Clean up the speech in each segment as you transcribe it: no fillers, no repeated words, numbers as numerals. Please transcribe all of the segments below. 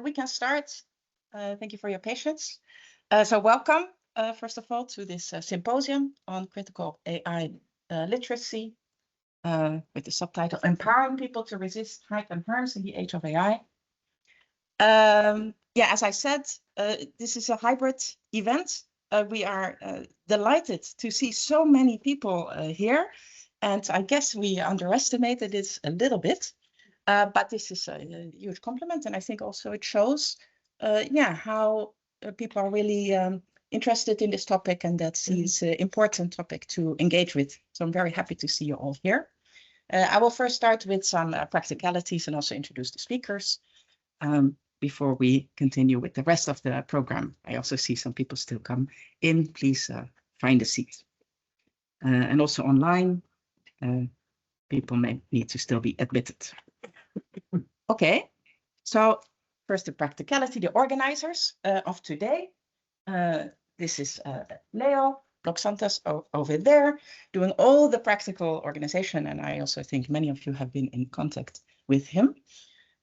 We can start. Thank you for your patience. So welcome, first of all, to this symposium on critical AI literacy with the subtitle Empowering People to Resist Hype and Harms in the Age of AI. Yeah, as I said, this is a hybrid event. We are delighted to see so many people here. And I guess we underestimated it a little bit. But this is a huge compliment, and I think also it shows, how people are really interested in this topic, and that it's an important topic to engage with. So I'm very happy to see you all here. I will first start with some practicalities and also introduce the speakers before we continue with the rest of the program. I also see some people still come in. Please find a seat. And also online, people may need to still be admitted. Okay, so first the practicality, the organizers of today. This is Leo, Santos over there, doing all the practical organization, and I also think many of you have been in contact with him.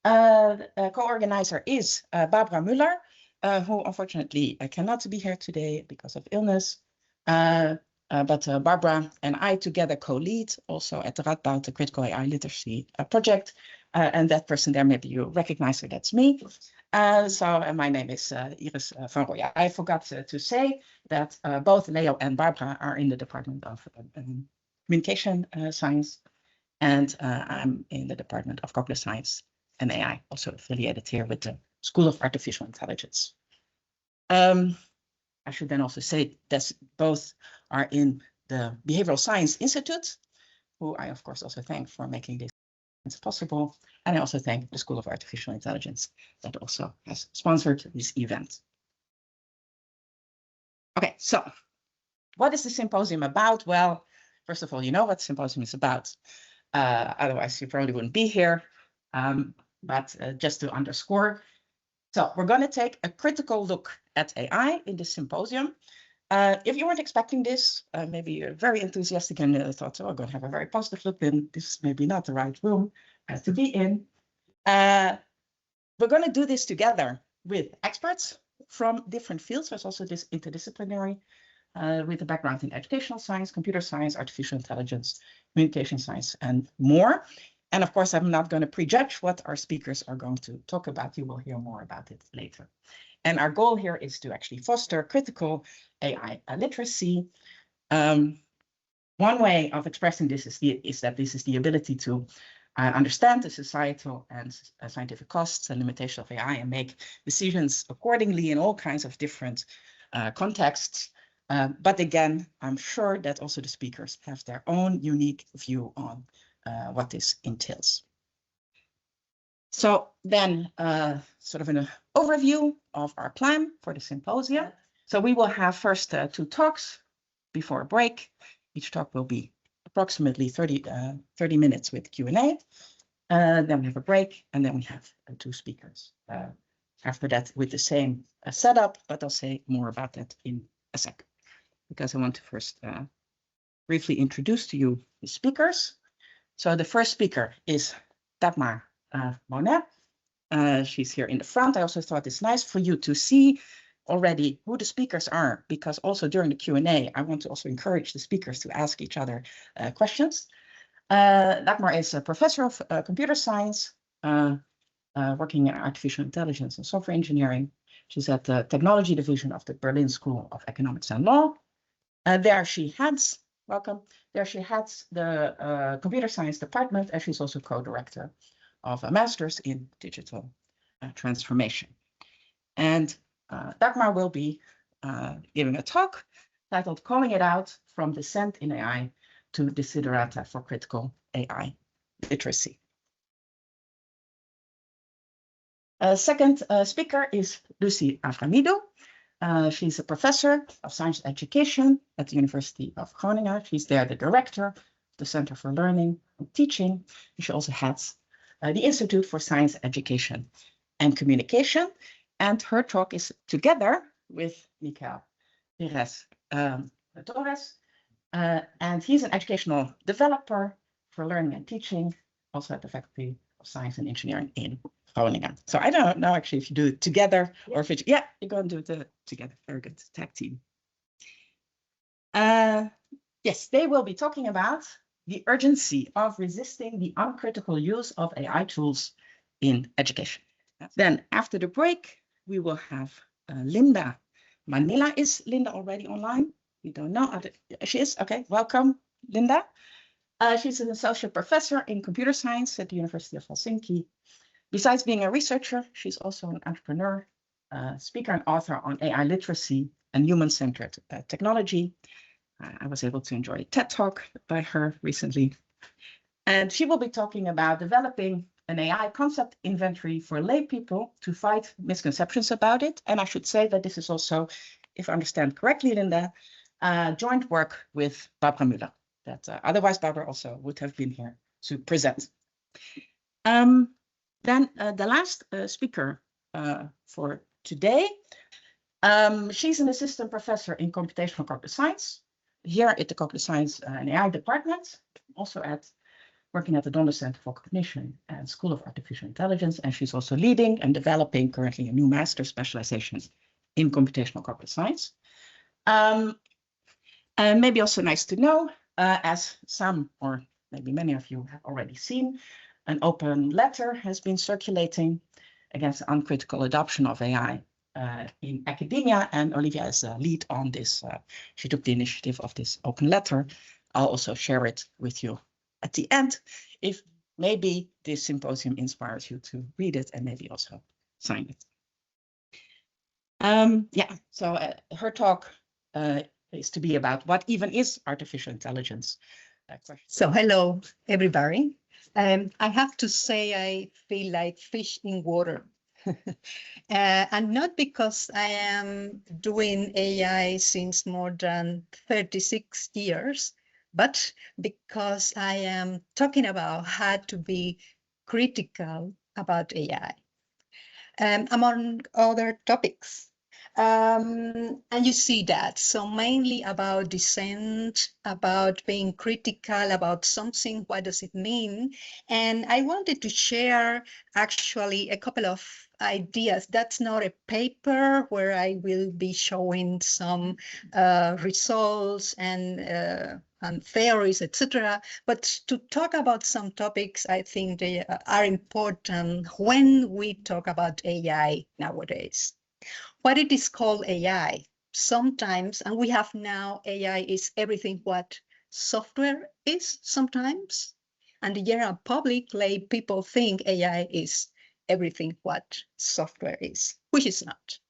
Co-organizer is Barbara Müller, who unfortunately cannot be here today because of illness. But Barbara and I together co-lead also at the Radboud, the Critical AI Literacy Project. And that person there, maybe you recognize her, that's me. So my name is Iris van Rooij. I forgot to say that both Leo and Barbara are in the Department of Communication Science, and I'm in the Department of Cognitive Science and AI, also affiliated here with the School of Artificial Intelligence. I should then also say that both are in the Behavioral Science Institute, who I, of course, also thank for making this possible. And I also thank the School of Artificial Intelligence that also has sponsored this event. Okay, so what is the symposium about? Well, first of all, you know what the symposium is about. Otherwise, you probably wouldn't be here. But just to underscore, so we're going to take a critical look at AI in this symposium. If you weren't expecting this, maybe you're very enthusiastic and thought, oh, I'm going to have a very positive look, then this is maybe not the right room to be in. We're going to do this together with experts from different fields. There's also this interdisciplinary with a background in educational science, computer science, artificial intelligence, communication science, and more. And of course, I'm not going to prejudge what our speakers are going to talk about. You will hear more about it later. And our goal here is to actually foster critical AI literacy. One way of expressing this is that this is the ability to understand the societal and scientific costs and limitations of AI and make decisions accordingly in all kinds of different contexts. But again, I'm sure that also the speakers have their own unique view on what this entails. So then sort of an overview of our plan for the symposium. So we will have first 2 talks before a break. Each talk will be approximately 30 minutes with Q&A. Then we have a break, and then we have 2 speakers. After that with the same setup, but I'll say more about that in a sec, because I want to first briefly introduce to you the speakers. So the first speaker is Dagmar Monett. She's here in the front. I also thought it's nice for you to see already who the speakers are, because also during the Q&A, I want to also encourage the speakers to ask each other questions. Dagmar is a professor of computer science, working in artificial intelligence and software engineering. She's at the technology division of the Berlin School of Economics and Law. There she heads, welcome, there she heads the computer science department, and she's also co-director of a master's in digital transformation. And Dagmar will be giving a talk titled Calling It Out, From Dissent in AI to Desiderate for Critical AI Literacy. Second speaker is Lucy Avraamidou. She's a professor of science education at the University of Groningen. She's there the director of the Center for Learning and Teaching. She also heads the Institute for Science Education and Communication. And her talk is together with Miquel Perez Torres. And he's an educational developer for learning and teaching, also at the Faculty of Science and Engineering in Groningen. So I don't know actually if you do it together or if it's, yeah, you're going to do it together. Very good, tag team. Yes, they will be talking about the urgency of resisting the uncritical use of AI tools in education. Then after the break, we will have Linda. Mannila. Is Linda already online? We don't know. She is? Okay, welcome, Linda. She's an associate professor in computer science at the University of Helsinki. Besides being a researcher, she's also an entrepreneur, speaker and author on AI literacy and human-centered technology. I was able to enjoy a TED Talk by her recently. And she will be talking about developing an AI concept inventory for lay people to fight misconceptions about it. And I should say that this is also, if I understand correctly, Linda, joint work with Barbara Müller. That otherwise Barbara also would have been here to present. Then the last speaker for today, she's an assistant professor in computational computer science here at the Computer Science and AI department, also working at the Donner Center for Cognition and School of Artificial Intelligence. And she's also leading and developing currently a new master's specialization in computational computer science. And maybe also nice to know, as some or maybe many of you have already seen, an open letter has been circulating against uncritical adoption of AI in academia, and Olivia is a lead on this. She took the initiative of this open letter. I'll also share it with you at the end, if maybe this symposium inspires you to read it and maybe also sign it. Yeah, so her talk is to be about what even is artificial intelligence. So hello, everybody. I have to say I feel like fish in water. And not because I am doing AI since more than 36 years, but because I am talking about how to be critical about AI, among other topics. And you see that, so mainly about dissent, about being critical about something, what does it mean? And I wanted to share actually a couple of ideas. That's not a paper where I will be showing some results and theories, etc. But to talk about some topics, I think they are important when we talk about AI nowadays. What it is called AI sometimes, and we have now AI is everything what software is sometimes, and the general public, lay people think AI is everything what software is, which is not.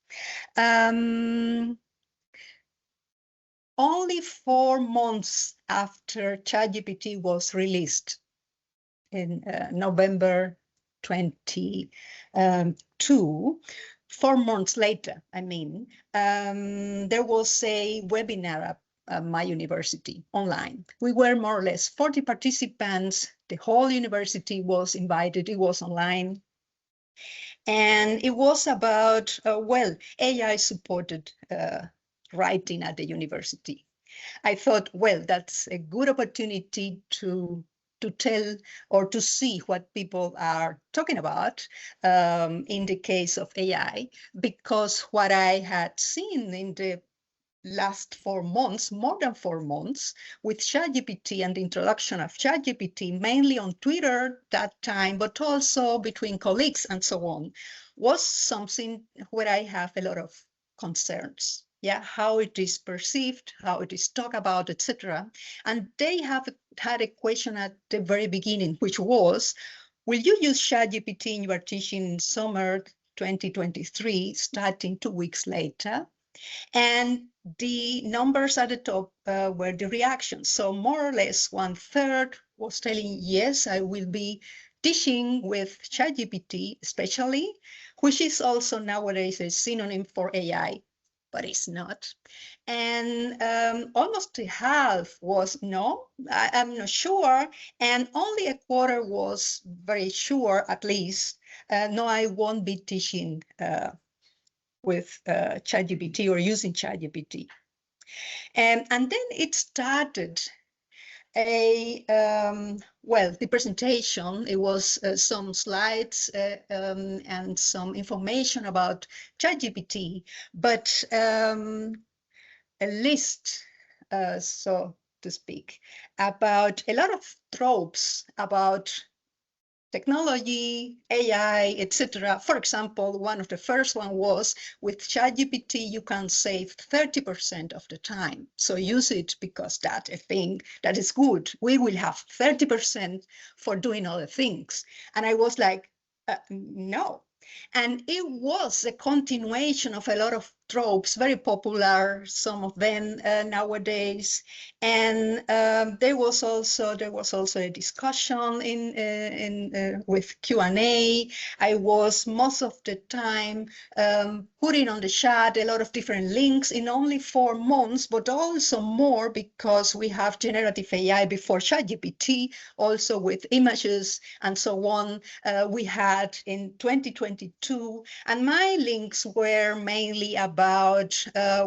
Only 4 months after ChatGPT was released in November 22, 4 months later, I mean, there was a webinar at my university online. We were more or less 40 participants. The whole university was invited. It was online. And it was about, well, AI supported writing at the university. I thought, well, that's a good opportunity to tell or to see what people are talking about in the case of AI, because what I had seen in the last 4 months, more than 4 months, with ChatGPT and the introduction of ChatGPT, mainly on Twitter that time, but also between colleagues and so on, was something where I have a lot of concerns. Yeah, how it is perceived, how it is talked about, etc. And they have had a question at the very beginning, which was, will you use ChatGPT in your teaching in summer 2023, starting 2 weeks later? And the numbers at the top were the reactions. So more or less 1/3 was telling, yes, I will be teaching with ChatGPT, especially, which is also nowadays a synonym for AI. But it's not. And almost half was no, I'm not sure. And only a quarter was very sure, at least, no, I won't be teaching with ChatGPT or using ChatGPT. And then it started a well, the presentation, it was some slides and some information about ChatGPT, but a list, so to speak, about a lot of tropes about technology, AI, etc. For example, one of the first one was with ChatGPT, you can save 30% of the time. So use it because that's a thing that is good. We will have 30% for doing other things. And I was like, no. And it was a continuation of a lot of tropes, very popular, some of them nowadays. And there was also a discussion with Q&A. I was most of the time putting on the chat a lot of different links in only 4 months, but also more because we have generative AI before ChatGPT, also with images and so on. We had in 2022, and my links were mainly about, a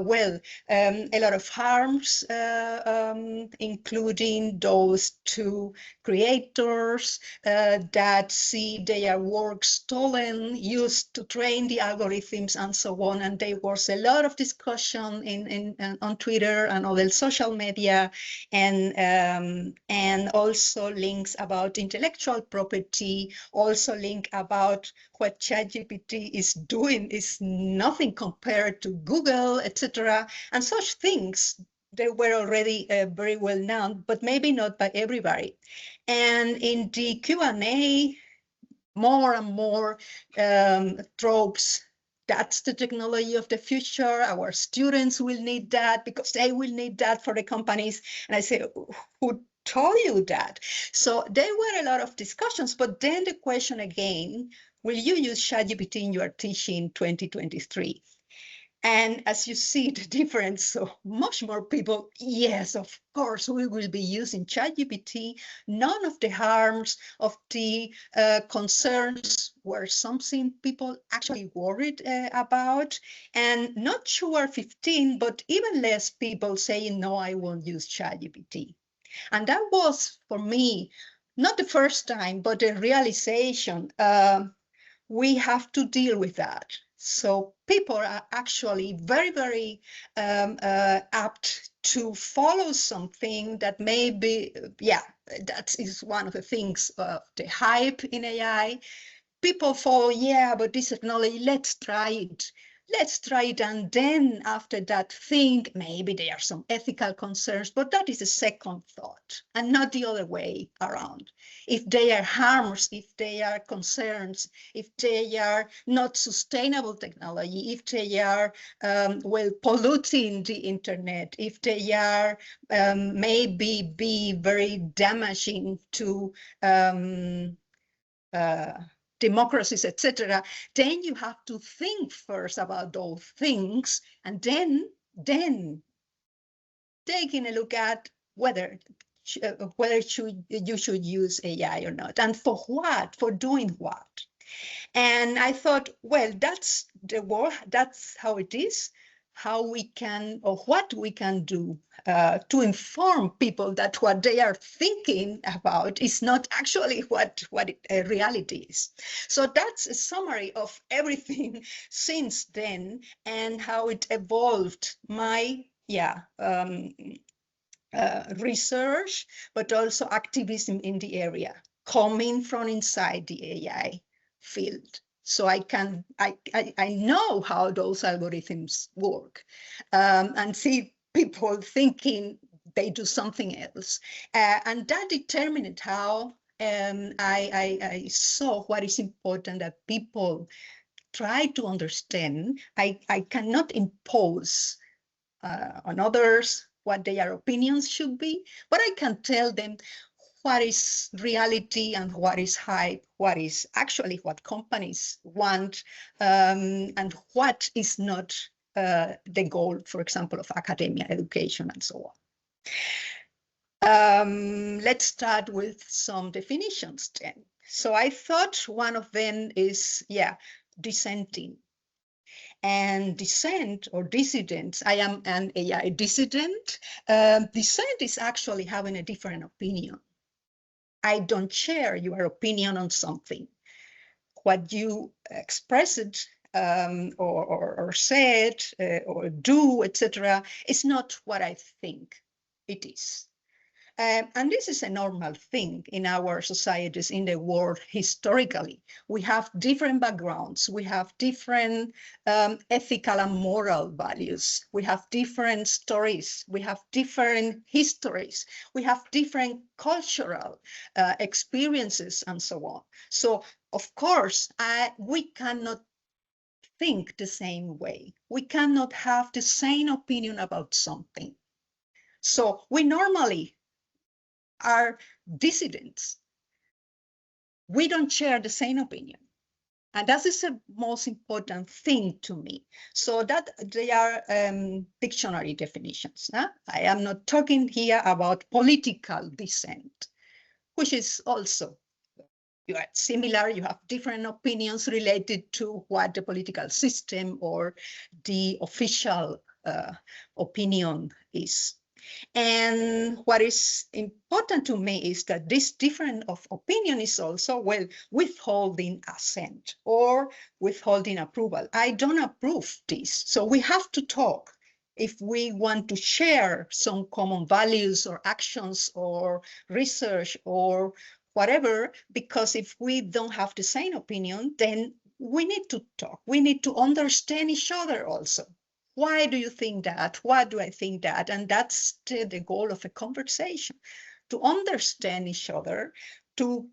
lot of harms, including those to creators that see their work stolen, used to train the algorithms and so on. And there was a lot of discussion on Twitter and other social media, and also links about intellectual property, also link about what ChatGPT is doing is nothing compared to Google, etc. And such things, they were already very well known, but maybe not by everybody. And in the Q&A, more and more tropes. That's the technology of the future. Our students will need that because they will need that for the companies. And I say, who told you that? So there were a lot of discussions, but then the question again, will you use ChatGPT in your teaching 2023? And as you see the difference, so much more people, yes, of course, we will be using ChatGPT. None of the harms of the concerns were something people actually worried about. And not sure 15, but even less people saying, no, I won't use ChatGPT. And that was, for me, not the first time, but a realization. We have to deal with that. So people are actually very, very apt to follow something that maybe, that is one of the things of the hype in AI. People follow, but this technology, let's try it. Let's try it, and then after that think maybe there are some ethical concerns, but that is a second thought and not the other way around. If they are harms, if they are concerns, if they are not sustainable technology, if they are polluting the internet, if they are maybe be very damaging to democracies, etc., then you have to think first about those things, and then taking a look at whether you should use AI or not, and for what, for doing what. And I thought, well, that's the world, that's how it is, how we can, or what we can do to inform people that what they are thinking about is not actually what reality is. So that's a summary of everything since then and how it evolved my research, but also activism in the area, coming from inside the AI field. So I know how those algorithms work, and see people thinking they do something else. And that determined how I saw what is important that people try to understand. I cannot impose on others what their opinions should be, but I can tell them what is reality and what is hype, what is actually what companies want, and what is not the goal, for example, of academia, education, and so on. Let's start with some definitions then. So I thought one of them is, dissenting. And dissent or dissidents, I am an AI dissident. Dissent is actually having a different opinion. I don't share your opinion on something. What you expressed or said or do, etc., is not what I think it is. And this is a normal thing in our societies, in the world historically. We have different backgrounds, we have different ethical and moral values, we have different stories, we have different histories, we have different cultural experiences, and so on. So, of course, we cannot think the same way. We cannot have the same opinion about something. So we normally are dissidents. We don't share the same opinion. And that is the most important thing to me. So that they are dictionary definitions. Huh? I am not talking here about political dissent, which is also, you are similar, you have different opinions related to what the political system or the official opinion is. And what is important to me is that this difference of opinion is also, well, withholding assent or withholding approval. I don't approve this. So we have to talk if we want to share some common values or actions or research or whatever, because if we don't have the same opinion, then we need to talk. We need to understand each other also. Why do you think that? Why do I think that? And that's the goal of a conversation, to understand each other, to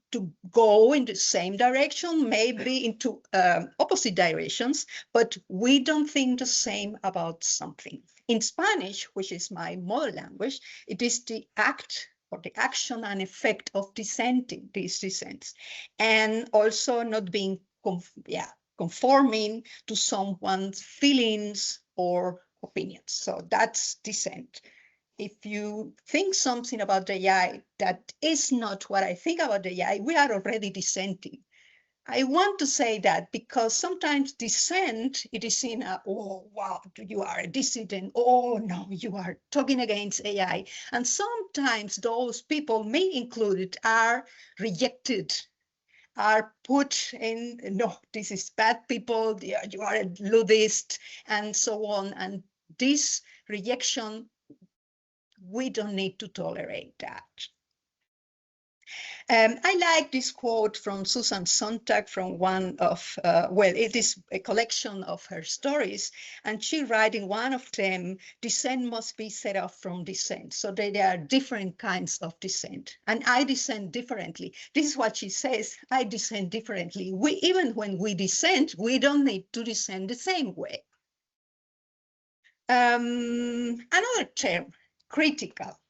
go in the same direction, maybe into opposite directions, but we don't think the same about something. In Spanish, which is my mother language, it is the act or the action and effect of dissenting, these dissents, and also not being conforming to someone's feelings or opinions. So that's dissent. If you think something about the AI that is not what I think about the AI, we are already dissenting. I want to say that because sometimes dissent, it is seen as, oh, wow, you are a dissident. Oh, no, you are talking against AI. And sometimes those people, me included, are rejected, are put in, no, this is bad people, you are a ludist, and so on. And this rejection, we don't need to tolerate that. I like this quote from Susan Sontag from one of, well, it is a collection of her stories, and she writes in one of them, dissent must be set off from dissent. So there are different kinds of dissent, and I dissent differently. This is what she says, I dissent differently. Even when we dissent, we don't need to dissent the same way. Another term, critical.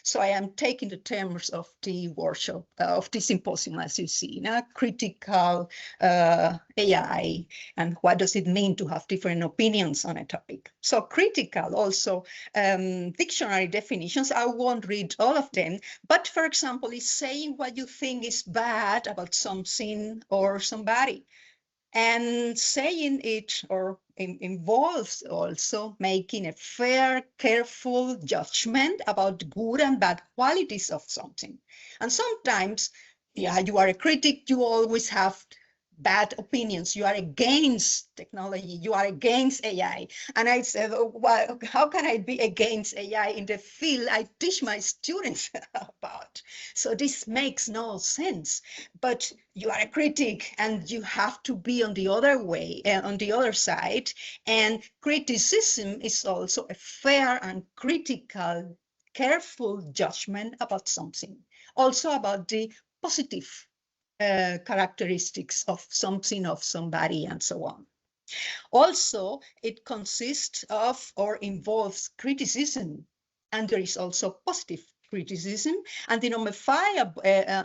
So I am taking the terms of the workshop, of the symposium, as you see, now, critical AI, and what does it mean to have different opinions on a topic. So critical also, dictionary definitions, I won't read all of them, but for example, is saying what you think is bad about something or somebody. And saying it or involves also making a fair, careful judgment about the good and bad qualities of something. And sometimes, yeah, you are a critic, you always have bad opinions. You are against technology, you are against AI. And I said, oh, well, how can I be against AI in the field I teach my students about? So this makes no sense. But you are a critic and you have to be on the other way, on the other side. And criticism is also a fair and critical, careful judgment about something. Also about the positive characteristics of something, of somebody, and so on. Also, it consists of or involves criticism, and there is also positive criticism. And the number 5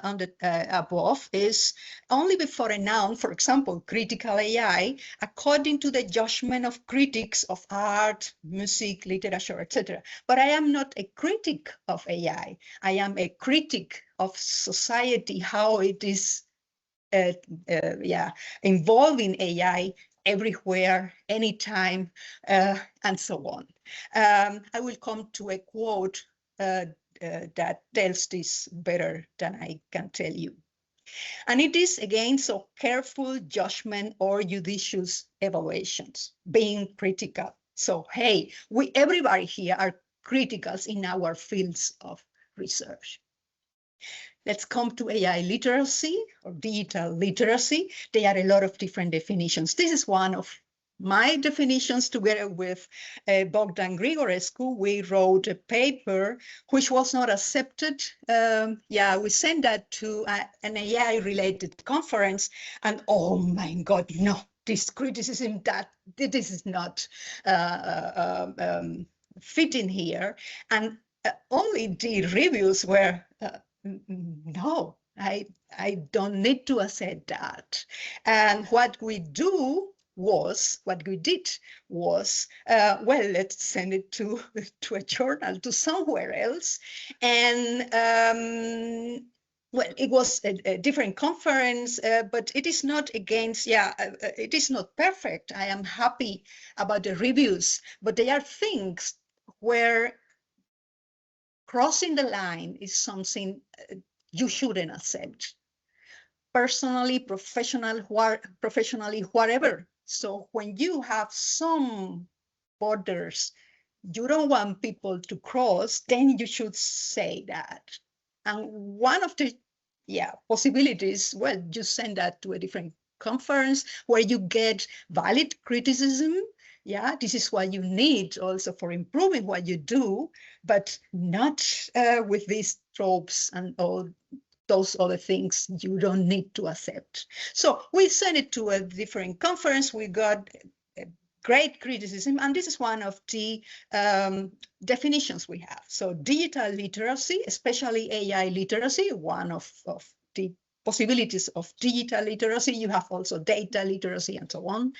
on the above is only before a noun, for example, critical AI, according to the judgment of critics of art, music, literature, etc. But I am not a critic of AI. I am a critic of society, how it is involving AI everywhere, anytime, and so on. I will come to a quote that tells this better than I can tell you. And it is, again, so careful judgment or judicious evaluations, being critical. So, hey, everybody here are criticals in our fields of research. Let's come to AI literacy or digital literacy. There are a lot of different definitions. This is one of my definitions. Together with Bogdan Grigorescu, we wrote a paper which was not accepted. We sent that to an AI-related conference, and oh my God, no, this criticism that this is not fitting here. And only the reviews were, no, I don't need to accept that. And what we did was, well, let's send it to a journal, to somewhere else. And well, it was a different conference, but it is not against, it is not perfect. I am happy about the reviews, but there are things where crossing the line is something you shouldn't accept. Personally, professionally, whatever. So when you have some borders you don't want people to cross, then you should say that. And one of the possibilities, well, you send that to a different conference where you get valid criticism. Yeah, this is what you need also for improving what you do, but not with these tropes and all those other things you don't need to accept. So we sent it to a different conference. We got great criticism, and this is one of the definitions we have. So digital literacy, especially AI literacy, one of the possibilities of digital literacy. You have also data literacy and so on.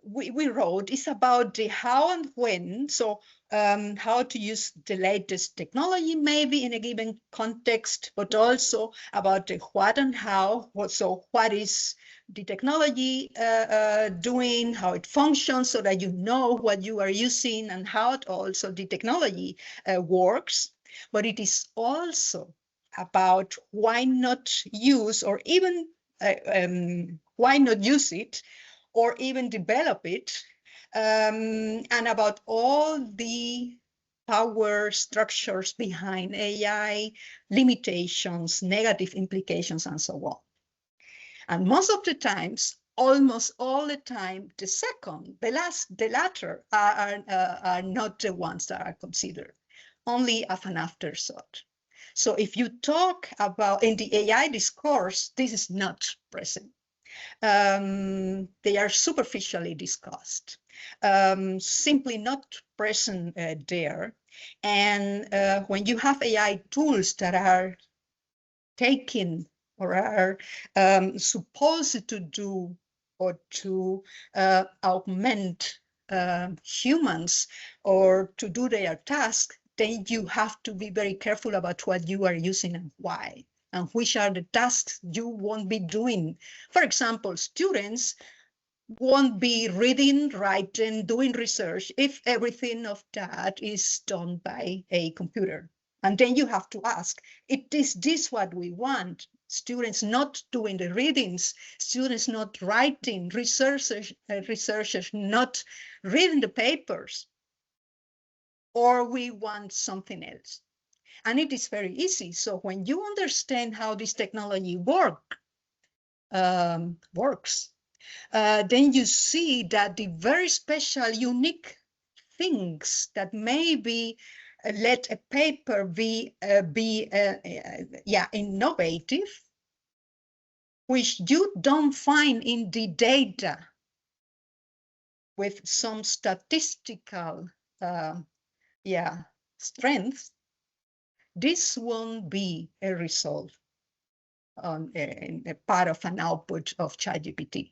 We wrote is about the how and when, so how to use the latest technology maybe in a given context, but also about the what and how. So what is the technology doing, how it functions, so that you know what you are using and how also the technology works. But it is also about why not use, or even why not use it, or even develop it, and about all the power structures behind AI, limitations, negative implications, and so on. And most of the times, almost all the time, the latter are not the ones that are considered, only as an afterthought. So if you talk about in the AI discourse, this is not present. They are superficially discussed, simply not present there. And when you have AI tools that are taking or are supposed to do or to augment humans or to do their task, then you have to be very careful about what you are using and why, and which are the tasks you won't be doing. For example, students won't be reading, writing, doing research if everything of that is done by a computer. And then you have to ask, is this what we want? Students not doing the readings, students not writing, researchers not reading the papers, or we want something else. And it is very easy. So when you understand how this technology works, then you see that the very special, unique things that maybe let a paper be innovative, which you don't find in the data with some statistical strength, this won't be a result on a part of an output of ChatGPT,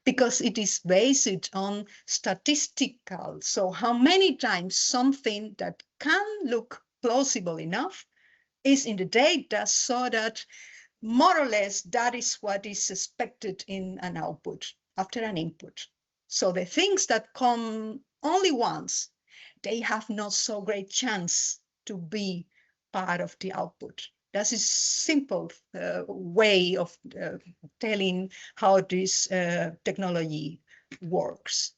because it is based on statistical. So how many times something that can look plausible enough is in the data, so that more or less that is what is expected in an output after an input. So the things that come only once, they have not so great chance to be part of the output. That's a simple way of telling how this technology works.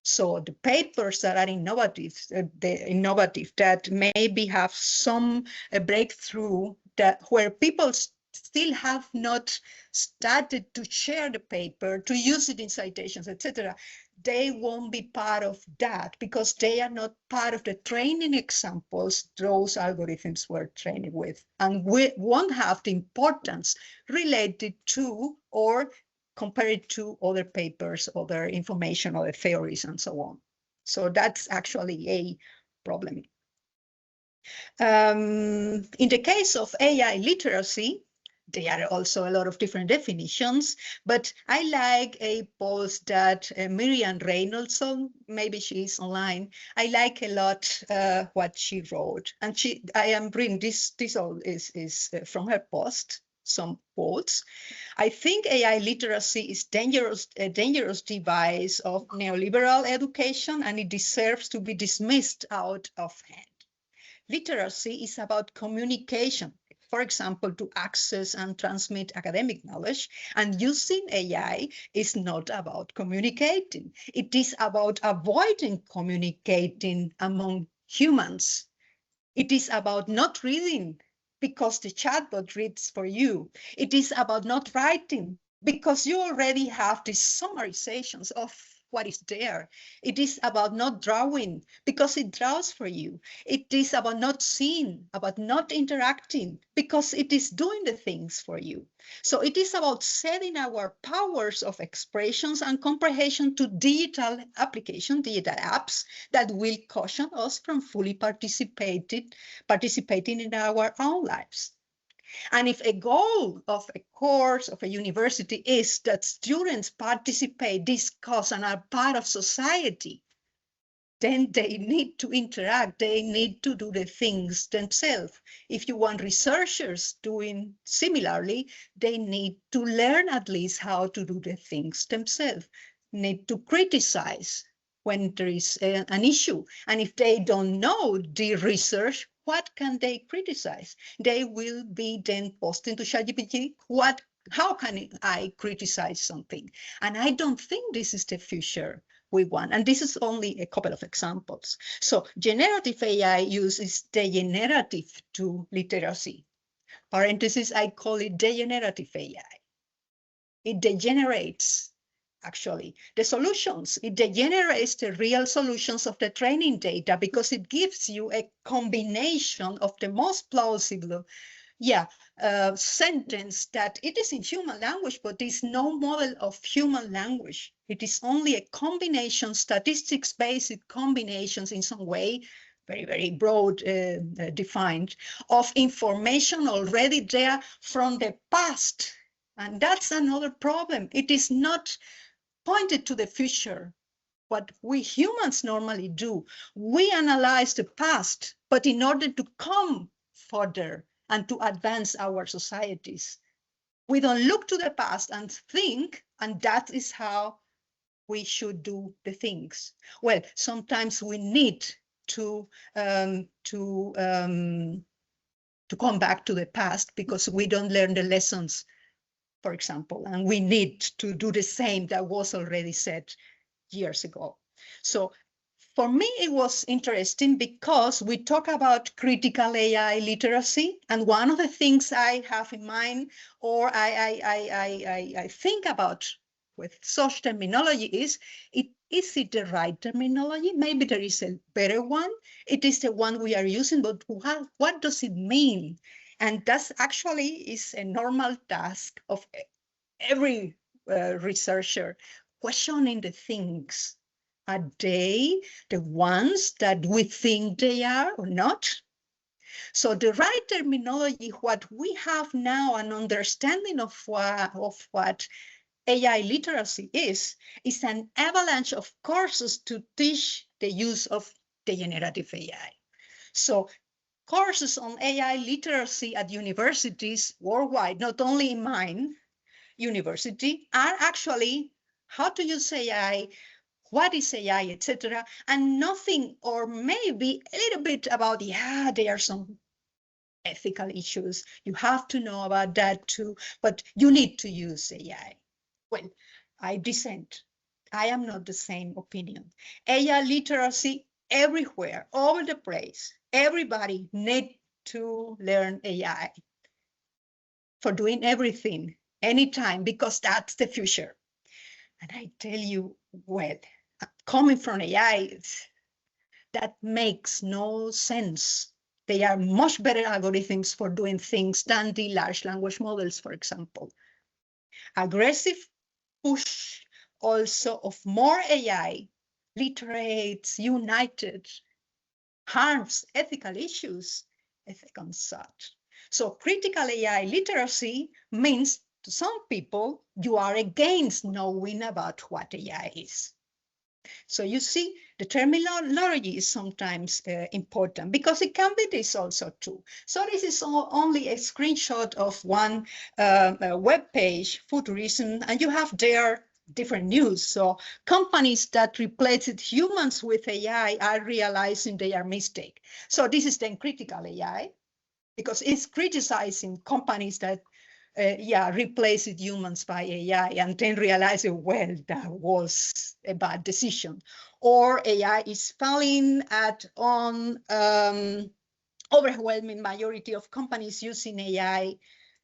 So the papers that are innovative, that maybe have some breakthrough that where people still have not started to share the paper, to use it in citations, etc., they won't be part of that because they are not part of the training examples those algorithms were trained with, and we won't have the importance related to or compared to other papers, other information, other theories, and so on. So that's actually a problem. In the case of AI literacy, there are also a lot of different definitions, but I like a post that Miriam Reynoldson, maybe she's online, I like a lot what she wrote. And I am reading this all is from her post, some quotes. I think AI literacy is a dangerous device of neoliberal education, and it deserves to be dismissed out of hand. Literacy is about communication, for example, to access and transmit academic knowledge, and using AI is not about communicating. It is about avoiding communicating among humans. It is about not reading because the chatbot reads for you. It is about not writing because you already have the summarizations of what is there. It is about not drawing because it draws for you. It is about not seeing, about not interacting because it is doing the things for you. So it is about setting our powers of expressions and comprehension to digital application, digital apps that will caution us from fully participating in our own lives. And if a goal of a course of a university is that students participate, discuss, and are part of society, then they need to interact, they need to do the things themselves. If you want researchers doing similarly, they need to learn at least how to do the things themselves, need to criticize when there is an issue. And if they don't know the research, what can they criticize? They will be then posting to ChatGPT, how can I criticize something? And I don't think this is the future we want. And this is only a couple of examples. So generative AI uses degenerative to literacy. Parenthesis, I call it degenerative AI. It degenerates, actually, the solutions. It degenerates the real solutions of the training data because it gives you a combination of the most plausible sentence that it is in human language, but there's no model of human language. It is only a combination, statistics-based combinations in some way, very, very broad defined, of information already there from the past. And that's another problem. It is not pointed to the future. What we humans normally do, we analyze the past, but in order to come further and to advance our societies, we don't look to the past and think, and that is how we should do the things. Well, sometimes we need to come back to the past because we don't learn the lessons, for example, and we need to do the same that was already said years ago. So for me, it was interesting because we talk about critical AI literacy, and one of the things I have in mind, or I think about with such terminology is it the right terminology? Maybe there is a better one. It is the one we are using, but what does it mean? And that's actually is a normal task of every researcher, questioning the things. Are they the ones that we think they are or not? So the right terminology, what we have now, an understanding of what AI literacy is an avalanche of courses to teach the use of the generative AI. So courses on AI literacy at universities worldwide, not only in mine university, are actually how to use AI, what is AI, etc., and nothing, or maybe a little bit about, yeah, there are some ethical issues. You have to know about that too, but you need to use AI. Well, I dissent. I am not the same opinion. AI literacy everywhere, all over the place. Everybody need to learn AI for doing everything, anytime, because that's the future. And I tell you, well, coming from AI, that makes no sense. They are much better algorithms for doing things than the large language models, for example. Aggressive push also of more AI, literates, united, harms ethical issues, ethical such. So critical AI literacy means to some people, you are against knowing about what AI is. So you see, the terminology is sometimes important because it can be this also too. So this is only a screenshot of one web page, Futurism, and you have there different news. So companies that replaced humans with AI are realizing they are mistake. So this is then critical AI because it's criticizing companies that replaced humans by AI and then realized, well, that was a bad decision. Or AI is failing on overwhelming majority of companies using AI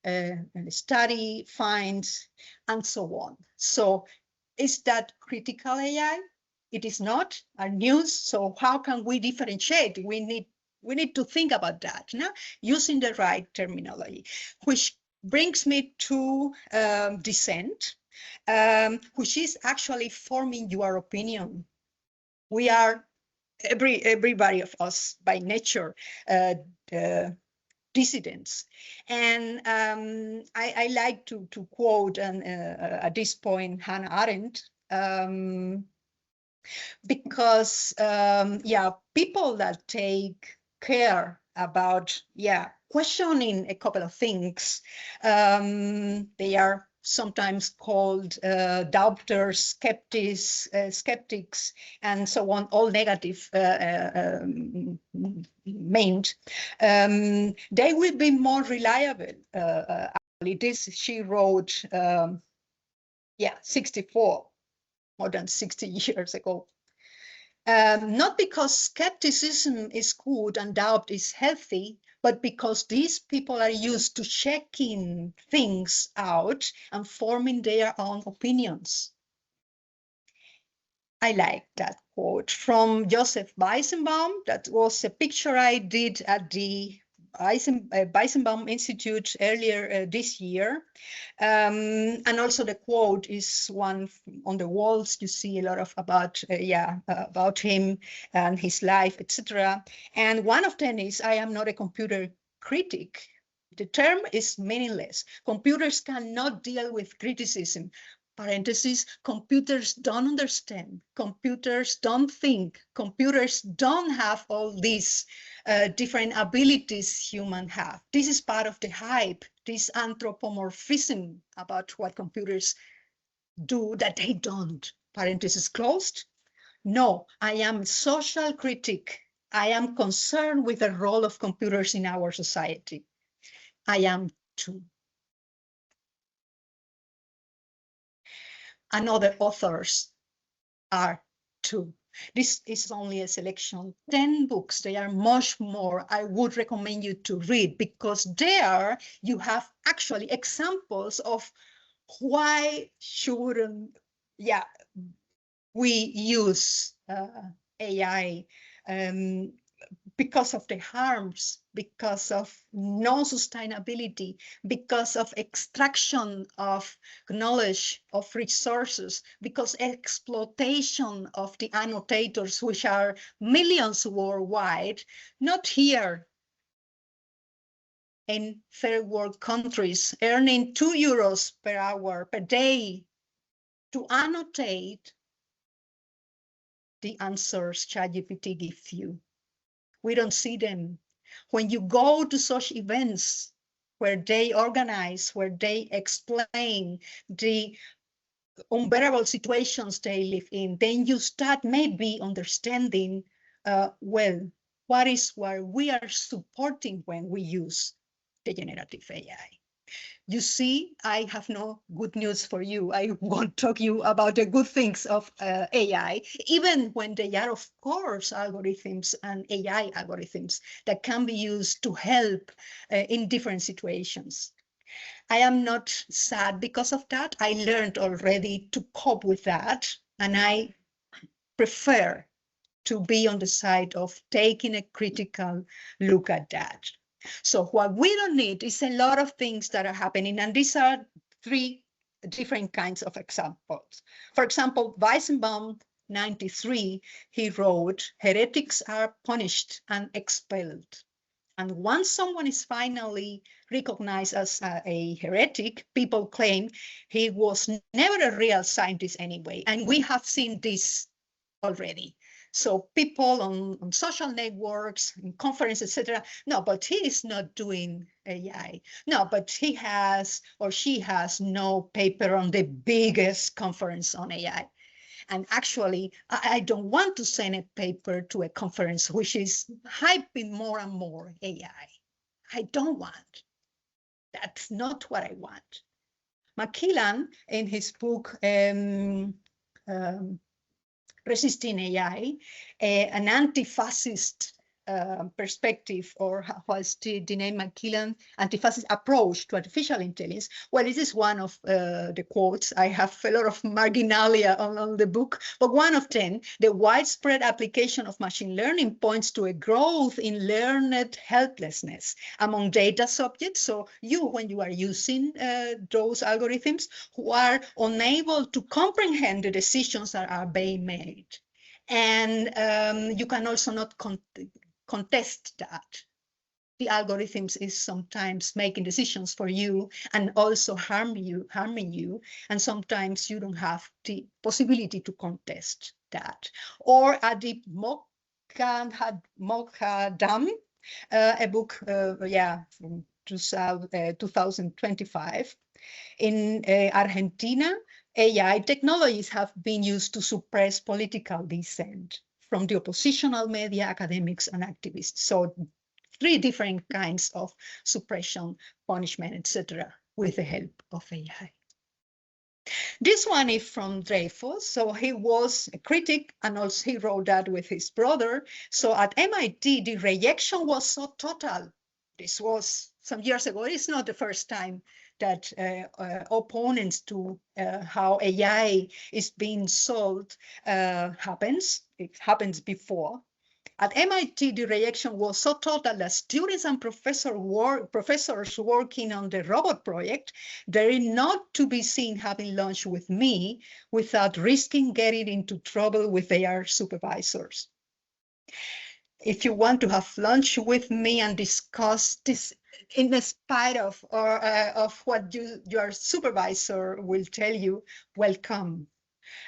and study finds and so on. So is that critical AI? It is not our news. So how can we differentiate? We need to think about that, using the right terminology, which brings me to dissent, which is actually forming your opinion. We are, everybody of us by nature, dissidents. And I like to quote, at this point, Hannah Arendt, because, people that take care about, questioning a couple of things, they are sometimes called doubters, skeptics, and so on, all negative meant, they will be more reliable. Actually, this she wrote, 64, more than 60 years ago. Not because skepticism is good and doubt is healthy, but because these people are used to checking things out and forming their own opinions. I like that quote from Joseph Weizenbaum. That was a picture I did at the Weizenbaum Institute earlier this year. And also the quote is one on the walls. You see a lot of about him and his life, etc. And one of them is, I am not a computer critic. The term is meaningless. Computers cannot deal with criticism. Parentheses, computers don't understand, computers don't think, computers don't have all these different abilities humans have. This is part of the hype, this anthropomorphism about what computers do that they don't. Parentheses closed. No, I am a social critic. I am concerned with the role of computers in our society. I am too. And other authors are too. This is only a selection, 10 books. They are much more. I would recommend you to read because there you have actually examples of why shouldn't we use AI, because of the harms, because of non-sustainability, because of extraction of knowledge, of resources, because exploitation of the annotators, which are millions worldwide, not here in third world countries, earning 2 euros per hour per day to annotate the answers ChatGPT gives you. We don't see them. When you go to such events where they organize, where they explain the unbearable situations they live in, then you start maybe understanding, well, what is what we are supporting when we use the generative AI. You see, I have no good news for you. I won't talk you about the good things of AI, even when they are, of course, algorithms and AI algorithms that can be used to help in different situations. I am not sad because of that. I learned already to cope with that, and I prefer to be on the side of taking a critical look at that. So what we don't need is a lot of things that are happening, and these are three different kinds of examples. For example, Weissenbaum, 93, he wrote, heretics are punished and expelled. And once someone is finally recognized as a heretic, people claim he was never a real scientist anyway. And we have seen this already. So people on social networks, in conferences, etc. No, but he is not doing AI. No, but he has or she has no paper on the biggest conference on AI. And actually, I don't want to send a paper to a conference which is hyping more and more AI. I don't want. That's not what I want. McKillen, in his book, Resisting AI, an anti-fascist perspective, or what's the name, McKillen, anti-fascist approach to artificial intelligence. Well, this is one of the quotes. I have a lot of marginalia on the book, but one of them, the widespread application of machine learning points to a growth in learned helplessness among data subjects. So when you are using those algorithms who are unable to comprehend the decisions that are being made. And you can also not contest that. The algorithms is sometimes making decisions for you and also harming you. And sometimes you don't have the possibility to contest that. Or Adib Moghadam, a book, from 2025. In Argentina, AI technologies have been used to suppress political dissent from the oppositional media, academics, and activists. So 3 different kinds of suppression, punishment, etc., with the help of AI. This one is from Dreyfus. So he was a critic, and also he wrote that with his brother. So at MIT, the rejection was so total. This was some years ago. It's not the first time that opponents to how AI is being solved happens. It happens before. At MIT, the reaction was so total that students and professors working on the robot project, they're not to be seen having lunch with me without risking getting into trouble with their supervisors. If you want to have lunch with me and discuss this in spite of what your supervisor will tell you, welcome.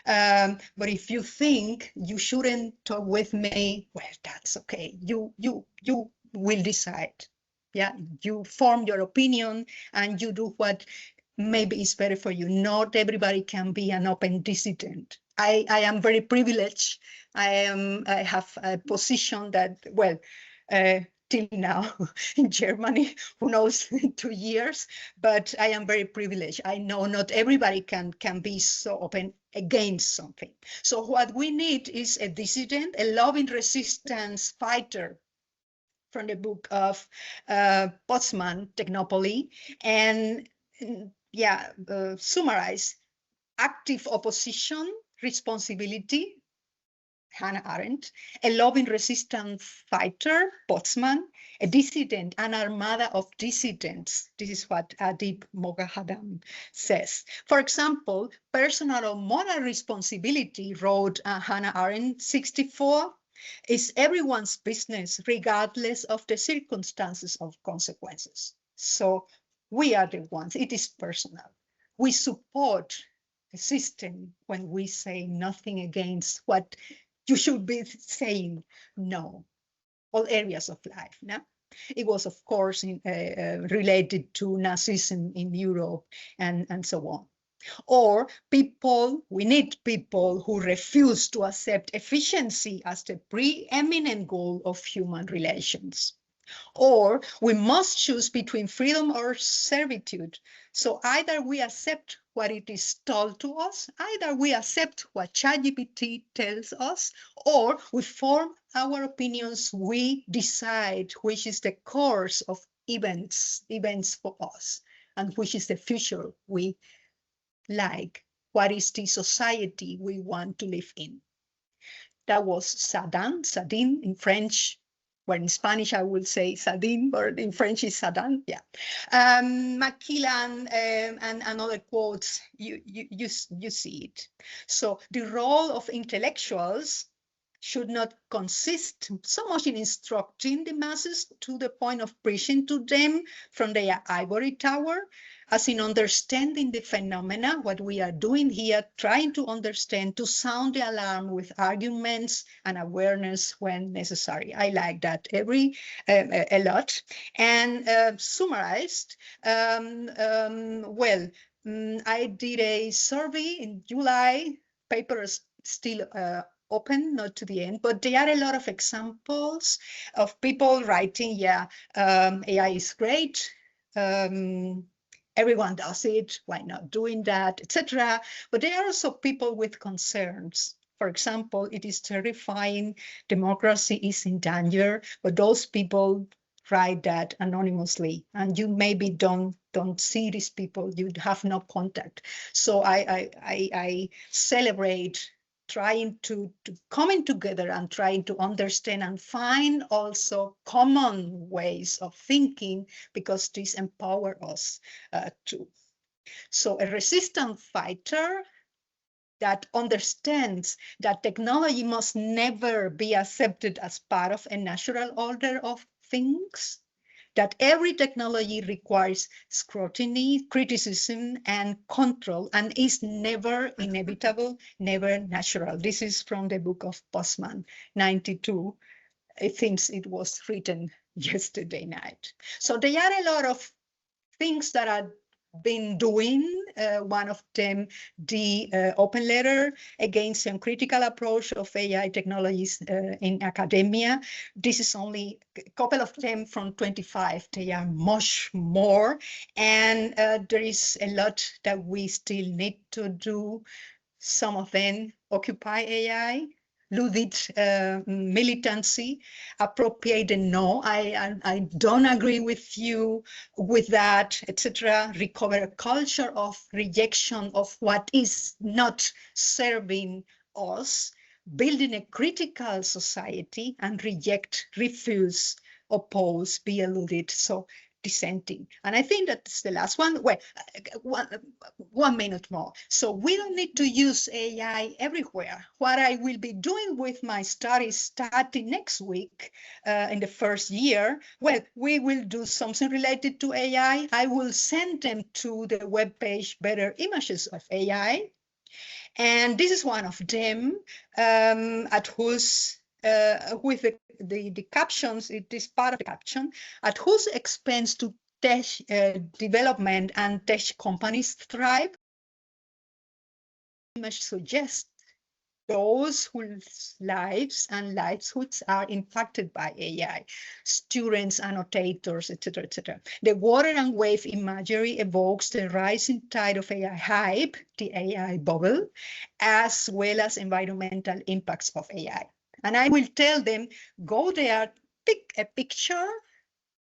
But if you think you shouldn't talk with me, well, that's okay. You will decide. Yeah, you form your opinion and you do what maybe is better for you. Not everybody can be an open dissident. I am very privileged. I have a position that, well, till now in Germany, who knows, 2 years, but I am very privileged. I know not everybody can be so open against something. So what we need is a dissident, a loving resistance fighter, from the book of Potsman, Technopoly, and summarize active opposition, responsibility, Hannah Arendt, a loving resistance fighter, Potsman, a dissident, an armada of dissidents. This is what Adib Moghadam says. For example, personal or moral responsibility, wrote Hannah Arendt, 64, is everyone's business, regardless of the circumstances of consequences. So we are the ones, it is personal. We support a system when we say nothing against what you should be saying, no, all areas of life. No? It was, of course, related to Nazism in Europe and so on. Or people, we need people who refuse to accept efficiency as the preeminent goal of human relations. Or we must choose between freedom or servitude. So either we accept what it is told to us, either we accept what ChatGPT tells us, or we form our opinions, we decide which is the course of events for us, and which is the future we like, what is the society we want to live in. That was Sadin in French, where in Spanish I will say Sadin, but in French is Sadan, yeah. Macmillan and other quotes, you see it. So the role of intellectuals should not consist so much in instructing the masses to the point of preaching to them from their ivory tower, as in understanding the phenomena, what we are doing here, trying to understand, to sound the alarm with arguments and awareness when necessary. I like that a lot. And summarized, I did a survey in July, papers still open, not to the end, but there are a lot of examples of people writing, AI is great, everyone does it, why not doing that, etc. But there are also people with concerns. For example, it is terrifying, democracy is in danger, but those people write that anonymously, and you maybe don't see these people, you have no contact. So I celebrate trying to coming together and trying to understand and find also common ways of thinking, because this empower us too. So a resistant fighter that understands that technology must never be accepted as part of a natural order of things, that every technology requires scrutiny, criticism, and control, and is never inevitable, never natural. This is from the book of Postman, 92. It seems it was written yesterday night. So there are a lot of things that are been doing. One of them, the open letter against the uncritical approach of AI technologies in academia. This is only a couple of them from 25. They are much more. And there is a lot that we still need to do. Some of them occupy AI, ludid militancy, appropriate no, I don't agree with you with that, etc. Recover a culture of rejection of what is not serving us, building a critical society, and reject, refuse, oppose, be eluded. So dissenting. And I think that's the last one. Well, 1 minute more. So we don't need to use AI everywhere. What I will be doing with my studies starting next week in the first year, well, we will do something related to AI. I will send them to the webpage Better Images of AI. And this is one of them at whose, with the captions, it is part of the caption, at whose expense do tech development and tech companies thrive. Image suggests those whose lives and livelihoods are impacted by AI, students, annotators, etc., etc. The water and wave imagery evokes the rising tide of AI hype, the AI bubble, as well as environmental impacts of AI. And I will tell them, go there, pick a picture,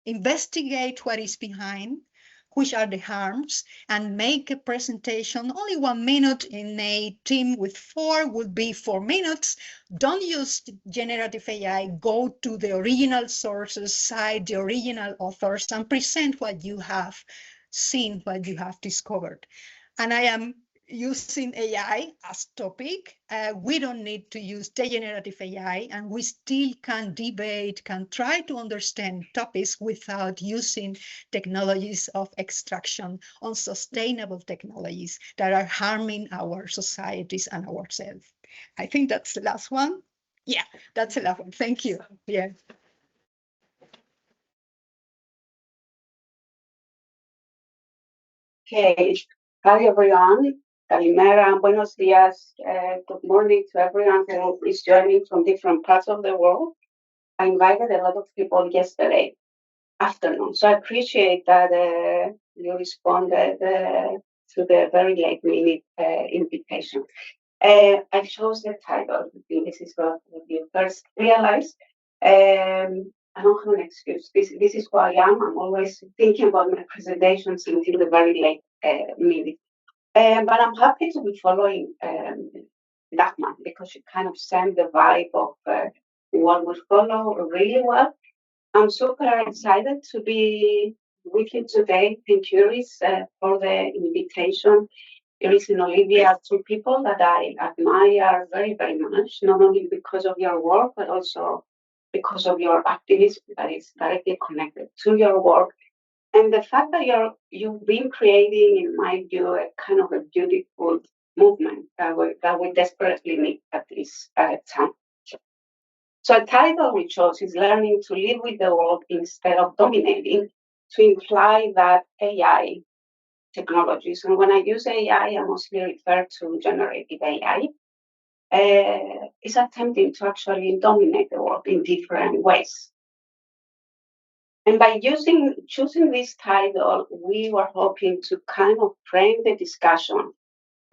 investigate what is behind, which are the harms, and make a presentation. Only 1 minute in a team with 4 would be 4 minutes. Don't use generative AI. Go to the original sources, cite the original authors, and present what you have seen, what you have discovered. And I am using AI as topic. We don't need to use generative AI, and we still can debate, can try to understand topics without using technologies of extraction, unsustainable technologies that are harming our societies and ourselves. I think that's the last one. Yeah, that's the last one. Thank you. Yeah. Okay, Hi everyone. Calimera, buenos dias. Good morning to everyone who is joining from different parts of the world. I invited a lot of people yesterday afternoon, so I appreciate that you responded to the very late minute invitation. I chose the title. This is what you first realized. I don't have an excuse. This is who I am. I'm always thinking about my presentations until the very late minute. But I'm happy to be following Dagmar because she kind of sent the vibe of what would follow really well. I'm super excited to be with you today. Thank you, Iris, for the invitation. Iris and Olivia are two people that I admire very, very much, not only because of your work, but also because of your activism that is directly connected to your work. And the fact that you've been creating, in my view, a kind of a beautiful movement that we desperately need at this time. So a title we chose is Learning to Live with the World Instead of Dominating, to imply that AI technologies, and when I use AI, I mostly refer to generative AI, is attempting to actually dominate the world in different ways. And by choosing this title, we were hoping to kind of frame the discussion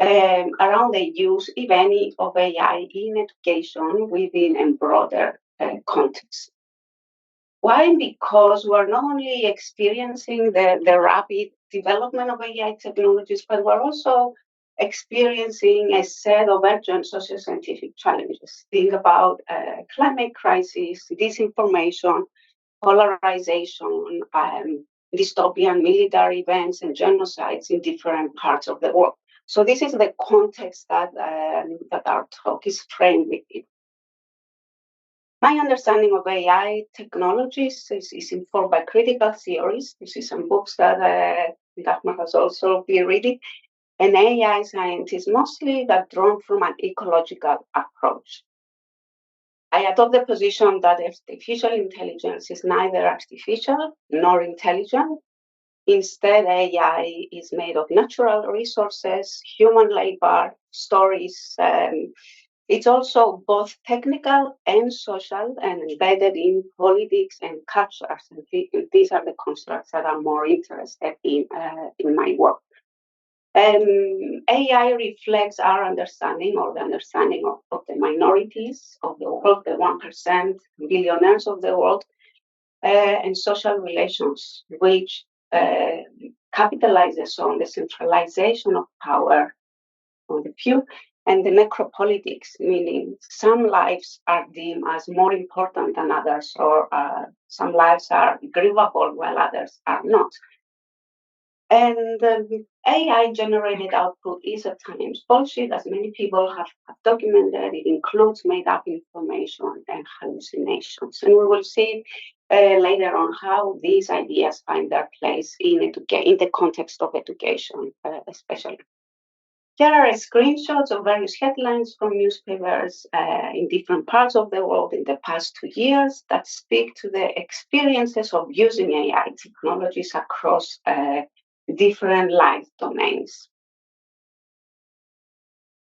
around the use, if any, of AI in education within a broader context. Why? Because we're not only experiencing the rapid development of AI technologies, but we're also experiencing a set of urgent socio-scientific challenges. Think about climate crisis, disinformation, polarization, dystopian military events, and genocides in different parts of the world. So this is the context that our talk is framed with. My understanding of AI technologies is informed by critical theories. This is some books that Dagmar has also been reading, and AI scientists mostly that drawn from an ecological approach. I adopt the position that artificial intelligence is neither artificial nor intelligent. Instead, AI is made of natural resources, human labor, stories. It's also both technical and social and embedded in politics and cultures. And these are the constructs that I'm more interested in my work. AI reflects our understanding or the understanding of the minorities of the world, the 1%, billionaires of the world, and social relations, which capitalizes on the centralization of power on the few and the necropolitics, meaning some lives are deemed as more important than others, or some lives are grievable while others are not. And AI-generated output is at times bullshit, as many people have documented. It includes made-up information and hallucinations. And we will see later on how these ideas find their place in the context of education, especially. Here are screenshots of various headlines from newspapers in different parts of the world in the past 2 years that speak to the experiences of using AI technologies across different life domains.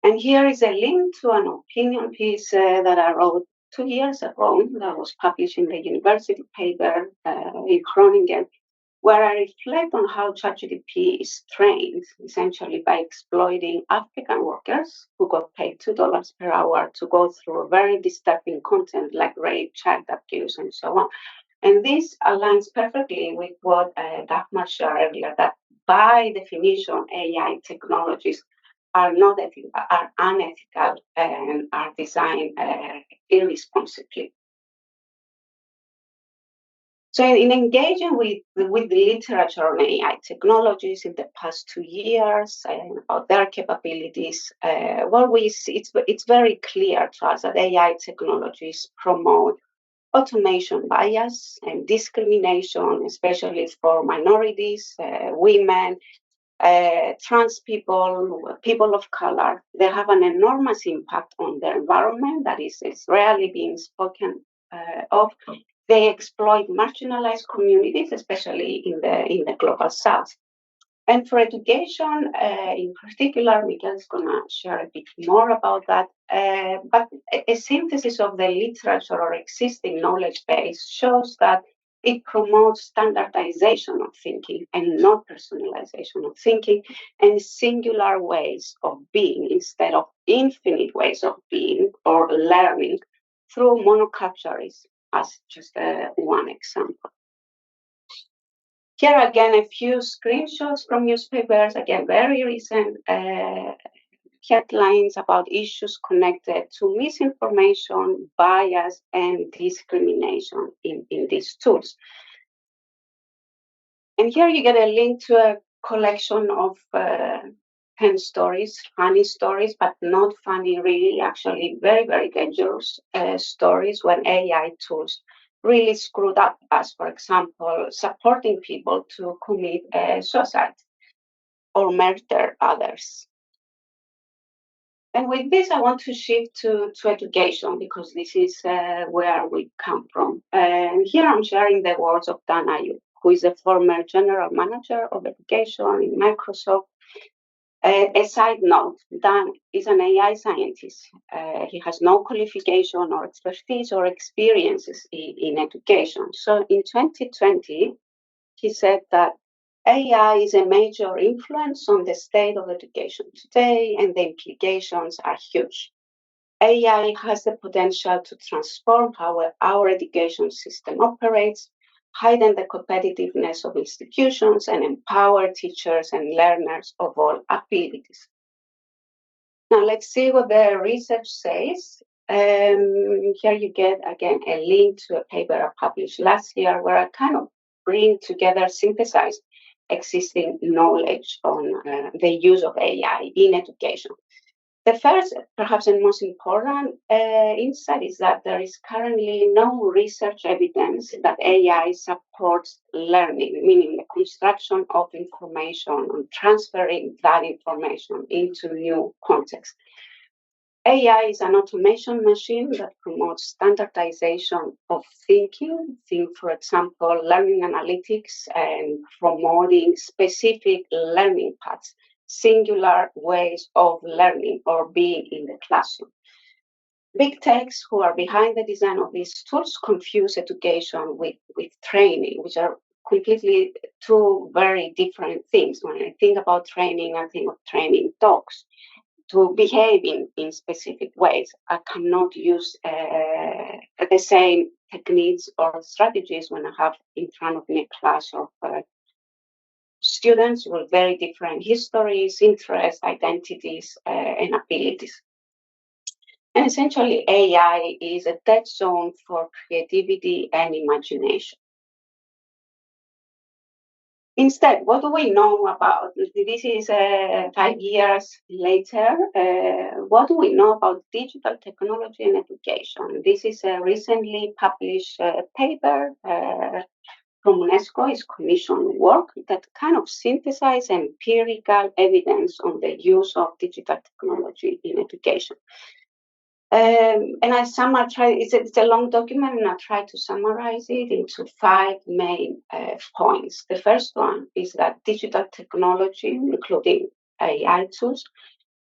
And here is a link to an opinion piece that I wrote 2 years ago that was published in the university paper in Groningen, where I reflect on how ChatGPT is trained essentially by exploiting African workers who got paid $2 per hour to go through very disturbing content like rape, child abuse, and so on. And this aligns perfectly with what Dagmar shared earlier, that by definition, AI technologies are unethical and are designed irresponsibly. So in engaging with the literature on AI technologies in the past 2 years and about their capabilities, what we see, it's very clear to us that AI technologies promote automation bias and discrimination, especially for minorities, women, trans people, people of color. They have an enormous impact on their environment that is rarely being spoken of. They exploit marginalized communities, especially in the global south. And for education, in particular, Miquel's going to share a bit more about that. But a synthesis of the literature or existing knowledge base shows that it promotes standardization of thinking and not personalization of thinking, and singular ways of being instead of infinite ways of being or learning through monoculturism, as just one example. Here again, a few screenshots from newspapers, again, very recent headlines about issues connected to misinformation, bias, and discrimination in these tools. And here you get a link to a collection of 10 stories, funny stories, but not funny, really, actually very, very dangerous stories when AI tools really screwed up, as for example, supporting people to commit suicide or murder others. And with this, I want to shift to education, because this is where we come from. And here I'm sharing the words of Dan Ayub, who is a former general manager of education in Microsoft. A side note, Dan is an AI scientist. He has no qualification or expertise or experiences in education. So in 2020, he said that AI is a major influence on the state of education today, and the implications are huge. AI has the potential to transform how our education system operates, heighten the competitiveness of institutions, and empower teachers and learners of all abilities. Now, let's see what the research says. Here you get, again, a link to a paper I published last year where I kind of bring together, synthesize existing knowledge on the use of AI in education. The first, perhaps and most important insight is that there is currently no research evidence that AI supports learning, meaning the construction of information and transferring that information into new contexts. AI is an automation machine that promotes standardization of thinking. Think, for example, learning analytics and promoting specific learning paths, singular ways of learning or being in the classroom. Big techs who are behind the design of these tools confuse education with training, which are completely two very different things. When I think about training, I think of training dogs to behave in specific ways. I cannot use the same techniques or strategies when I have in front of me a class of students with very different histories, interests, identities, and abilities. And essentially, AI is a dead zone for creativity and imagination. Instead, what do we know about this? Is 5 years later. What do we know about digital technology and education? This is a recently published paper from UNESCO. It's commissioned work that kind of synthesizes empirical evidence on the use of digital technology in education. And I it's a long document, and I try to summarize it into 5 main points. The first one is that digital technology, including AI tools,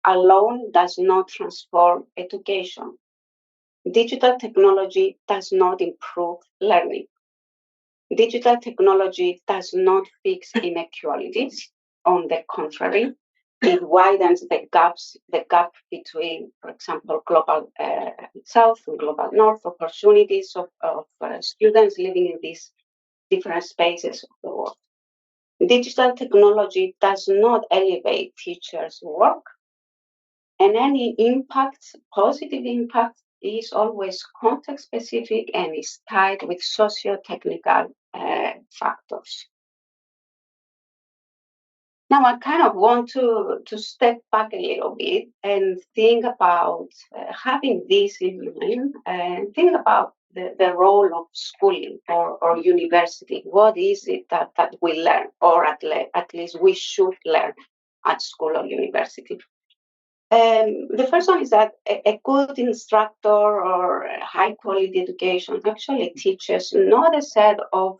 alone does not transform education. Digital technology does not improve learning. Digital technology does not fix inequalities. On the contrary, it widens the gap between, for example, global south and global north, opportunities of students living in these different spaces of the world. Digital technology does not elevate teachers' work, and any impact, positive impact, is always context-specific and is tied with socio-technical factors. Now, I kind of want to step back a little bit and think about having this in mind, and think about the role of schooling or university. What is it that we learn, or at least we should learn at school or university? The first one is that a good instructor or high quality education actually teaches not a set of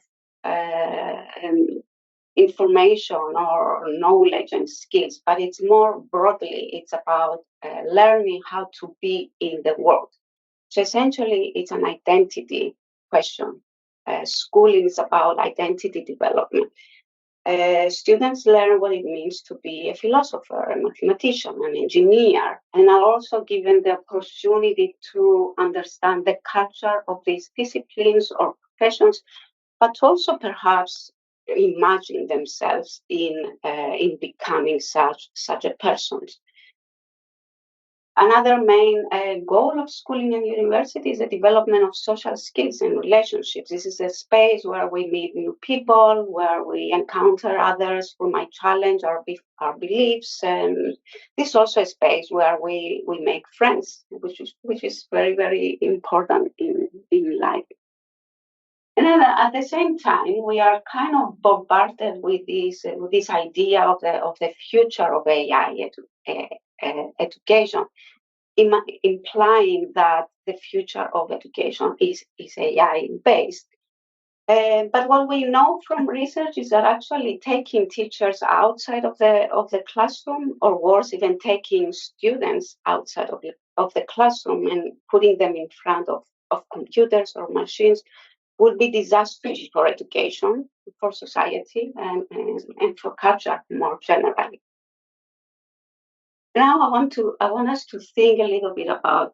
information or knowledge and skills, but it's more broadly, it's about learning how to be in the world. So essentially, it's an identity question. Schooling is about identity development. Students learn what it means to be a philosopher, a mathematician, an engineer, and are also given the opportunity to understand the culture of these disciplines or professions, but also perhaps imagine themselves in becoming such a person. Another main goal of schooling and university is the development of social skills and relationships. This is a space where we meet new people, where we encounter others who might challenge our beliefs. And this is also a space where we make friends, which is very, very important in life. And then at the same time, we are kind of bombarded with this idea of the future of AI education, implying that the future of education is AI based. But what we know from research is that actually taking teachers outside of the classroom, or worse, even taking students outside of the classroom and putting them in front of computers or machines would be disastrous for education, for society, and for culture more generally. Now I want us to think a little bit about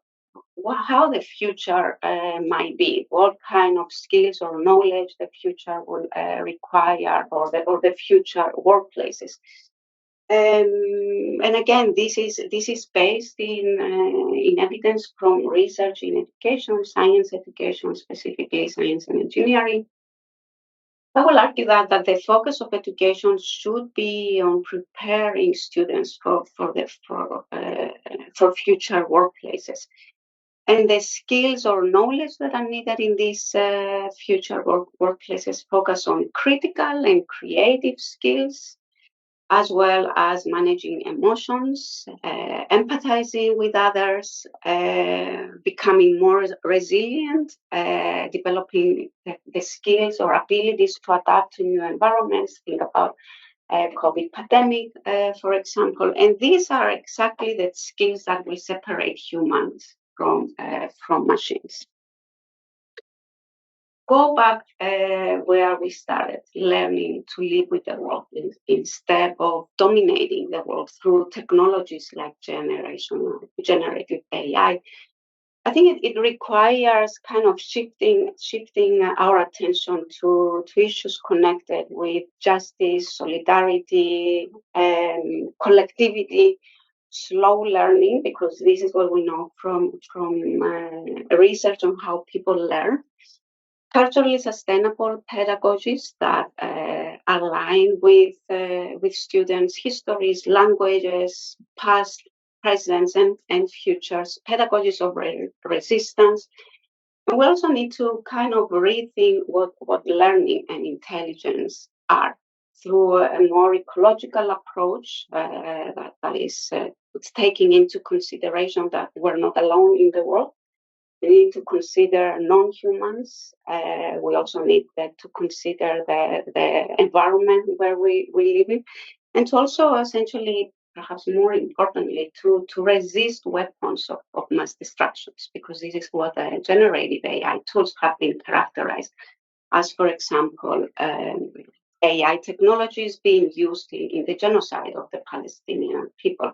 how the future might be, what kind of skills or knowledge the future will require, or the future workplaces. And again, this is based in evidence from research in education, science education, specifically science and engineering. I will argue that the focus of education should be on preparing students for future workplaces, and the skills or knowledge that are needed in these future workplaces focus on critical and creative skills, as well as managing emotions, empathizing with others, becoming more resilient, developing the skills or abilities to adapt to new environments. Think about COVID pandemic, for example. And these are exactly the skills that will separate humans from machines. Go back where we started, learning to live with the world instead of dominating the world through technologies like generative AI. I think it requires kind of shifting our attention to issues connected with justice, solidarity, and collectivity, slow learning, because this is what we know from research on how people learn. Culturally sustainable pedagogies that align with students' histories, languages, past, presents, and futures, pedagogies of resistance. And we also need to kind of rethink what learning and intelligence are through a more ecological approach that is taking into consideration that we're not alone in the world. We need to consider non-humans. We also need to consider the environment where we live in, and to also essentially, perhaps more importantly, to resist weapons of mass destructions, because this is what generative AI tools have been characterized as, for example, AI technologies being used in the genocide of the Palestinian people.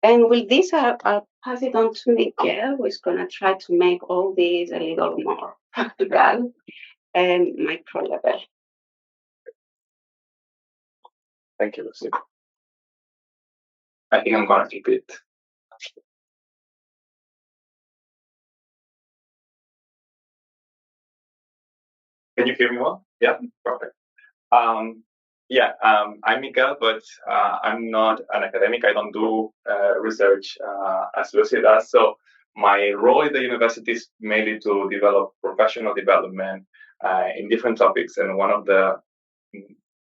And with this, I'll pass it on to Miquel, who is going to try to make all these a little more practical and micro level. Thank you, Lucy. I think I'm going to keep it. Can you hear me well? Yeah, perfect. I'm Miquel, but I'm not an academic. I don't do research as Lucy does. So my role in the university is mainly to develop professional development in different topics. And one of the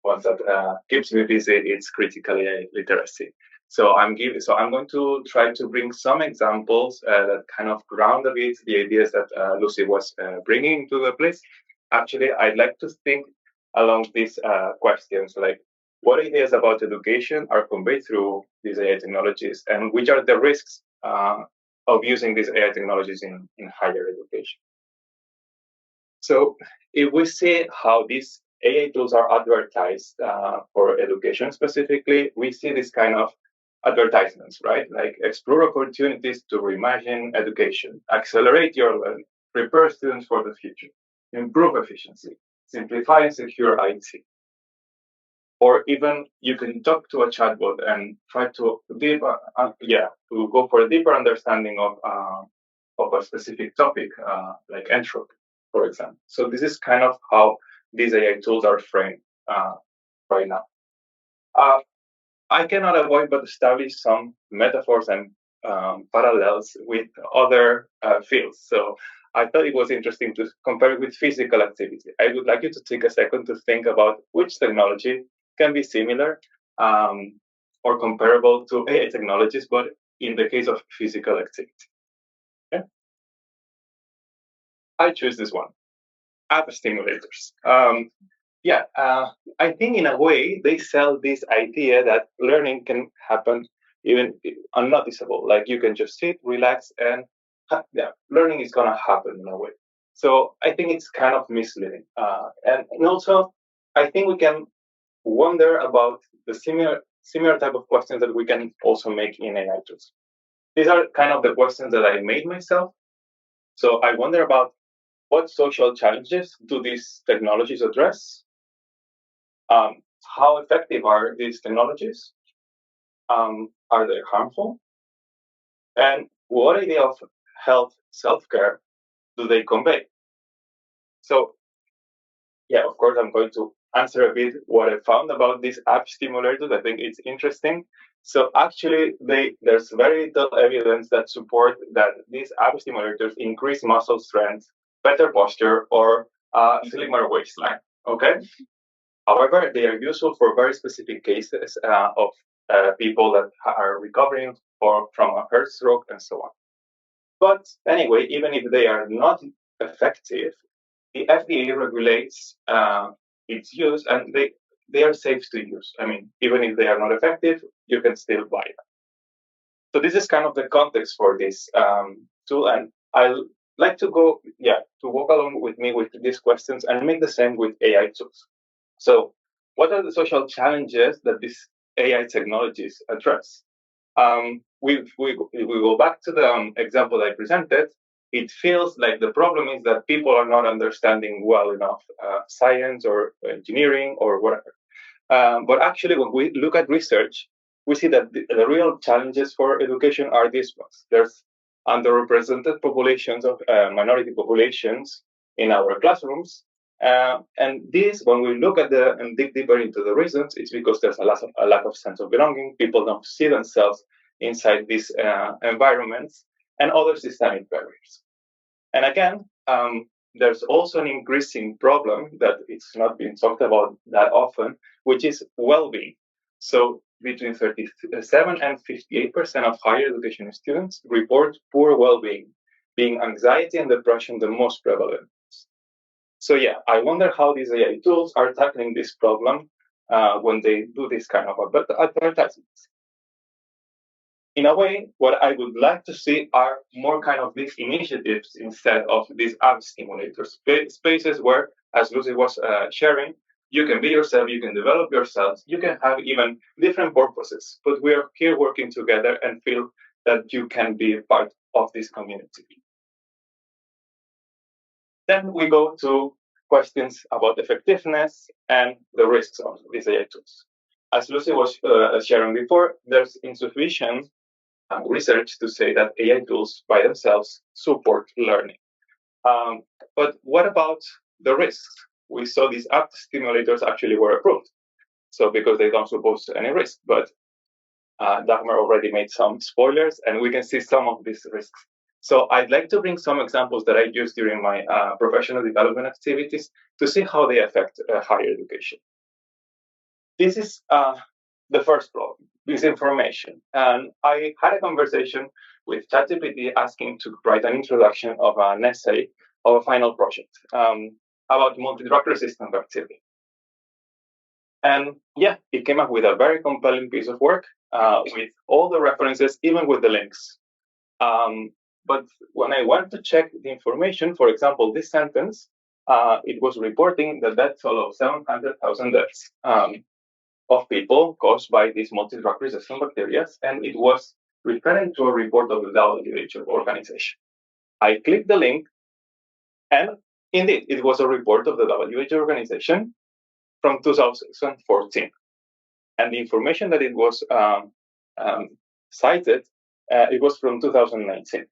ones that keeps me busy is critical AI literacy. So I'm going to try to bring some examples that kind of ground a bit the ideas that Lucy was bringing to the place. Actually, I'd like to think along these questions, like what ideas about education are conveyed through these AI technologies, and which are the risks of using these AI technologies in higher education. So if we see how these AI tools are advertised for education specifically, we see this kind of advertisements, right? Like explore opportunities to reimagine education, accelerate your learning, prepare students for the future, improve efficiency, simplify and secure IT. Or even you can talk to a chatbot and try to to go for a deeper understanding of a specific topic, like entropy, for example. So this is kind of how these AI tools are framed right now. I cannot avoid but establish some metaphors and parallels with other fields. So I thought it was interesting to compare it with physical activity. I would like you to take a second to think about which technology can be similar or comparable to AI technologies, but in the case of physical activity. Okay? I choose this one, app stimulators. I think in a way they sell this idea that learning can happen even unnoticeable. Like you can just sit, relax, and learning is gonna happen in a way. So I think it's kind of misleading. And also, I think we can wonder about the similar type of questions that we can also make in AI tools. These are kind of the questions that I made myself. So I wonder about what social challenges do these technologies address? How effective are these technologies? Are they harmful? And what idea of health self-care do they convey? So, of course, I'm going to answer a bit what I found about these app stimulators. I think it's interesting. So actually, there's very little evidence that support that these app stimulators increase muscle strength, better posture, or slimmer waistline. Okay. However, they are useful for very specific cases of people that are recovering from a heart stroke and so on. But anyway, even if they are not effective, the FDA regulates its use, and they are safe to use. I mean, even if they are not effective, you can still buy them. So this is kind of the context for this tool, and I'll like to walk along with me with these questions and make the same with AI tools. So what are the social challenges that these AI technologies address? We go back to the example I presented. It feels like the problem is that people are not understanding well enough science or engineering or whatever. But actually, when we look at research, we see that the real challenges for education are these ones. There's underrepresented populations of minority populations in our classrooms. And this, when we look at and dig deeper into the reasons, it's because there's a lack of sense of belonging. People don't see themselves inside these environments, and other systemic barriers. And again, there's also an increasing problem that it's not being talked about that often, which is well-being. So between 37 and 58% of higher education students report poor well-being, being anxiety and depression the most prevalent. So I wonder how these AI tools are tackling this problem when they do this kind of advertisements. In a way, what I would like to see are more kind of these initiatives instead of these app stimulators, spaces where, as Lucy was sharing, you can be yourself, you can develop yourself, you can have even different purposes, but we are here working together and feel that you can be a part of this community. Then we go to questions about effectiveness and the risks of these AI tools. As Lucy was sharing before, there's insufficient research to say that AI tools by themselves support learning. But what about the risks? We saw these app stimulators actually were approved. So because they don't suppose any risk, but Dagmar already made some spoilers, and we can see some of these risks. So I'd like to bring some examples that I used during my professional development activities to see how they affect higher education. This is the first problem, misinformation. And I had a conversation with ChatGPT asking to write an introduction of an essay of a final project about multi-drug resistant bacteria. And yeah, it came up with a very compelling piece of work with all the references, even with the links. But when I went to check the information, for example, this sentence, it was reporting the death toll of 700,000 deaths of people caused by these multi-drug resistant bacteria, and it was referring to a report of the WHO organization. I clicked the link, and indeed, it was a report of the WHO organization from 2014. And the information that it was cited, it was from 2019.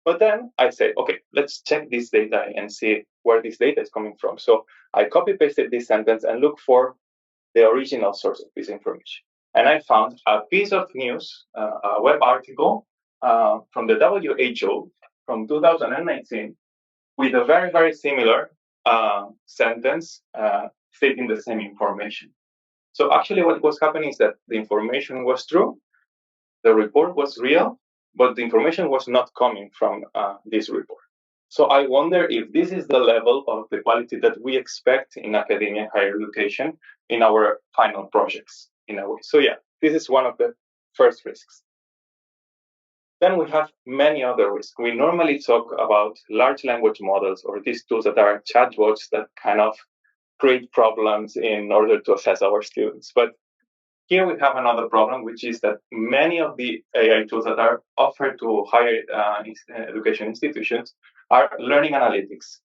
But then I said, okay, let's check this data and see where this data is coming from. So I copy-pasted this sentence and looked for the original source of this information. And I found a piece of news, a web article from the WHO from 2019 with a very, very similar sentence stating the same information. So actually what was happening is that the information was true, the report was real, but the information was not coming from this report. So I wonder if this is the level of the quality that we expect in academia and higher education in our final projects, in a way. So yeah, this is one of the first risks. Then we have many other risks. We normally talk about large language models or these tools that are chatbots that kind of create problems in order to assess our students. But here we have another problem, which is that many of the AI tools that are offered to higher education institutions are learning analytics.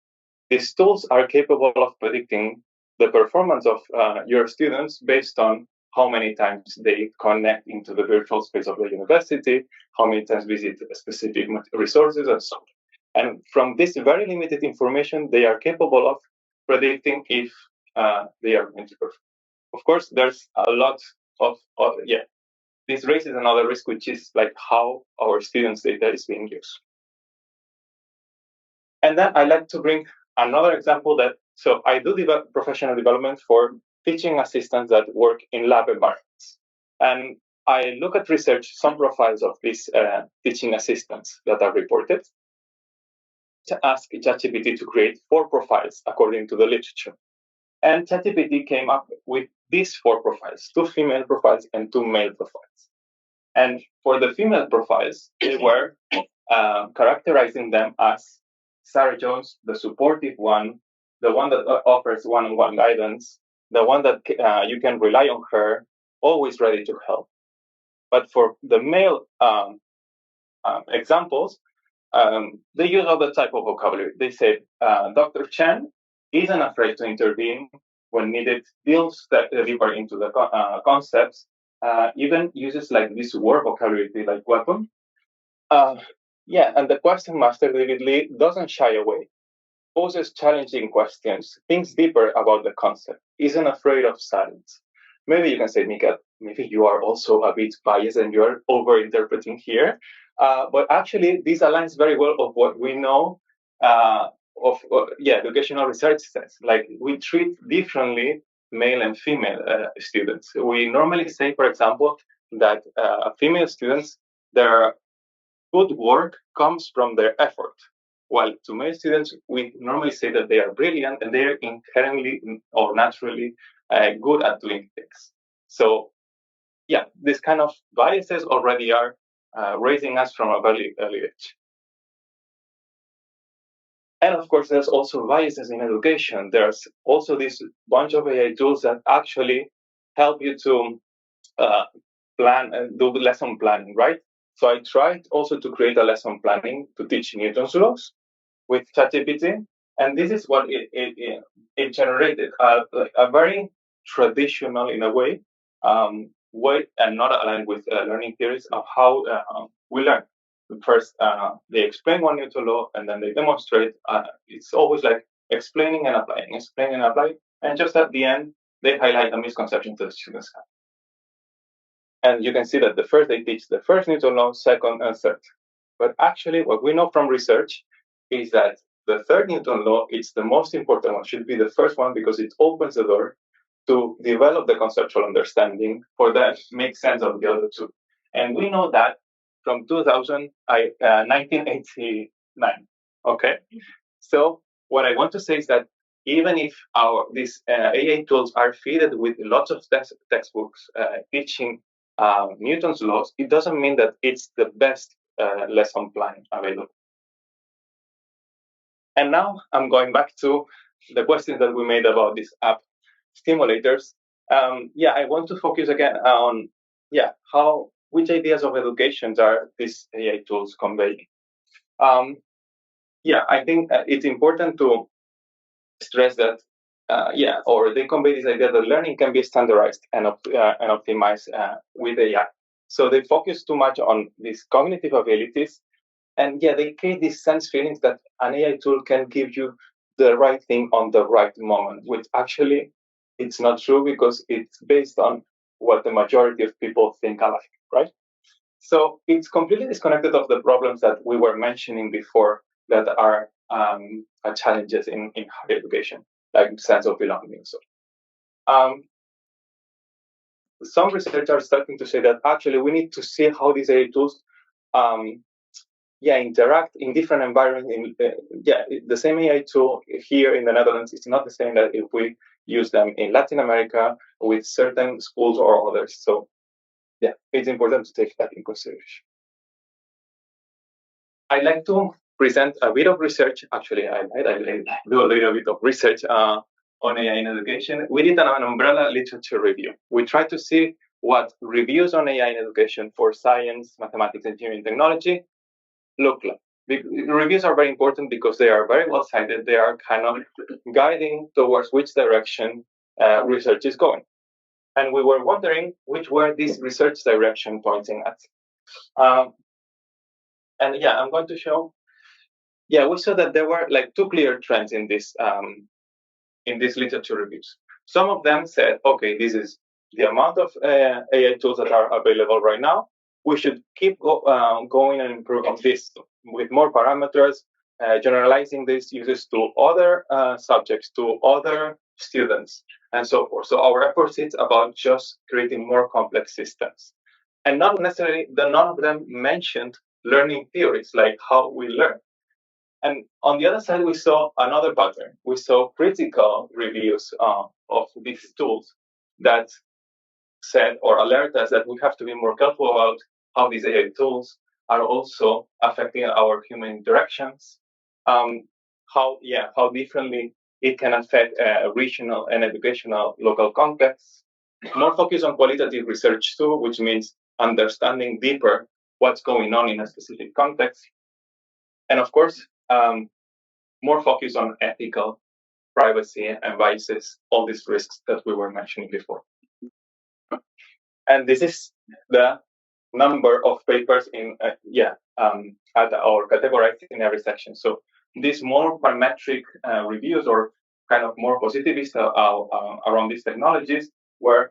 These tools are capable of predicting the performance of your students based on how many times they connect into the virtual space of the university, how many times visit specific resources, and so on. And from this very limited information, they are capable of predicting if they are going to perform. Of course, there's a lot of this raises another risk, which is like how our students' data is being used. And then I like to bring another example so I do professional development for teaching assistants that work in lab environments. And I look at research, some profiles of these teaching assistants that are reported, to ask ChatGPT to create 4 profiles according to the literature. And ChatGPT came up with these 4 profiles, 2 female profiles and 2 male profiles. And for the female profiles, they were characterizing them as Sarah Jones, the supportive one, the one that offers one-on-one guidance, the one that you can rely on her, always ready to help. But for the male examples, they use other type of vocabulary. They said, Dr. Chen isn't afraid to intervene when needed, deals deeper into the concepts, even uses like this word vocabulary like weapon. And the question master, David Lee, doesn't shy away, poses challenging questions, thinks deeper about the concept, isn't afraid of silence. Maybe you can say, Mika, maybe you are also a bit biased and you're over-interpreting here. But actually, this aligns very well of what we know educational research says. Like, we treat differently male and female students. We normally say, for example, that female students, their good work comes from their effort. While to male students, we normally say that they are brilliant and they are inherently or naturally good at doing things. So, this kind of biases already are raising us from a very early age. And of course, there's also biases in education. There's also this bunch of AI tools that actually help you to plan and do lesson planning, right? So I tried also to create a lesson planning to teach Newton's laws with ChatGPT, and this is what it generated, a very traditional, in a way, and not aligned with learning theories of how we learn. First, they explain one Newton law, and then they demonstrate. It's always like explaining and applying, and just at the end, they highlight the misconceptions that students have. And you can see that the first they teach the first Newton law, second and third. But actually, what we know from research is that the third Newton law is the most important one, should be the first one, because it opens the door to develop the conceptual understanding for that make sense of the other two. And we know that from 1989. Okay, so what I want to say is that even if these AI tools are fed with lots of textbooks teaching Newton's laws, it doesn't mean that it's the best lesson plan available. And now I'm going back to the questions that we made about these app stimulators. I want to focus again on which ideas of education are these AI tools conveying. I think it's important to stress that they convey this idea that learning can be standardized and optimized with AI. So they focus too much on these cognitive abilities, and they create these sense feelings that an AI tool can give you the right thing on the right moment, which actually it's not true because it's based on what the majority of people think alike, right? So it's completely disconnected of the problems that we were mentioning before that are challenges in higher education, like sense of belonging. So, some research are starting to say that actually we need to see how these AI tools interact in different environments. The same AI tool here in the Netherlands is not the same that if we use them in Latin America with certain schools or others. So it's important to take that in consideration. I'd like to present a bit of research. Actually, I do a little bit of research on AI in education. We did an umbrella literature review. We tried to see what reviews on AI in education for science, mathematics, engineering, technology look like. Reviews are very important because they are very well cited. They are kind of guiding towards which direction research is going. And we were wondering which were these research direction pointing at. I'm going to show. We saw that there were like two clear trends in this in these literature reviews. Some of them said, okay, this is the amount of AI tools that are available right now. We should keep going and improve on this with more parameters, generalizing these uses to other subjects, to other students, and so forth. So our efforts is about just creating more complex systems. And not necessarily, none of them mentioned learning theories, like how we learn. And on the other side, we saw another pattern. We saw critical reviews of these tools that said or alert us that we have to be more careful about how these AI tools are also affecting our human interactions, how differently it can affect regional and educational local contexts. More focus on qualitative research too, which means understanding deeper what's going on in a specific context. And of course, more focus on ethical, privacy, and biases, all these risks that we were mentioning before. And this is the number of papers in categorized in every section. So these more parametric reviews or kind of more positivist around these technologies were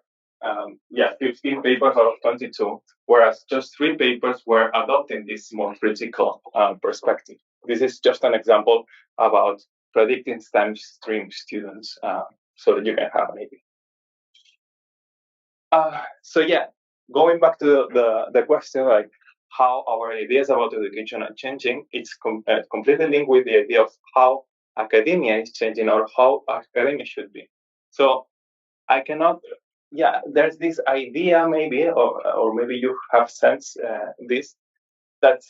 15 papers out of 22, whereas just 3 papers were adopting this more critical perspective. This is just an example about predicting STEM stream students so that you can have an idea. Going back to the question, like how our ideas about education are changing, it's completely linked with the idea of how academia is changing or how academia should be. So I cannot, there's this idea maybe, or maybe you have sensed this, that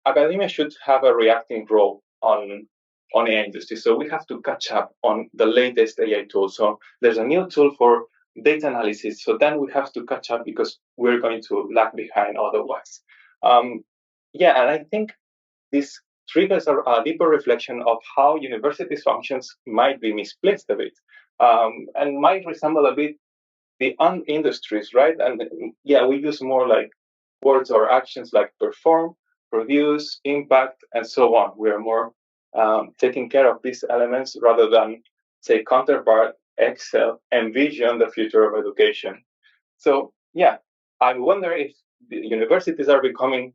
academia should have a reacting role on AI industry. So we have to catch up on the latest AI tool. So there's a new tool for data analysis. So then we have to catch up because we're going to lag behind otherwise. And I think this triggers a deeper reflection of how universities' functions might be misplaced a bit and might resemble a bit the industries, right? And we use more like words or actions like perform, produce, impact, and so on. We are more taking care of these elements rather than, say, counterpart, excel, envision the future of education. So, I wonder if the universities are becoming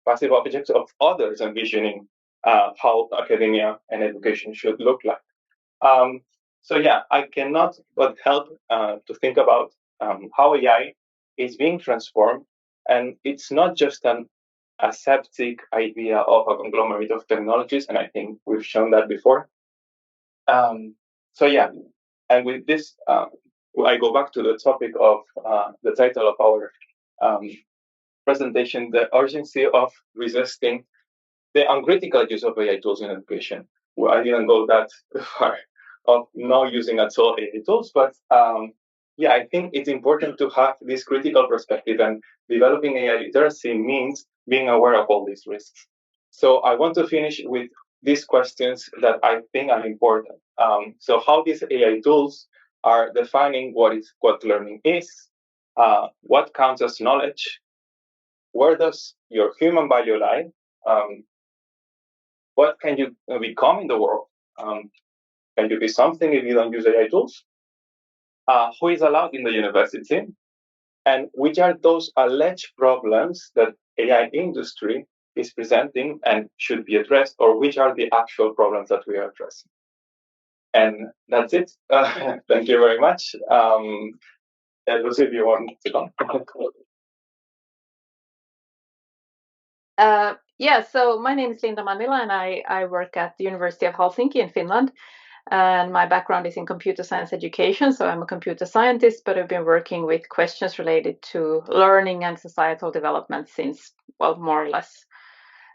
passive objects of others envisioning how academia and education should look like. I cannot but help to think about how AI is being transformed, and it's not just an aseptic idea of a conglomerate of technologies, and I think we've shown that before. So yeah, and with this, I go back to the topic of the title of our presentation, the urgency of resisting the uncritical use of AI tools in education. Well, I didn't go that far of not using at all AI tools, but yeah, I think it's important to have this critical perspective, and developing AI literacy means being aware of all these risks. So I want to finish with these questions that I think are important. So how these AI tools are defining what learning is, what counts as knowledge, where does your human value lie, what can you become in the world? Can you be something if you don't use AI tools? Who is allowed in the university? And which are those alleged problems that AI industry is presenting and should be addressed, or which are the actual problems that we are addressing? And that's it. Thank you very much. Lucy, if you want to come. Yeah, so my name is Linda Mannila, and I work at the University of Helsinki in Finland. And my background is in computer science education, so I'm a computer scientist, but I've been working with questions related to learning and societal development since, well, more or less,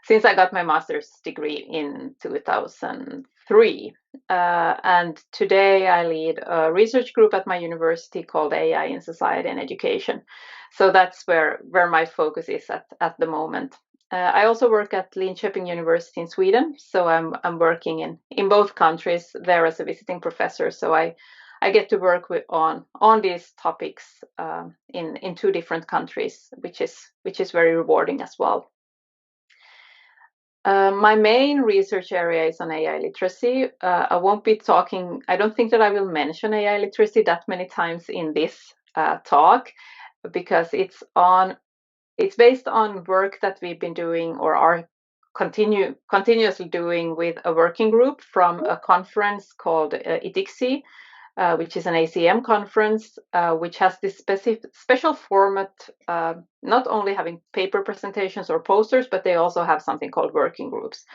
since I got my master's degree in 2003. And today I lead a research group at my university called AI in Society and Education. So that's where my focus is at the moment. I also work at Linköping University in Sweden, so I'm working in both countries there as a visiting professor. So I get to work on these topics in two different countries, which is very rewarding as well. My main research area is on AI literacy. I won't be talking. I don't think that I will mention AI literacy that many times in this talk, because it's based on work that we've been doing or are continuously doing with a working group from a conference called ITICSI, which is an ACM conference, which has this special format, not only having paper presentations or posters, but they also have something called working groups.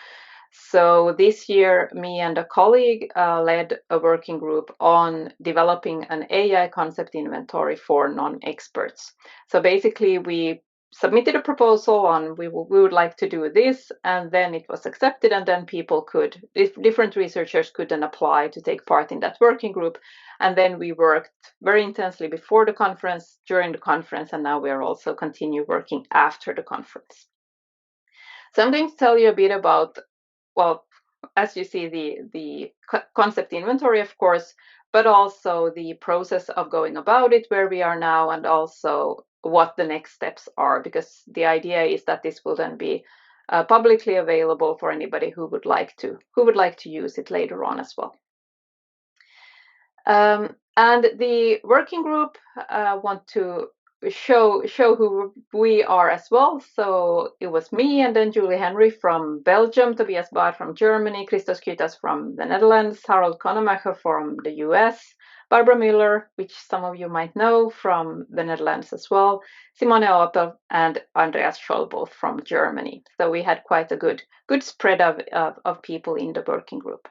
So this year, me and a colleague led a working group on developing an AI concept inventory for non-experts. So basically, we submitted a proposal on we would like to do this, and then it was accepted, and then different researchers could then apply to take part in that working group. And then we worked very intensely before the conference, during the conference, and now we are also continue working after the conference. So I'm going to tell you a bit about, well, as you see, the concept inventory, of course, but also the process of going about it, where we are now, and also what the next steps are, because the idea is that this will then be publicly available for anybody who would like to use it later on as well. And the working group want to show who we are as well. So it was me, and then Julie Henry from Belgium, Tobias Bahr from Germany, Christos Kytas from the Netherlands, Harold Konemacher from the US, Barbara Müller, which some of you might know, from the Netherlands as well, Simone Opel, and Andreas Scholl, both from Germany. So we had quite a good spread of people in the working group.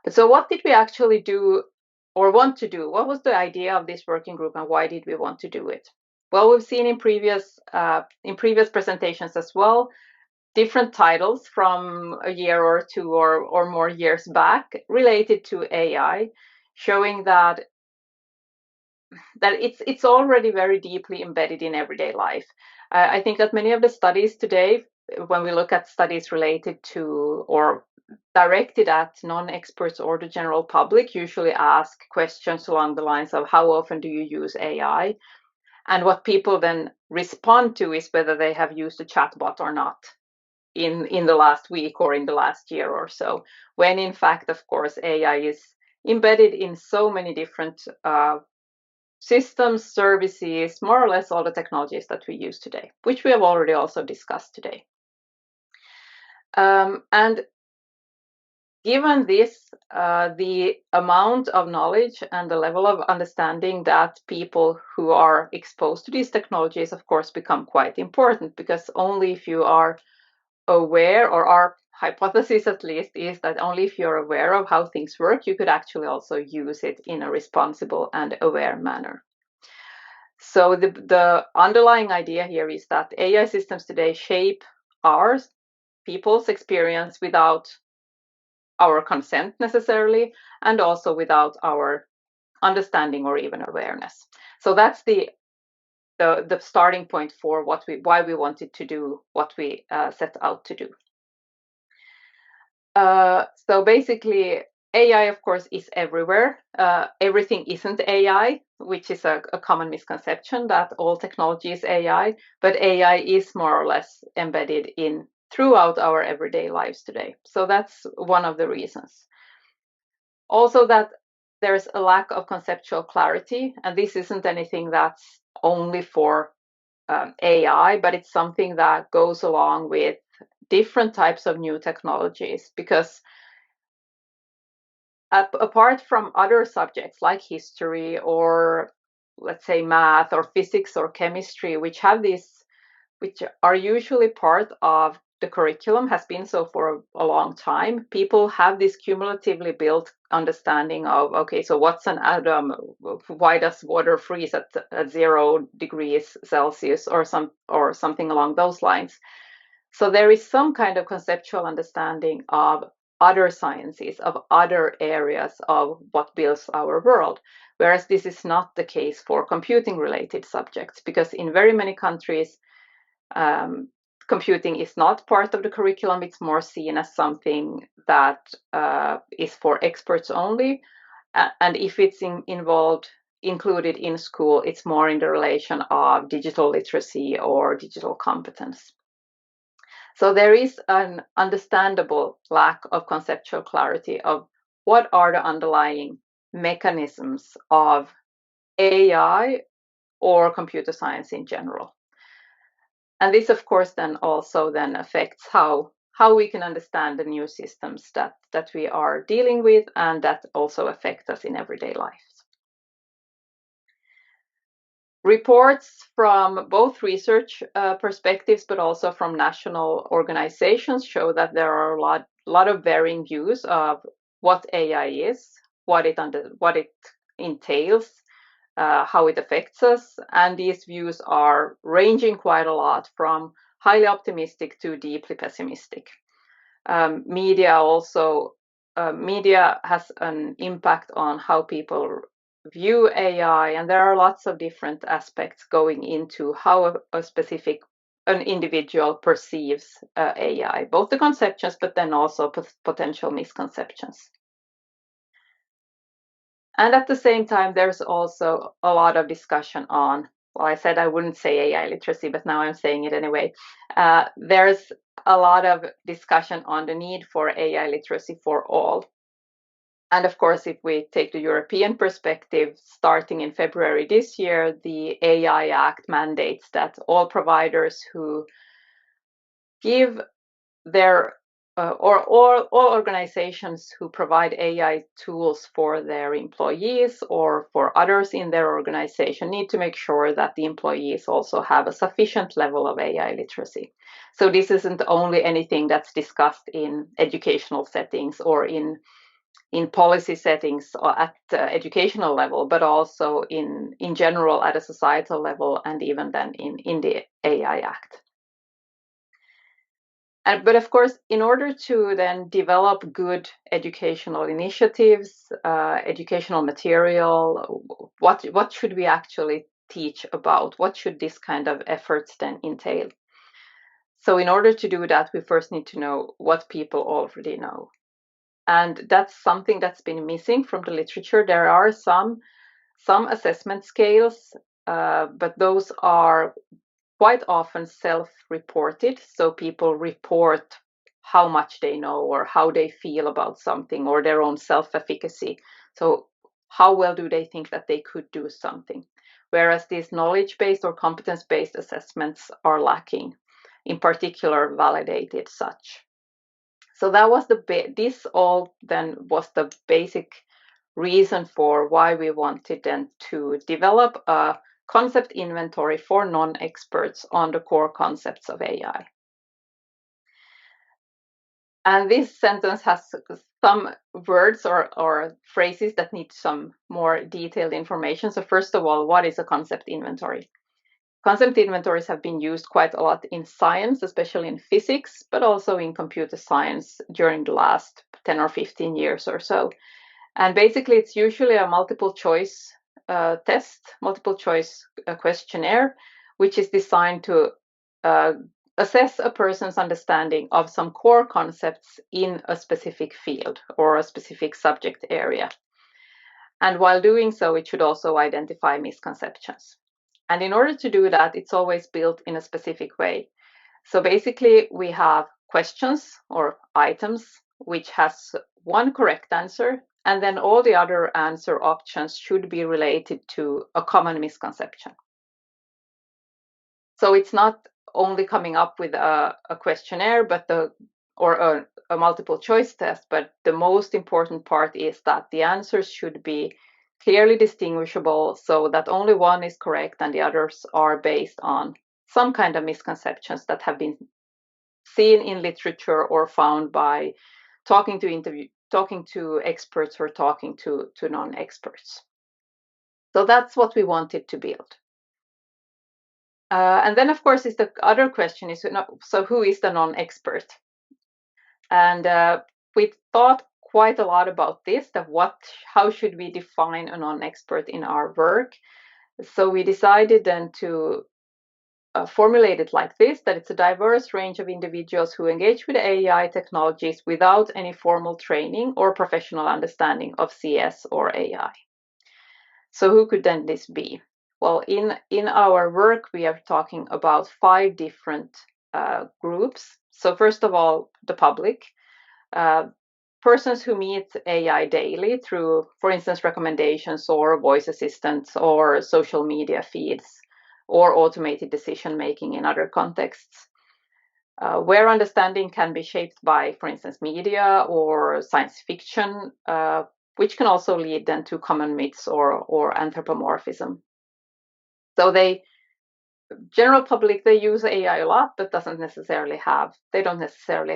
So what did we actually do or want to do? What was the idea of this working group, and why did we want to do it? Well, we've seen in previous presentations as well, different titles from a year or two or more years back related to AI, showing that it's already very deeply embedded in everyday life. I think that many of the studies today, when we look at studies related to or directed at non-experts or the general public, usually ask questions along the lines of how often do you use AI? And what people then respond to is whether they have used a chatbot or not in the last week or in the last year or so, when in fact, of course, AI is embedded in so many different systems, services, more or less all the technologies that we use today, which we have already also discussed today. And given this, the amount of knowledge and the level of understanding that people who are exposed to these technologies, of course, become quite important, because only if you are aware or hypothesis at least is that only if you're aware of how things work, you could actually also use it in a responsible and aware manner. So the underlying idea here is that AI systems today shape our people's experience without our consent necessarily, and also without our understanding or even awareness. So that's the starting point for why we wanted to do what we set out to do. So basically, AI, of course, is everywhere. Everything isn't AI, which is a common misconception that all technology is AI, but AI is more or less embedded throughout our everyday lives today. So that's one of the reasons. Also, that there's a lack of conceptual clarity, and this isn't anything that's only for AI, but it's something that goes along with different types of new technologies, because apart from other subjects like history or, let's say, math or physics or chemistry, which are usually part of the curriculum, has been so for a long time, people have this cumulatively built understanding of, okay, so what's an atom? Why does water freeze at 0 degrees Celsius or something along those lines? So there is some kind of conceptual understanding of other sciences, of other areas of what builds our world, whereas this is not the case for computing related subjects, because in very many countries, computing is not part of the curriculum. It's more seen as something that is for experts only. And if it's included in school, it's more in the relation of digital literacy or digital competence. So there is an understandable lack of conceptual clarity of what are the underlying mechanisms of AI or computer science in general. And this, of course, then also affects how we can understand the new systems that we are dealing with, and that also affect us in everyday life. Reports from both research perspectives, but also from national organizations, show that there are a lot of varying views of what AI is, what it entails, how it affects us, and these views are ranging quite a lot, from highly optimistic to deeply pessimistic. Media has an impact on how people view AI, and there are lots of different aspects going into how an individual perceives AI, both the conceptions, but then also potential misconceptions. And at the same time, there's also a lot of discussion on, well, I said I wouldn't say AI literacy, but now I'm saying it anyway. There's a lot of discussion on the need for AI literacy for all. And of course, if we take the European perspective, starting in February this year, the AI Act mandates that all providers who give their or all organizations who provide AI tools for their employees or for others in their organization need to make sure that the employees also have a sufficient level of AI literacy. So this isn't only anything that's discussed in educational settings or in policy settings or at educational level, but also in general at a societal level, and even then in the AI Act. But of course, in order to then develop good educational initiatives, educational material, what should we actually teach about? What should this kind of efforts then entail? So in order to do that, we first need to know what people already know. And that's something that's been missing from the literature. There are some assessment scales, but those are quite often self-reported. So people report how much they know or how they feel about something or their own self-efficacy. So how well do they think that they could do something? Whereas these knowledge-based or competence-based assessments are lacking, in particular validated such. So that was this all then was the basic reason for why we wanted then to develop a concept inventory for non-experts on the core concepts of AI. And this sentence has some words or phrases that need some more detailed information. So first of all, what is a concept inventory? Concept inventories have been used quite a lot in science, especially in physics, but also in computer science during the last 10 or 15 years or so. And basically, it's usually a multiple choice test, multiple choice questionnaire, which is designed to assess a person's understanding of some core concepts in a specific field or a specific subject area. And while doing so, it should also identify misconceptions. And in order to do that, it's always built in a specific way. So basically, we have questions or items which has one correct answer, and then all the other answer options should be related to a common misconception. So it's not only coming up with a questionnaire, but or a multiple choice test, but the most important part is that the answers should be clearly distinguishable so that only one is correct and the others are based on some kind of misconceptions that have been seen in literature or found by talking to experts or talking to non-experts. So that's what we wanted to build. And then, of course, is the other question is, so who is the non-expert? And we thought quite a lot about this, that how should we define a non-expert in our work? So we decided then to formulate it like this, that it's a diverse range of individuals who engage with AI technologies without any formal training or professional understanding of CS or AI. So who could then this be? Well, in our work, we are talking about 5 different groups. So first of all, the public, persons who meet AI daily through, for instance, recommendations or voice assistants or social media feeds or automated decision-making in other contexts, where understanding can be shaped by, for instance, media or science fiction, which can also lead then to common myths or anthropomorphism. So general public, they use AI a lot, but they don't necessarily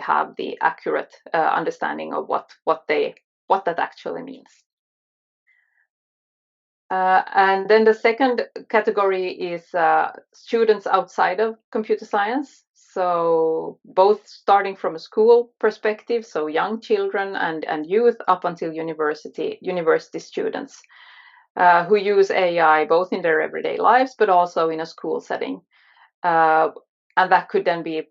have the accurate understanding of what that actually means. And then the second category is students outside of computer science. So both starting from a school perspective, so young children and youth up until university students who use AI both in their everyday lives, but also in a school setting. And that could then be,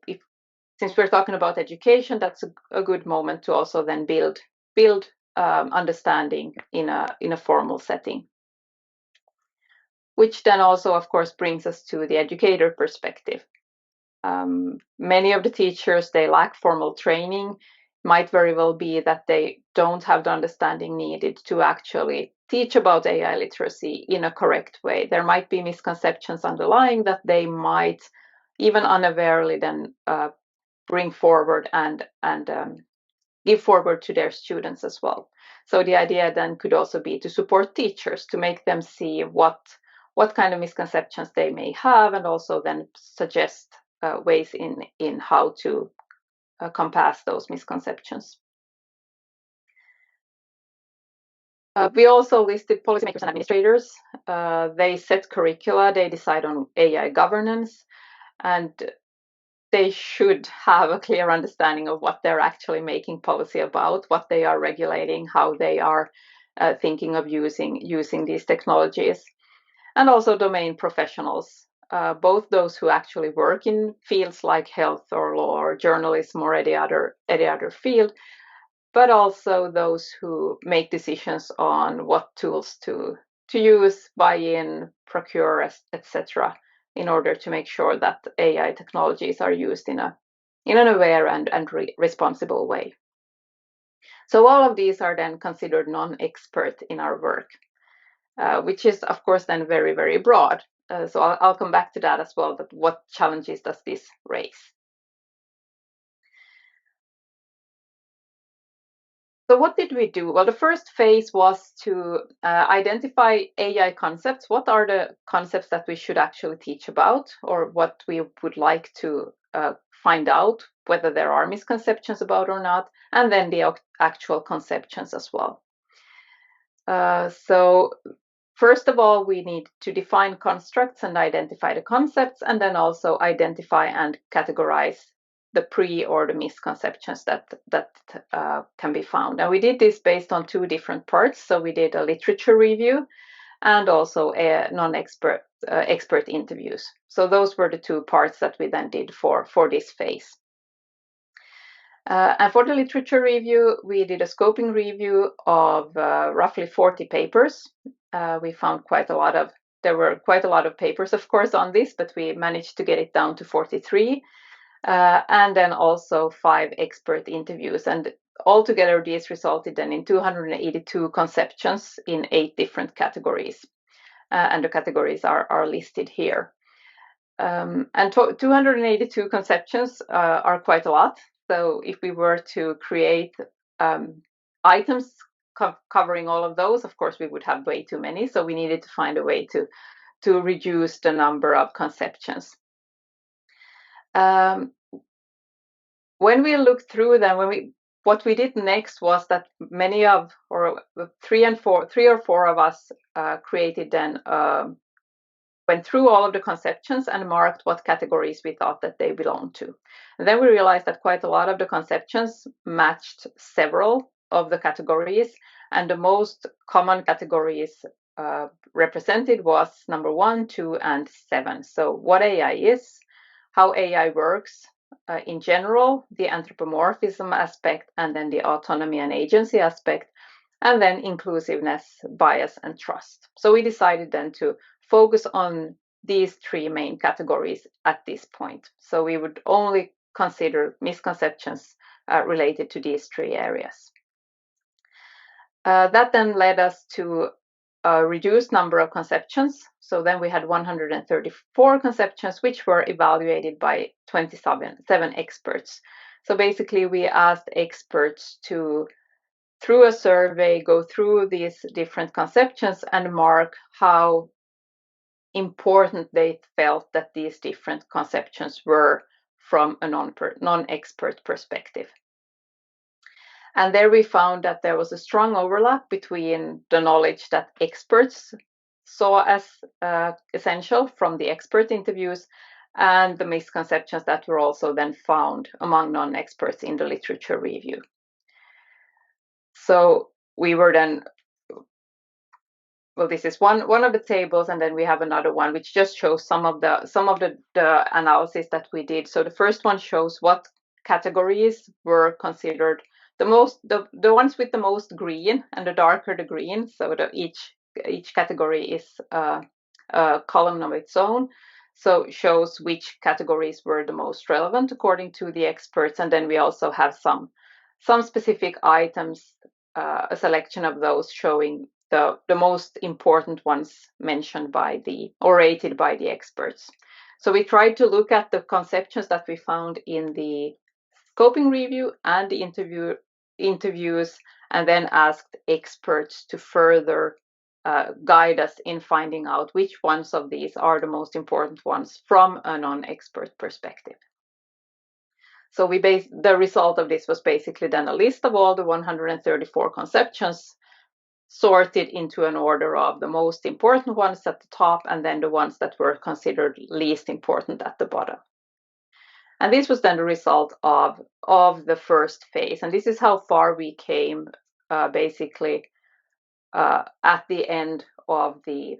since we're talking about education, that's a good moment to also then build understanding in a formal setting. Which then also, of course, brings us to the educator perspective. Many of the teachers, they lack formal training. Might very well be that they don't have the understanding needed to actually teach about AI literacy in a correct way. There might be misconceptions underlying that they might even unawarely then bring forward and give forward to their students as well. So the idea then could also be to support teachers, to make them see what kind of misconceptions they may have, and also then suggest ways in how to compass those misconceptions. We also listed policymakers and administrators. They set curricula, they decide on AI governance, and they should have a clear understanding of what they're actually making policy about, what they are regulating, how they are thinking of using these technologies. And also domain professionals, both those who actually work in fields like health or law or journalism or any other field, but also those who make decisions on what tools to use, buy in, procure, etc., in order to make sure that AI technologies are used in an aware and responsible way. So all of these are then considered non-expert in our work. Which is, of course, then very, very broad. So I'll come back to that as well, but what challenges does this raise? So what did we do? Well, the first phase was to identify AI concepts. What are the concepts that we should actually teach about, or what we would like to find out whether there are misconceptions about or not, and then the actual conceptions as well. So first of all, we need to define constructs and identify the concepts, and then also identify and categorize the pre or the misconceptions that can be found. And we did this based on two different parts. So we did a literature review and also a non-expert expert interviews. So those were the two parts that we then did for this phase. And for the literature review, we did a scoping review of roughly 40 papers. We found there were quite a lot of papers, of course, on this, but we managed to get it down to 43. And then also 5 expert interviews. And altogether, these resulted then in 282 conceptions in 8 different categories. And the categories are listed here. And 282 conceptions are quite a lot. So if we were to create items covering all of those, of course, we would have way too many. So we needed to find a way to reduce the number of conceptions. When we looked through them, what we did next was that three or four of us created then went through all of the conceptions and marked what categories we thought that they belonged to. And then we realized that quite a lot of the conceptions matched several of the categories, and the most common categories represented was number 1, 2, and 7. So what AI is, how AI works in general, the anthropomorphism aspect, and then the autonomy and agency aspect, and then inclusiveness, bias, and trust. So we decided then to focus on these 3 main categories at this point. So we would only consider misconceptions related to these 3 areas. That then led us to a reduced number of conceptions. So then we had 134 conceptions, which were evaluated by 27 experts. So basically, we asked experts to, through a survey, go through these different conceptions and mark how important they felt that these different conceptions were from a non-expert perspective. And there we found that there was a strong overlap between the knowledge that experts saw as essential from the expert interviews and the misconceptions that were also then found among non-experts in the literature review. So we were then, well, this is one of the tables, and then we have another one which just shows some of the analysis that we did. So the first one shows what categories were considered the ones with the most green, and the darker the green. So each category is a column of its own. So it shows which categories were the most relevant according to the experts, and then we also have some specific items, a selection of those showing the most important ones mentioned or rated by the experts. So we tried to look at the conceptions that we found in the scoping review and the interviews, and then asked experts to further guide us in finding out which ones of these are the most important ones from a non-expert perspective. So the result of this was basically then a list of all the 134 conceptions sorted into an order of the most important ones at the top, and then the ones that were considered least important at the bottom. And this was then the result of the first phase. And this is how far we came basically at the end of the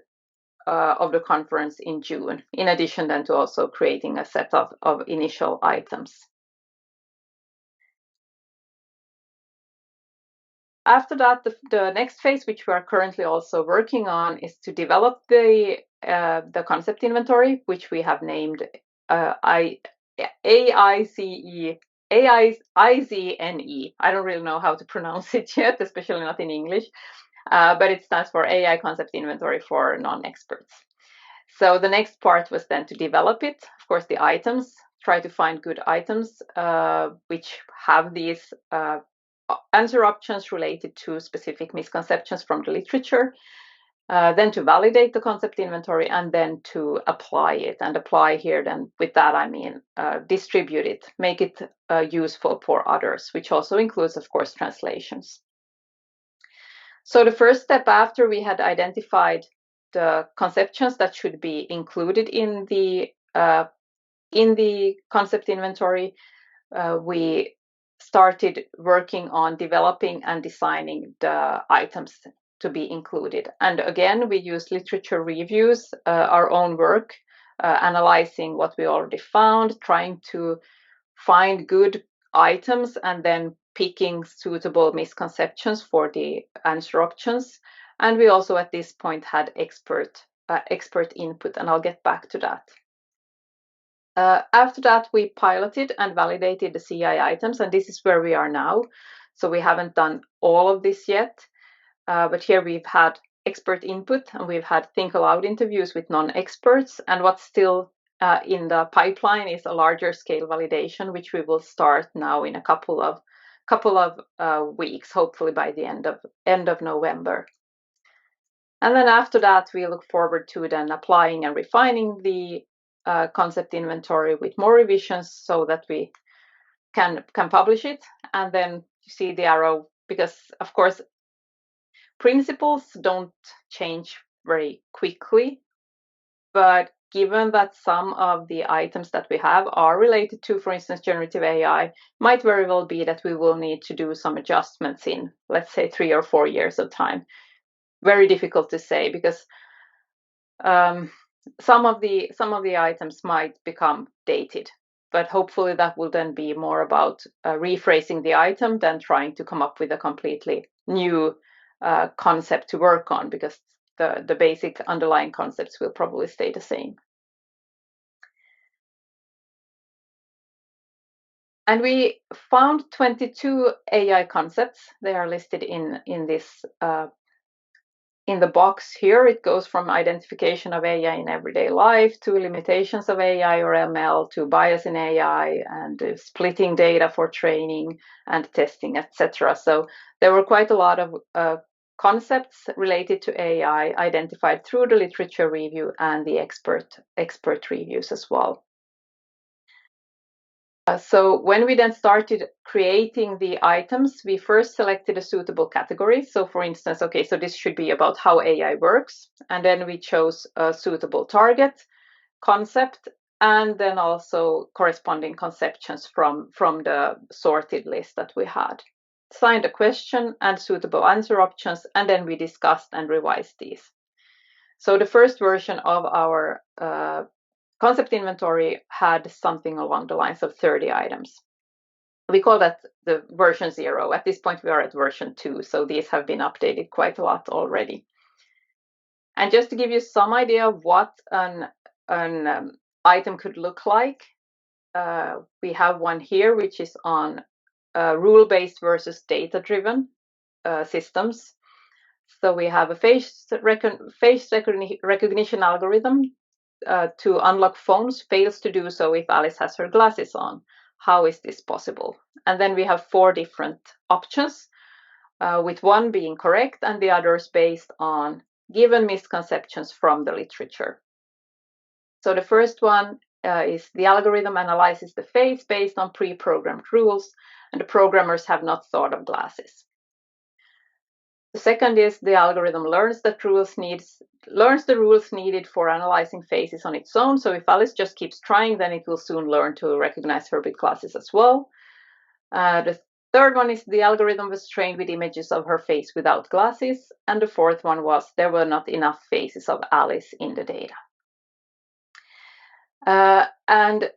conference in June, in addition then to also creating a set of initial items. After that, the next phase, which we are currently also working on, is to develop the concept inventory, which we have named AIZNE. I don't really know how to pronounce it yet, especially not in English, but it stands for AI Concept Inventory for Non-Experts. So the next part was then to develop it. Of course, the items, try to find good items which have these answer options related to specific misconceptions from the literature. then to validate the concept inventory, and then to apply it. And apply here, then with that I mean distribute it, make it useful for others, which also includes, of course, translations. So the first step, after we had identified the conceptions that should be included in the concept inventory, we started working on developing and designing the items to be included. And again, we used literature reviews, our own work, analyzing what we already found, trying to find good items, and then picking suitable misconceptions for the answer options. And we also at this point had expert input, and I'll get back to that. After that, we piloted and validated the CI items, and this is where we are now. So we haven't done all of this yet, but here we've had expert input, and we've had think aloud interviews with non-experts. And what's still in the pipeline is a larger scale validation, which we will start now in a couple of weeks, hopefully by the end of November. And then after that, we look forward to then applying and refining the concept inventory with more revisions so that we can publish it. And then you see the arrow, because of course principles don't change very quickly, but given that some of the items that we have are related to, for instance, generative AI, might very well be that we will need to do some adjustments in, let's say, 3 or 4 years of time. Very difficult to say, because some of the items might become dated, but hopefully that will then be more about rephrasing the item than trying to come up with a completely new concept to work on, because the basic underlying concepts will probably stay the same. And we found 22 AI concepts. They are listed in this in the box here. It goes from identification of AI in everyday life to limitations of AI or ML to bias in AI and splitting data for training and testing, etc. So there were quite a lot of concepts related to AI identified through the literature review and the expert reviews as well. So when we then started creating the items, we first selected a suitable category. So for instance, okay, so this should be about how AI works. And then we chose a suitable target, concept, and then also corresponding conceptions from the sorted list that we had. Assigned a question and suitable answer options, and then we discussed and revised these. So the first version of our concept inventory had something along the lines of 30 items. We call that the version 0. At this point, we are at version 2, so these have been updated quite a lot already. And just to give you some idea of what an item could look like, we have one here, which is on rule-based versus data-driven systems. So we have a face recognition algorithm to unlock phones fails to do so if Alice has her glasses on. How is this possible? And then we have 4 different options, with one being correct and the others based on given misconceptions from the literature. So the first one is the algorithm analyzes the face based on pre-programmed rules, and the programmers have not thought of glasses. The second is the algorithm learns the rules needed for analyzing faces on its own. So if Alice just keeps trying, then it will soon learn to recognize her with glasses as well. The third one is the algorithm was trained with images of her face without glasses. And the fourth one was there were not enough faces of Alice in the data. And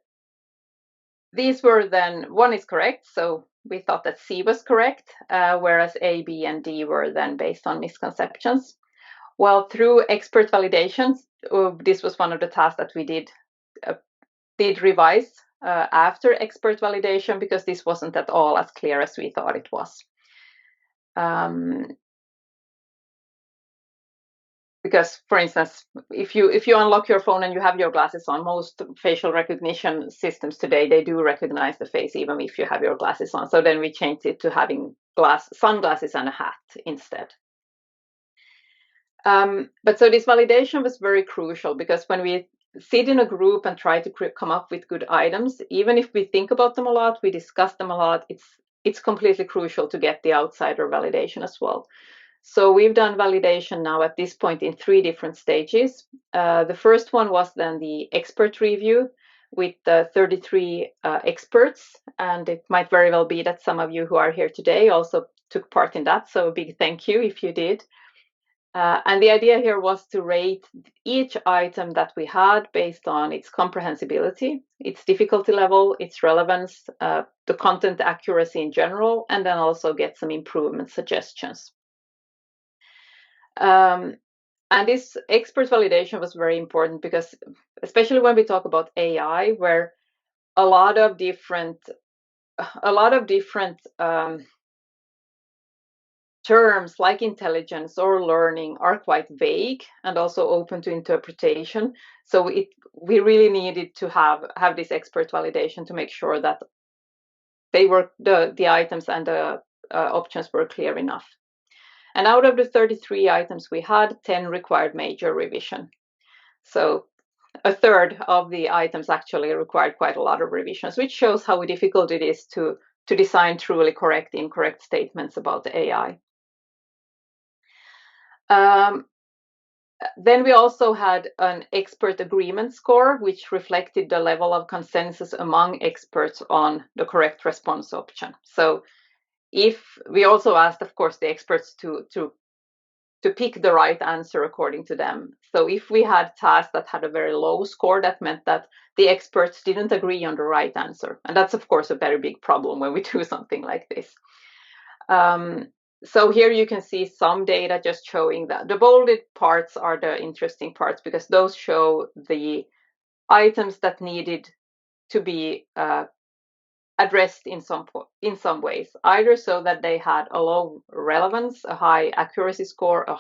these were then, one is correct, so we thought that C was correct, whereas A, B, and D were then based on misconceptions. Well, through expert validations, this was one of the tasks that we did revise after expert validation, because this wasn't at all as clear as we thought it was. Because, for instance, if you unlock your phone and you have your glasses on, most facial recognition systems today, they do recognize the face even if you have your glasses on. So then we changed it to having sunglasses and a hat instead. But so this validation was very crucial, because when we sit in a group and try to come up with good items, even if we think about them a lot, we discuss them a lot, it's completely crucial to get the outsider validation as well. So we've done validation now at this point in 3 different stages. The first one was then the expert review with 33 experts, and it might very well be that some of you who are here today also took part in that, so a big thank you if you did. And the idea here was to rate each item that we had based on its comprehensibility, its difficulty level, its relevance, the content accuracy in general, and then also get some improvement suggestions. And this expert validation was very important because, especially when we talk about AI, where a lot of different terms like intelligence or learning are quite vague and also open to interpretation. So we really needed to have this expert validation to make sure that they were the items and the options were clear enough. And out of the 33 items we had, 10 required major revision. So a third of the items actually required quite a lot of revisions, which shows how difficult it is to design truly correct, incorrect statements about the AI. Then we also had an expert agreement score, which reflected the level of consensus among experts on the correct response option. So if we also asked, of course, the experts to pick the right answer according to them. So if we had tasks that had a very low score, that meant that the experts didn't agree on the right answer. And that's, of course, a very big problem when we do something like this. So here you can see some data just showing that the bolded parts are the interesting parts, because those show the items that needed to be addressed in some ways, either so that they had a low relevance, a high accuracy score, a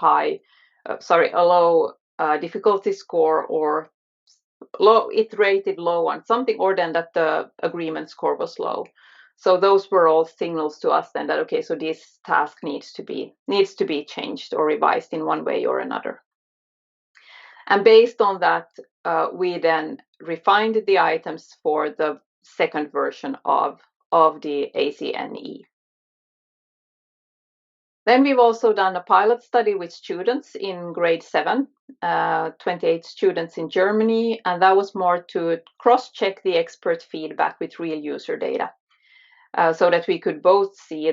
low difficulty score, or it rated low on something, or then that the agreement score was low. So those were all signals to us then that, okay, so this task needs to be changed or revised in one way or another. And based on that, we then refined the items for the second version of the ACNE. Then we've also done a pilot study with students in grade 7, 28 students in Germany, and that was more to cross-check the expert feedback with real user data. So that we could both see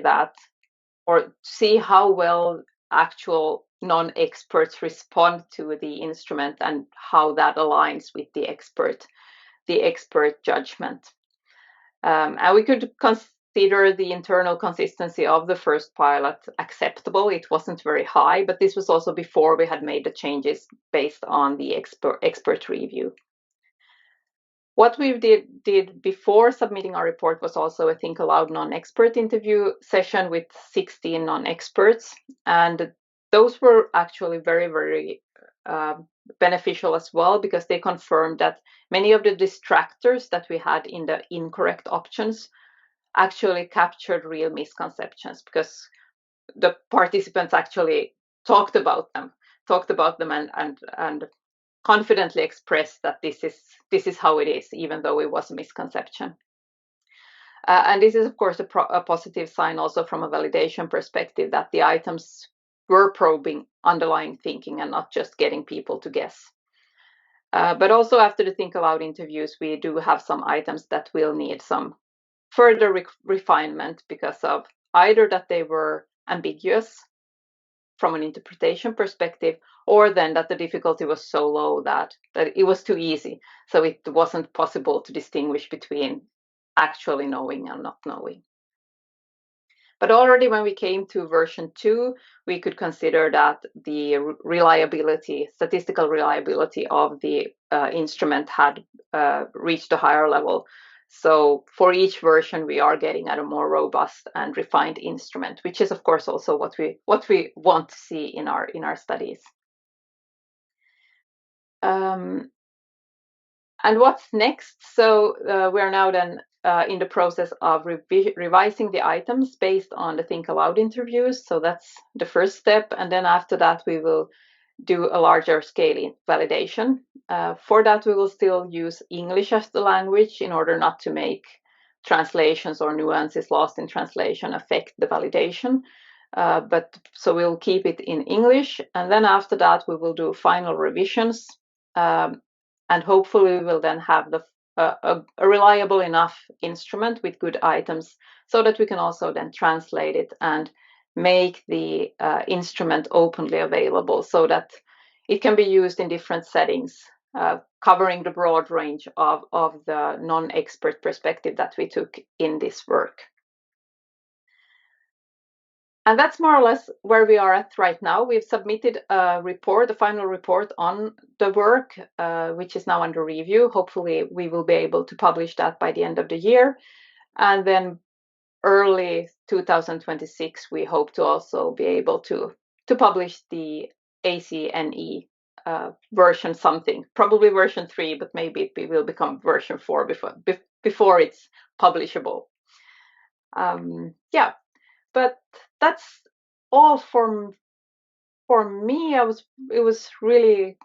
how well actual non-experts respond to the instrument and how that aligns with the expert judgment. And we could consider the internal consistency of the first pilot acceptable. It wasn't very high, but this was also before we had made the changes based on the expert review. What we did before submitting our report was also a Think Aloud non-expert interview session with 16 non-experts. And those were actually very, very beneficial as well, because they confirmed that many of the distractors that we had in the incorrect options actually captured real misconceptions, because the participants actually talked about them and confidently expressed that this is how it is, even though it was a misconception. And this is, of course, a positive sign also from a validation perspective, that the items were probing underlying thinking and not just getting people to guess. But also after the Think Aloud interviews, we do have some items that will need some further refinement because of either that they were ambiguous from an interpretation perspective, or then that the difficulty was so low that it was too easy. So it wasn't possible to distinguish between actually knowing and not knowing. But already when we came to version 2, we could consider that the statistical reliability of the instrument had reached a higher level. So for each version, we are getting at a more robust and refined instrument, which is, of course, also what we want to see in our studies. And what's next? So we're now then in the process of revising the items based on the Think Aloud interviews. So that's the first step. And then after that, we will do a larger scale validation. For that, we will still use English as the language in order not to make translations or nuances lost in translation affect the validation. But so we'll keep it in English, and then after that we will do final revisions, and hopefully we will then have a reliable enough instrument with good items so that we can also then translate it and make the instrument openly available so that it can be used in different settings, covering the broad range of the non-expert perspective that we took in this work. And that's more or less where we are at right now. We've submitted a report, the final report on the work, which is now under review. Hopefully we will be able to publish that by the end of the year. And then early 2026, we hope to also be able to publish the ACNE version something, probably version 3, but maybe it will become version 4 before it's publishable. Yeah. But that's all for me. It was really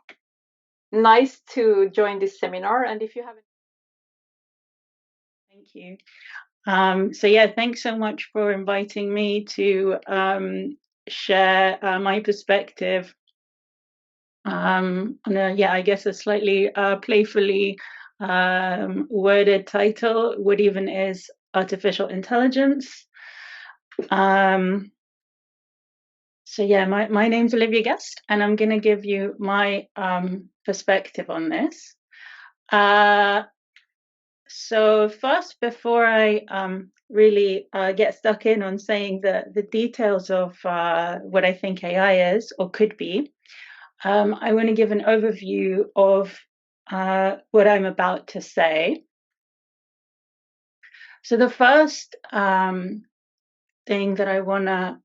nice to join this seminar. And if you haven't, thank you. So yeah, thanks so much for inviting me to share my perspective on I guess a slightly playfully worded title. What even is artificial intelligence? So yeah, my name's Olivia Guest, and I'm going to give you my perspective on this. So first, before I really get stuck in on saying the details of what I think AI is or could be, I want to give an overview of what I'm about to say. So the first thing that I want to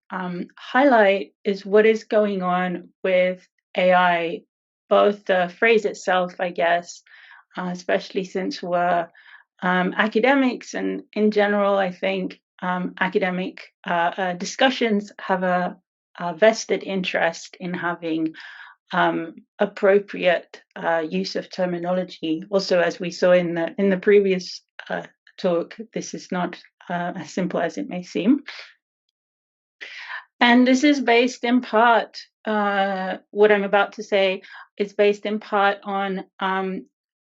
highlight is what is going on with AI, both the phrase itself, I guess, especially since we're academics, and in general, I think academic discussions have a vested interest in having appropriate use of terminology. Also, as we saw in the previous talk, this is not as simple as it may seem. And this is based in part, what I'm about to say is based in part on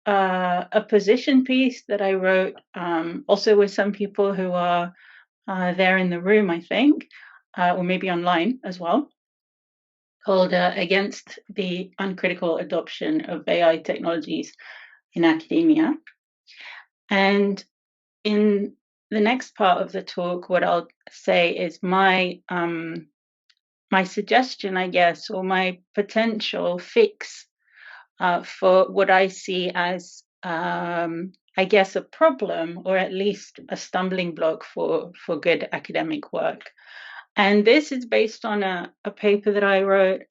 a position piece that I wrote, also with some people who are there in the room, I think, or maybe online as well, called Against the Uncritical Adoption of AI Technologies in Academia. And in the next part of the talk, what I'll say is my suggestion, I guess, or my potential fix for what I see as, I guess, a problem, or at least a stumbling block for good academic work. And this is based on a paper that I wrote,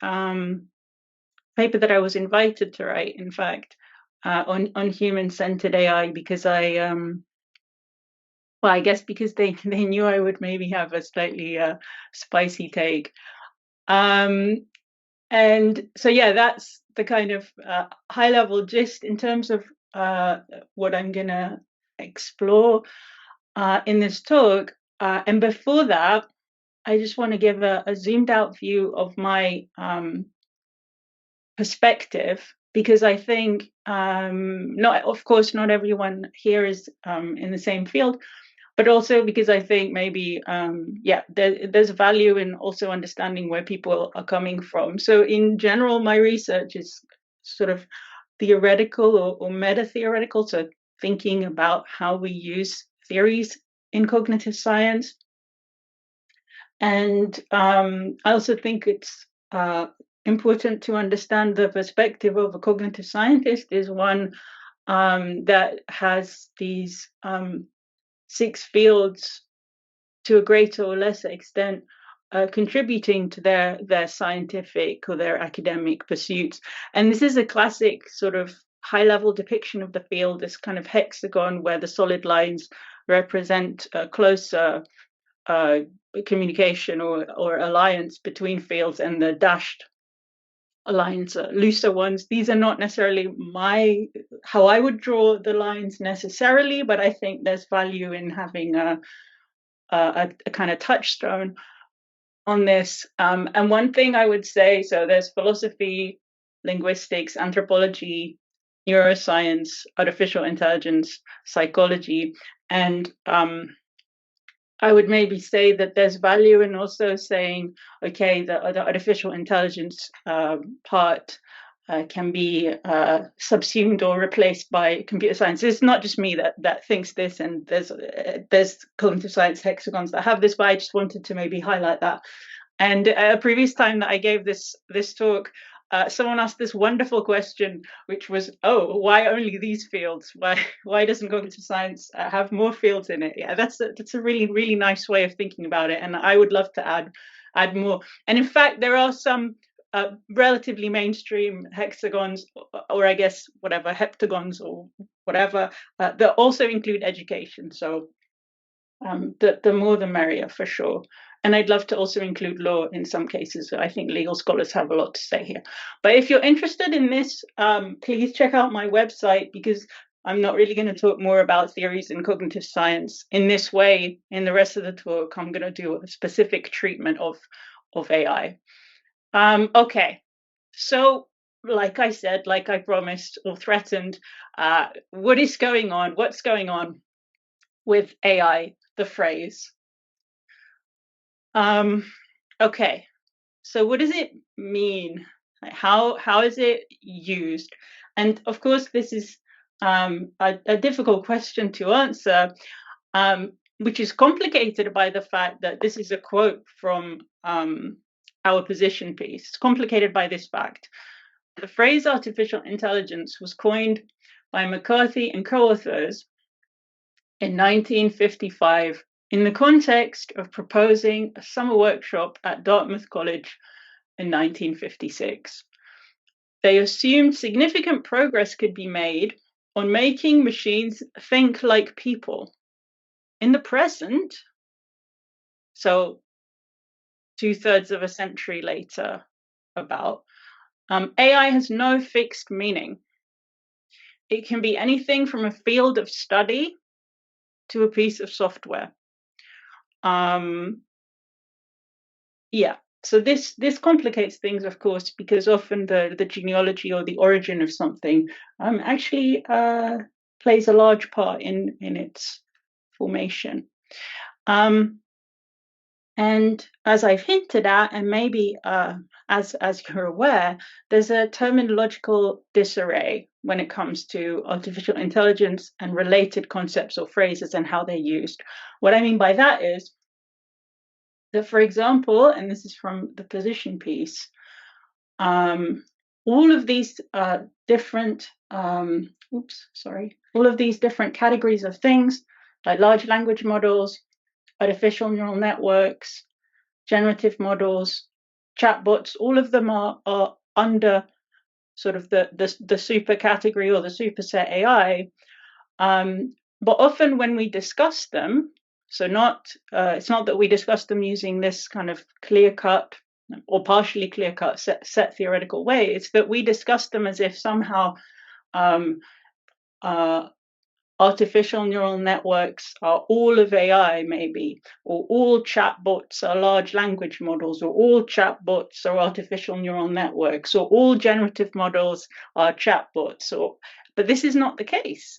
paper that I was invited to write, in fact, on human-centered AI, because I guess because they knew I would maybe have a slightly spicy take. And so, yeah, that's the kind of high-level gist in terms of what I'm going to explore in this talk. And before that, I just want to give a zoomed-out view of my perspective, because I think, of course, not everyone here is in the same field, but also because I think maybe, there's value in also understanding where people are coming from. So in general, my research is sort of theoretical or meta-theoretical, so thinking about how we use theories in cognitive science. And I also think it's important to understand the perspective of a cognitive scientist is one that has these 6 fields to a greater or lesser extent contributing to their scientific or their academic pursuits. And this is a classic sort of high-level depiction of the field, this kind of hexagon where the solid lines represent a closer communication or alliance between fields, and the dashed lines, looser ones. These are not necessarily how I would draw the lines necessarily, but I think there's value in having a kind of touchstone on this. And one thing I would say, so there's philosophy, linguistics, anthropology, neuroscience, artificial intelligence, psychology, and I would maybe say that there's value in also saying, okay, the artificial intelligence part can be subsumed or replaced by computer science. It's not just me that thinks this, and there's cognitive science hexagons that have this, but I just wanted to maybe highlight that. And a previous time that I gave this talk, someone asked this wonderful question, which was, oh, why only these fields? Why doesn't cognitive science have more fields in it? Yeah, that's a really, really nice way of thinking about it. And I would love to add more. And in fact, there are some relatively mainstream hexagons, or I guess whatever, heptagons or whatever, that also include education. So the more the merrier, for sure. And I'd love to also include law in some cases. I think legal scholars have a lot to say here. But if you're interested in this, please check out my website, because I'm not really going to talk more about theories in cognitive science in this way. In the rest of the talk, I'm going to do a specific treatment of AI. Okay, so like I said, like I promised or threatened, what is going on? What's going on with AI, the phrase? Okay, so what does it mean? How is it used? And of course, this is a difficult question to answer, which is complicated by the fact that this is a quote from our position piece. It's complicated by this fact. The phrase artificial intelligence was coined by McCarthy and co-authors in 1955 in the context of proposing a summer workshop at Dartmouth College in 1956. They assumed significant progress could be made on making machines think like people. In the present, so 2/3 of a century later, about, AI has no fixed meaning. It can be anything from a field of study to a piece of software. Yeah, so this complicates things, of course, because often the genealogy or the origin of something actually plays a large part in its formation. And as I've hinted at, and maybe as you're aware, there's a terminological disarray when it comes to artificial intelligence and related concepts or phrases and how they're used. What I mean by that is that, for example, and this is from the position piece, all of these different categories of things, like large language models, artificial neural networks, generative models, chatbots, all of them are under sort of the super category or the superset AI. But often when we discuss them, so it's not that we discuss them using this kind of clear-cut or partially clear-cut set theoretical way. It's that we discuss them as if somehow artificial neural networks are all of AI, maybe, or all chatbots are large language models, or all chatbots are artificial neural networks, or all generative models are chatbots. But this is not the case.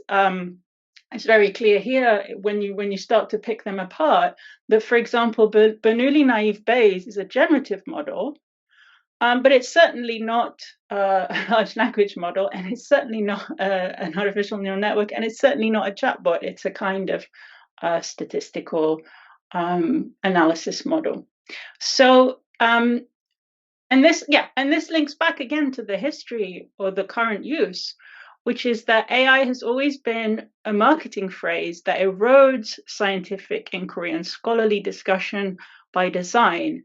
It's very clear here when you start to pick them apart that, for example, Bernoulli naive Bayes is a generative model, but it's certainly not a large language model, and it's certainly not an artificial neural network, and it's certainly not a chatbot. It's a kind of statistical analysis model. So, and this links back again to the history or the current use, which is that AI has always been a marketing phrase that erodes scientific inquiry and scholarly discussion by design,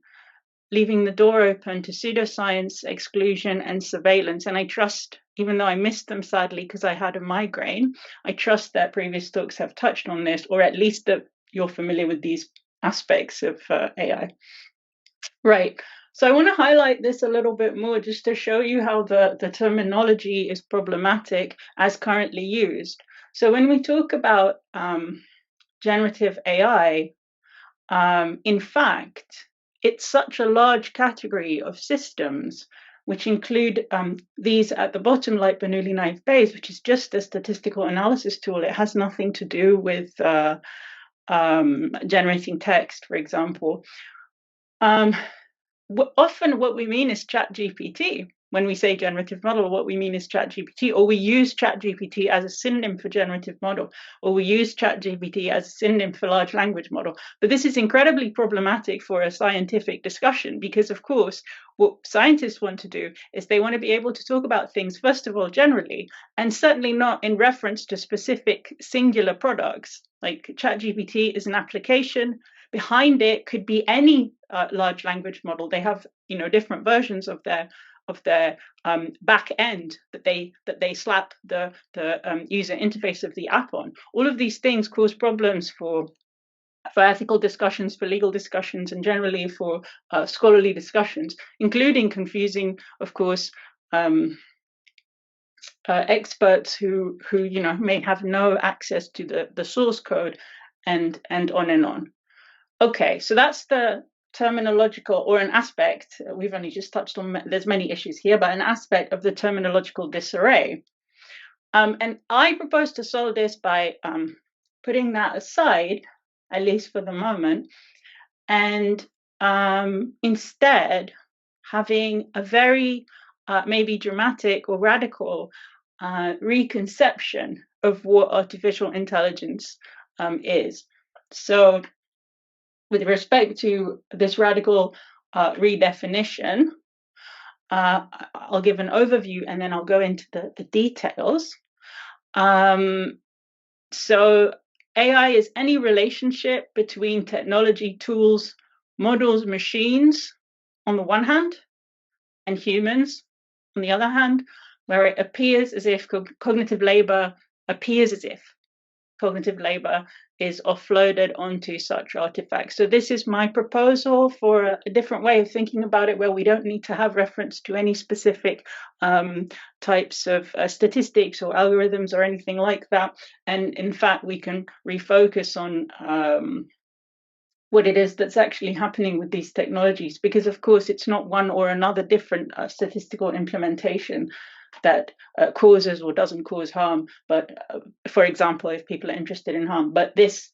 leaving the door open to pseudoscience, exclusion, and surveillance. And I trust, even though I missed them sadly because I had a migraine, I trust that previous talks have touched on this, or at least that you're familiar with these aspects of AI. Right. So I want to highlight this a little bit more just to show you how the terminology is problematic as currently used. So when we talk about generative AI, in fact, it's such a large category of systems, which include these at the bottom, like Bernoulli naive Bayes, which is just a statistical analysis tool. It has nothing to do with generating text, for example. Often what we mean is ChatGPT. When we say generative model, what we mean is ChatGPT, or we use ChatGPT as a synonym for generative model, or we use ChatGPT as a synonym for large language model. But this is incredibly problematic for a scientific discussion because, of course, what scientists want to do is they want to be able to talk about things, first of all, generally, and certainly not in reference to specific singular products. Like ChatGPT is an application. Behind it could be any large language model. They have, different versions of their back end that they slap the user interface of the app on. All of these things cause problems for ethical discussions, for legal discussions, and generally for scholarly discussions, including confusing, of course, experts who may have no access to the source code, and on and on. Okay, so that's the terminological, or an aspect, we've only just touched on, there's many issues here, but an aspect of the terminological disarray. And I propose to solve this by putting that aside, at least for the moment, and instead having a very maybe dramatic or radical reconception of what artificial intelligence is. So with respect to this radical redefinition, I'll give an overview and then I'll go into the details. So AI is any relationship between technology, tools, models, machines on the one hand, and humans on the other hand, where it appears as if cognitive labor is offloaded onto such artifacts. So this is my proposal for a different way of thinking about it, where we don't need to have reference to any specific types of statistics or algorithms or anything like that. And in fact, we can refocus on what it is that's actually happening with these technologies, because of course it's not one or another different statistical implementation that causes or doesn't cause harm, but for example, if people are interested in harm, but this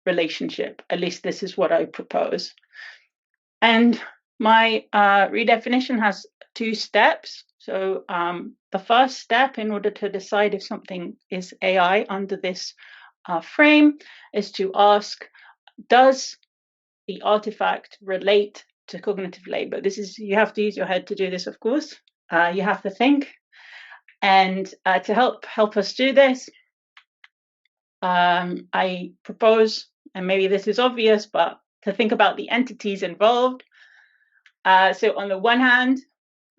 relationship, at least this is what I propose. And my redefinition has two steps. So the first step, in order to decide if something is AI under this frame, is to ask, does the artifact relate to cognitive labor? This is, you have to use your head to do this, of course. You have to think, and to help us do this, I propose, and maybe this is obvious, but to think about the entities involved. So on the one hand,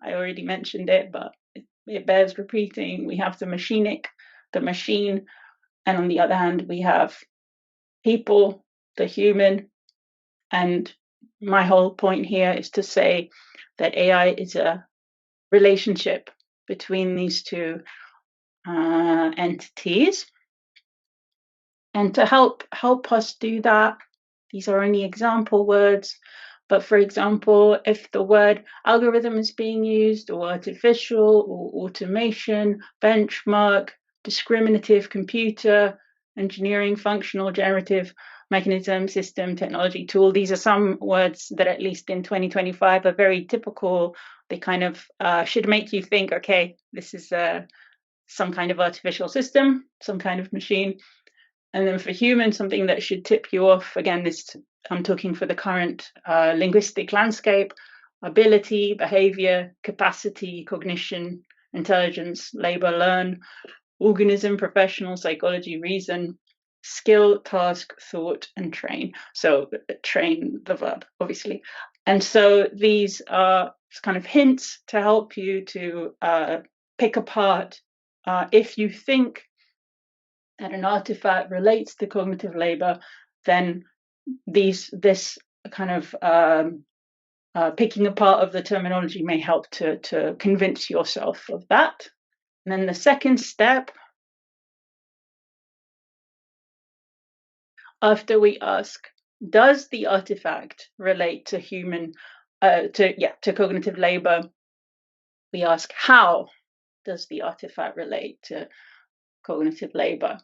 I already mentioned it, but it bears repeating, we have the machinic, the machine, and on the other hand, we have people, the human. And my whole point here is to say that AI is a relationship between these two entities. And to help us do that, these are only example words, but for example, if the word algorithm is being used, or artificial, or automation, benchmark, discriminative, computer, engineering, functional, generative, mechanism, system, technology, tool, these are some words that at least in 2025 are very typical. They kind of should make you think, okay, this is some kind of artificial system, some kind of machine. And then for human, something that should tip you off, again, this I'm talking for the current linguistic landscape, ability, behavior, capacity, cognition, intelligence, labor, learn, organism, professional, psychology, reason, skill, task, thought, and train. So train, the verb, obviously. And so these are kind of hints to help you to pick apart if you think that an artifact relates to cognitive labor, then this kind of picking apart of the terminology may help to convince yourself of that. And then the second step, after we ask, does the artifact relate to to cognitive labor? We ask, how does the artifact relate to cognitive labor?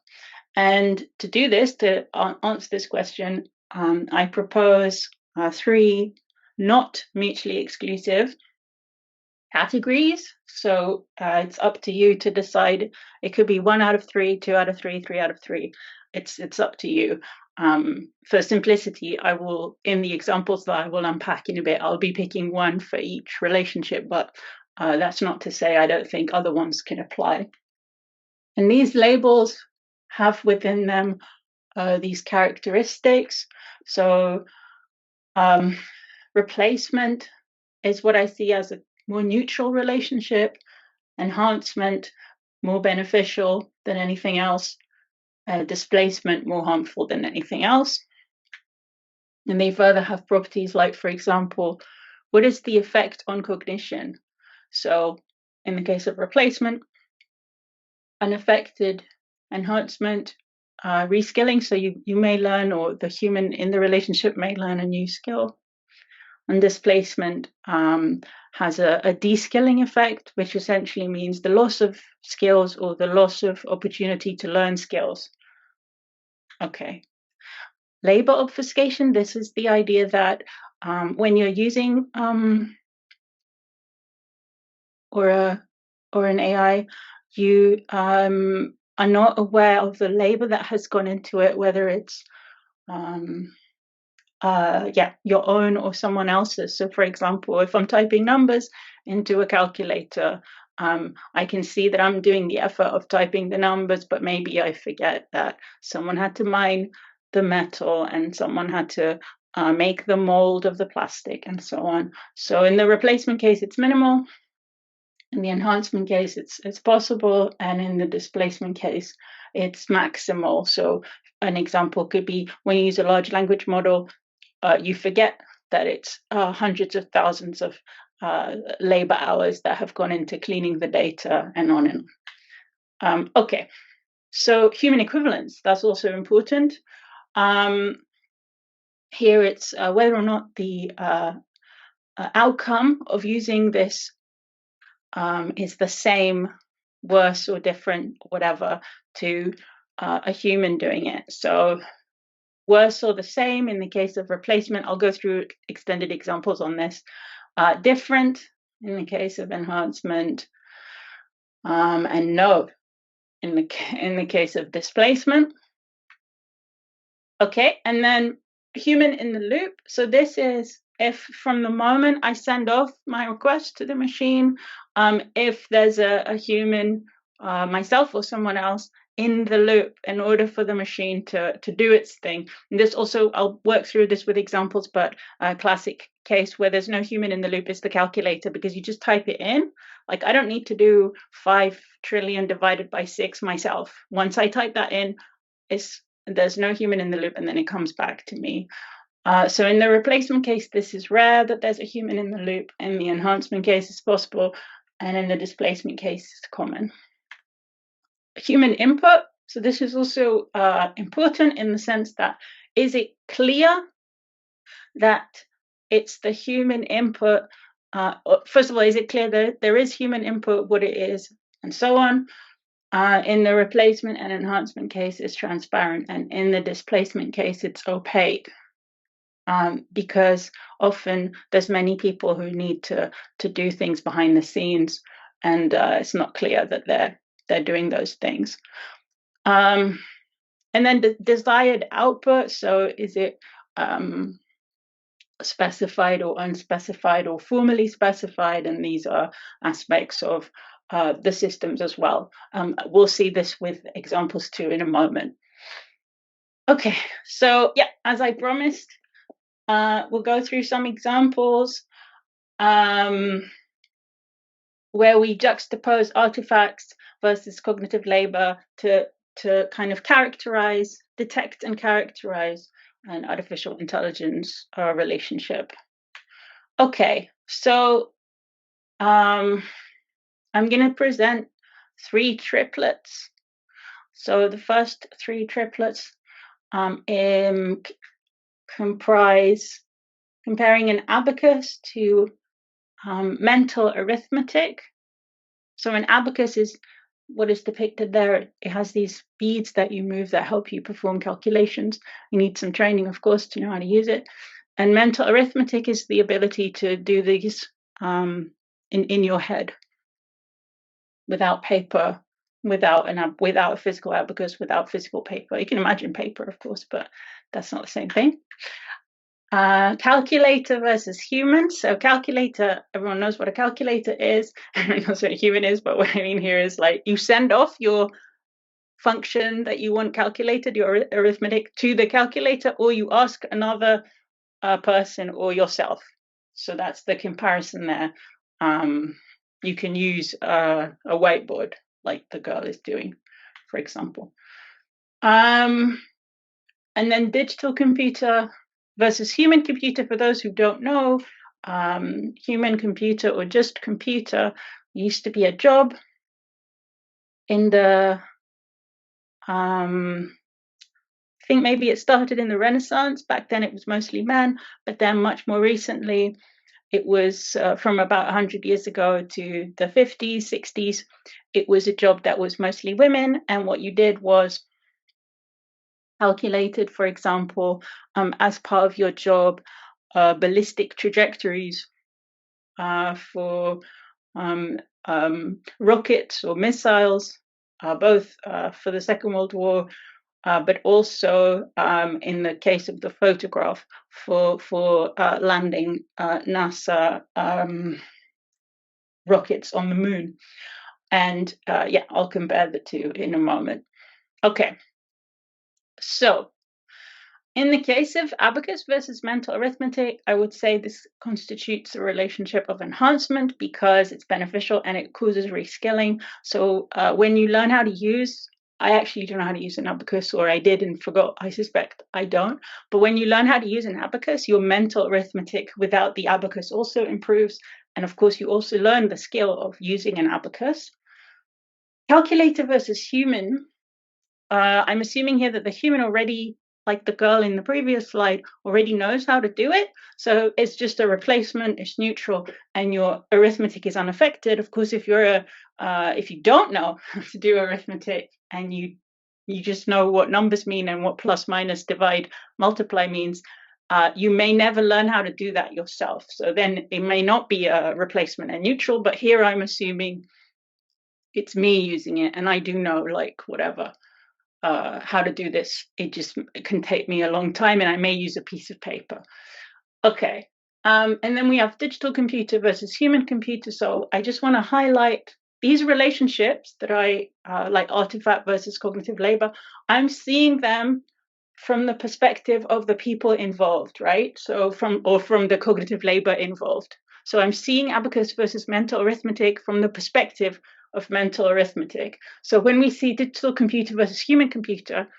And to do this, to answer this question, I propose 3 not mutually exclusive categories. So it's up to you to decide. It could be 1 out of 3, 2 out of 3, 3 out of 3. It's up to you. For simplicity, I will, in the examples that I will unpack in a bit, I'll be picking 1 for each relationship, but that's not to say I don't think other ones can apply. And these labels have within them these characteristics. So replacement is what I see as a more neutral relationship, enhancement more beneficial than anything else, displacement more harmful than anything else. And they further have properties like, for example, what is the effect on cognition? So in the case of replacement, unaffected enhancement, reskilling. So you may learn, or the human in the relationship may learn a new skill. And displacement has a de-skilling effect, which essentially means the loss of skills or the loss of opportunity to learn skills. Okay. Labor obfuscation, this is the idea that when you're using or an AI, you are not aware of the labor that has gone into it, whether it's your own or someone else's. So for example, if I'm typing numbers into a calculator, I can see that I'm doing the effort of typing the numbers, but maybe I forget that someone had to mine the metal and someone had to make the mold of the plastic and so on. So in the replacement case, it's minimal. In the enhancement case, it's possible. And in the displacement case, it's maximal. So an example could be when you use a large language model, you forget that it's hundreds of thousands of labor hours that have gone into cleaning the data and on and on. Okay, so human equivalence, that's also important. Here it's whether or not the outcome of using this is the same, worse or different, whatever, to a human doing it. So worse or the same in the case of replacement. I'll go through extended examples on this. Different in the case of enhancement, and no in the case of displacement. Okay, and then human in the loop. So this is if from the moment I send off my request to the machine, if there's a human, myself or someone else, in the loop in order for the machine to do its thing. And this also, I'll work through this with examples, but a classic case where there's no human in the loop is the calculator, because you just type it in. Like I don't need to do 5 trillion divided by 6 myself. Once I type that in, there's no human in the loop, and then it comes back to me. So in the replacement case, this is rare that there's a human in the loop. In the enhancement case, it's possible. And in the displacement case, it's common. Human input. So this is also important in the sense that, is it clear that it's the human input? First of all, is it clear that there is human input, what it is, and so on? In the replacement and enhancement case, it's transparent. And in the displacement case, it's opaque. Because often there's many people who need to do things behind the scenes, and it's not clear that they're doing those things. And then the desired output. So is it specified or unspecified or formally specified? And these are aspects of the systems as well. We'll see this with examples too in a moment. Okay, so yeah, as I promised, we'll go through some examples where we juxtapose artifacts versus cognitive labor to kind of detect and characterize an artificial intelligence relationship. Okay, so I'm going to present 3 triplets. So the first 3 triplets comprise comparing an abacus to mental arithmetic. So an abacus is what is depicted there. It has these beads that you move that help you perform calculations. You need some training, of course, to know how to use it. And mental arithmetic is the ability to do these in your head without paper, without a physical abacus, without physical paper. You can imagine paper, of course, but that's not the same thing. Calculator versus human. So calculator, everyone knows what a calculator is. Everyone knows what a human is, but what I mean here is like you send off your function that you want calculated, your arithmetic, to the calculator, or you ask another person or yourself. So that's the comparison there. You can use a whiteboard like the girl is doing, for example. And then digital computer versus human computer. For those who don't know, human computer or just computer used to be a job in the I think maybe it started in the Renaissance. Back then it was mostly men, but then much more recently it was from about 100 years ago to the 50s, 60s, it was a job that was mostly women. And what you did was calculated, for example, as part of your job, ballistic trajectories for rockets or missiles, both for the Second World War, but also in the case of the photograph for landing NASA rockets on the moon. And yeah, I'll compare the two in a moment. Okay, so in the case of abacus versus mental arithmetic, I would say this constitutes a relationship of enhancement because it's beneficial and it causes reskilling. So when you learn how to use, I actually don't know how to use an abacus, or I did and forgot. I suspect I don't. But when you learn how to use an abacus, your mental arithmetic without the abacus also improves. And of course, you also learn the skill of using an abacus. Calculator versus human. I'm assuming here that the human already, like the girl in the previous slide, already knows how to do it. So it's just a replacement, it's neutral, and your arithmetic is unaffected. Of course, if you don't know how to do arithmetic and you just know what numbers mean and what plus, minus, divide, multiply means, you may never learn how to do that yourself. So then it may not be a replacement and neutral, but here I'm assuming it's me using it and I do know like whatever. How to do this. It can take me a long time and I may use a piece of paper. Okay, and then we have digital computer versus human computer. So I just want to highlight these relationships that I like artifact versus cognitive labor. I'm seeing them from the perspective of the people involved, right? So from the cognitive labor involved. So I'm seeing abacus versus mental arithmetic from the perspective of mental arithmetic. So when we see digital computer versus human computer,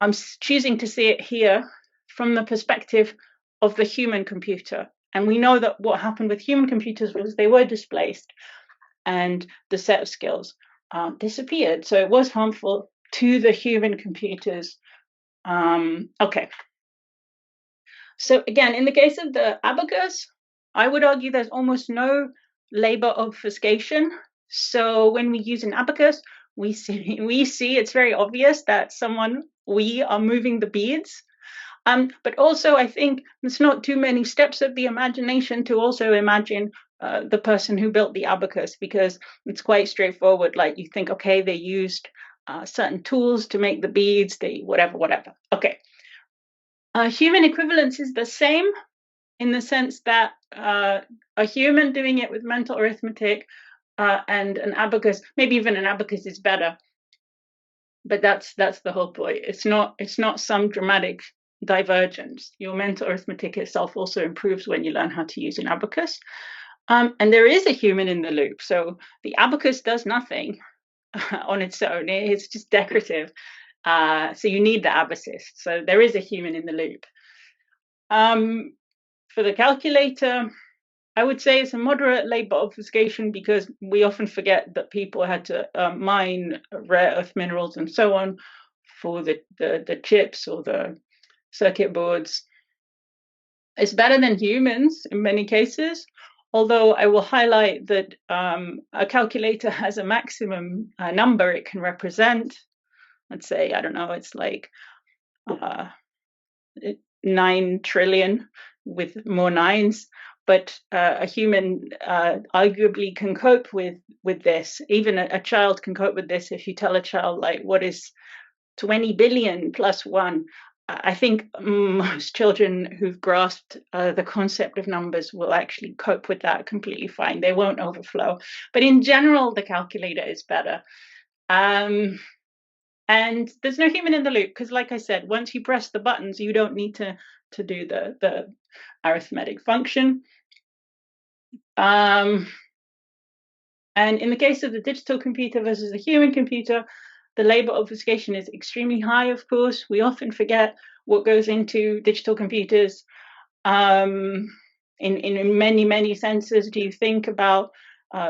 I'm choosing to see it here from the perspective of the human computer. And we know that what happened with human computers was they were displaced and the set of skills disappeared. So it was harmful to the human computers. Okay. So again, in the case of the abacus, I would argue there's almost no labor obfuscation. So when we use an abacus, we see it's very obvious that we are moving the beads. But also I think it's not too many steps of the imagination to also imagine the person who built the abacus, because it's quite straightforward. Like you think, okay, they used certain tools to make the beads, whatever. Okay. Human equivalence is the same in the sense that a human doing it with mental arithmetic and an abacus, maybe even an abacus is better. But that's the whole point. It's not some dramatic divergence. Your mental arithmetic itself also improves when you learn how to use an abacus. And there is a human in the loop. So the abacus does nothing on its own. It's just decorative. So you need the abacus. So there is a human in the loop. For the calculator, I would say it's a moderate labor obfuscation because we often forget that people had to mine rare earth minerals and so on for the chips or the circuit boards. It's better than humans in many cases, although I will highlight that a calculator has a maximum number it can represent. Let's say, I don't know, it's like 9 trillion with more nines, but a human arguably can cope with this. Even a child can cope with this. If you tell a child, like, what is 20 billion plus 1, I think most children who've grasped the concept of numbers will actually cope with that completely fine. They won't overflow. But in general, the calculator is better. And there's no human in the loop because, like I said, once you press the buttons, you don't need to do the arithmetic function. And in the case of the digital computer versus the human computer, the labor obfuscation is extremely high, of course. We often forget what goes into digital computers. In many, many senses, do you think about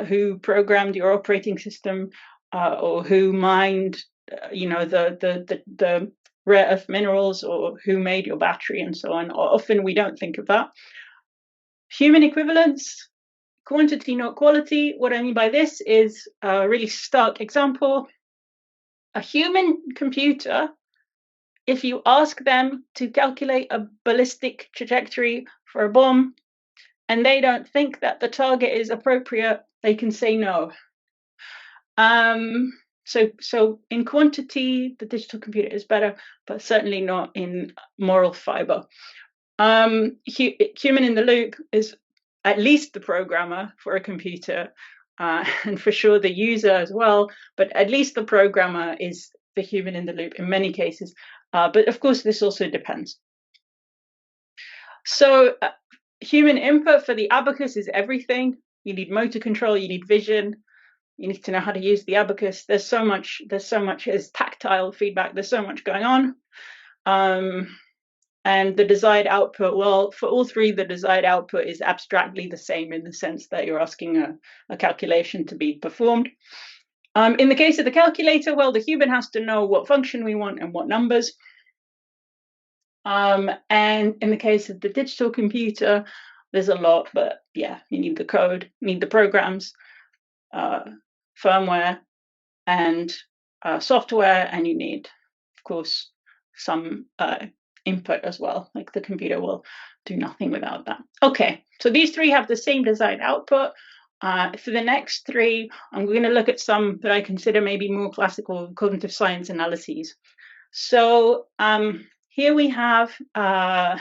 who programmed your operating system or who mined the rare earth minerals or who made your battery and so on? Often we don't think of that. Human equivalence, quantity, not quality. What I mean by this is a really stark example. A human computer, if you ask them to calculate a ballistic trajectory for a bomb and they don't think that the target is appropriate, they can say no. So in quantity, the digital computer is better, but certainly not in moral fiber. Human in the loop is at least the programmer for a computer, and for sure the user as well, but at least the programmer is the human in the loop in many cases. But of course, this also depends. So human input for the abacus is everything. You need motor control, you need vision, you need to know how to use the abacus. There's so much, there's tactile feedback, there's so much going on. And the desired output, well, for all three, the desired output is abstractly the same in the sense that you're asking a calculation to be performed. In the case of the calculator, well, the human has to know what function we want and what numbers. And in the case of the digital computer, there's a lot, but yeah, you need the code, you need the programs, firmware, and software, and you need, of course, some input as well. Like the computer will do nothing without that. Okay, so these three have the same desired output. For the next three, I'm going to look at some that I consider maybe more classical cognitive science analyses. So here we have an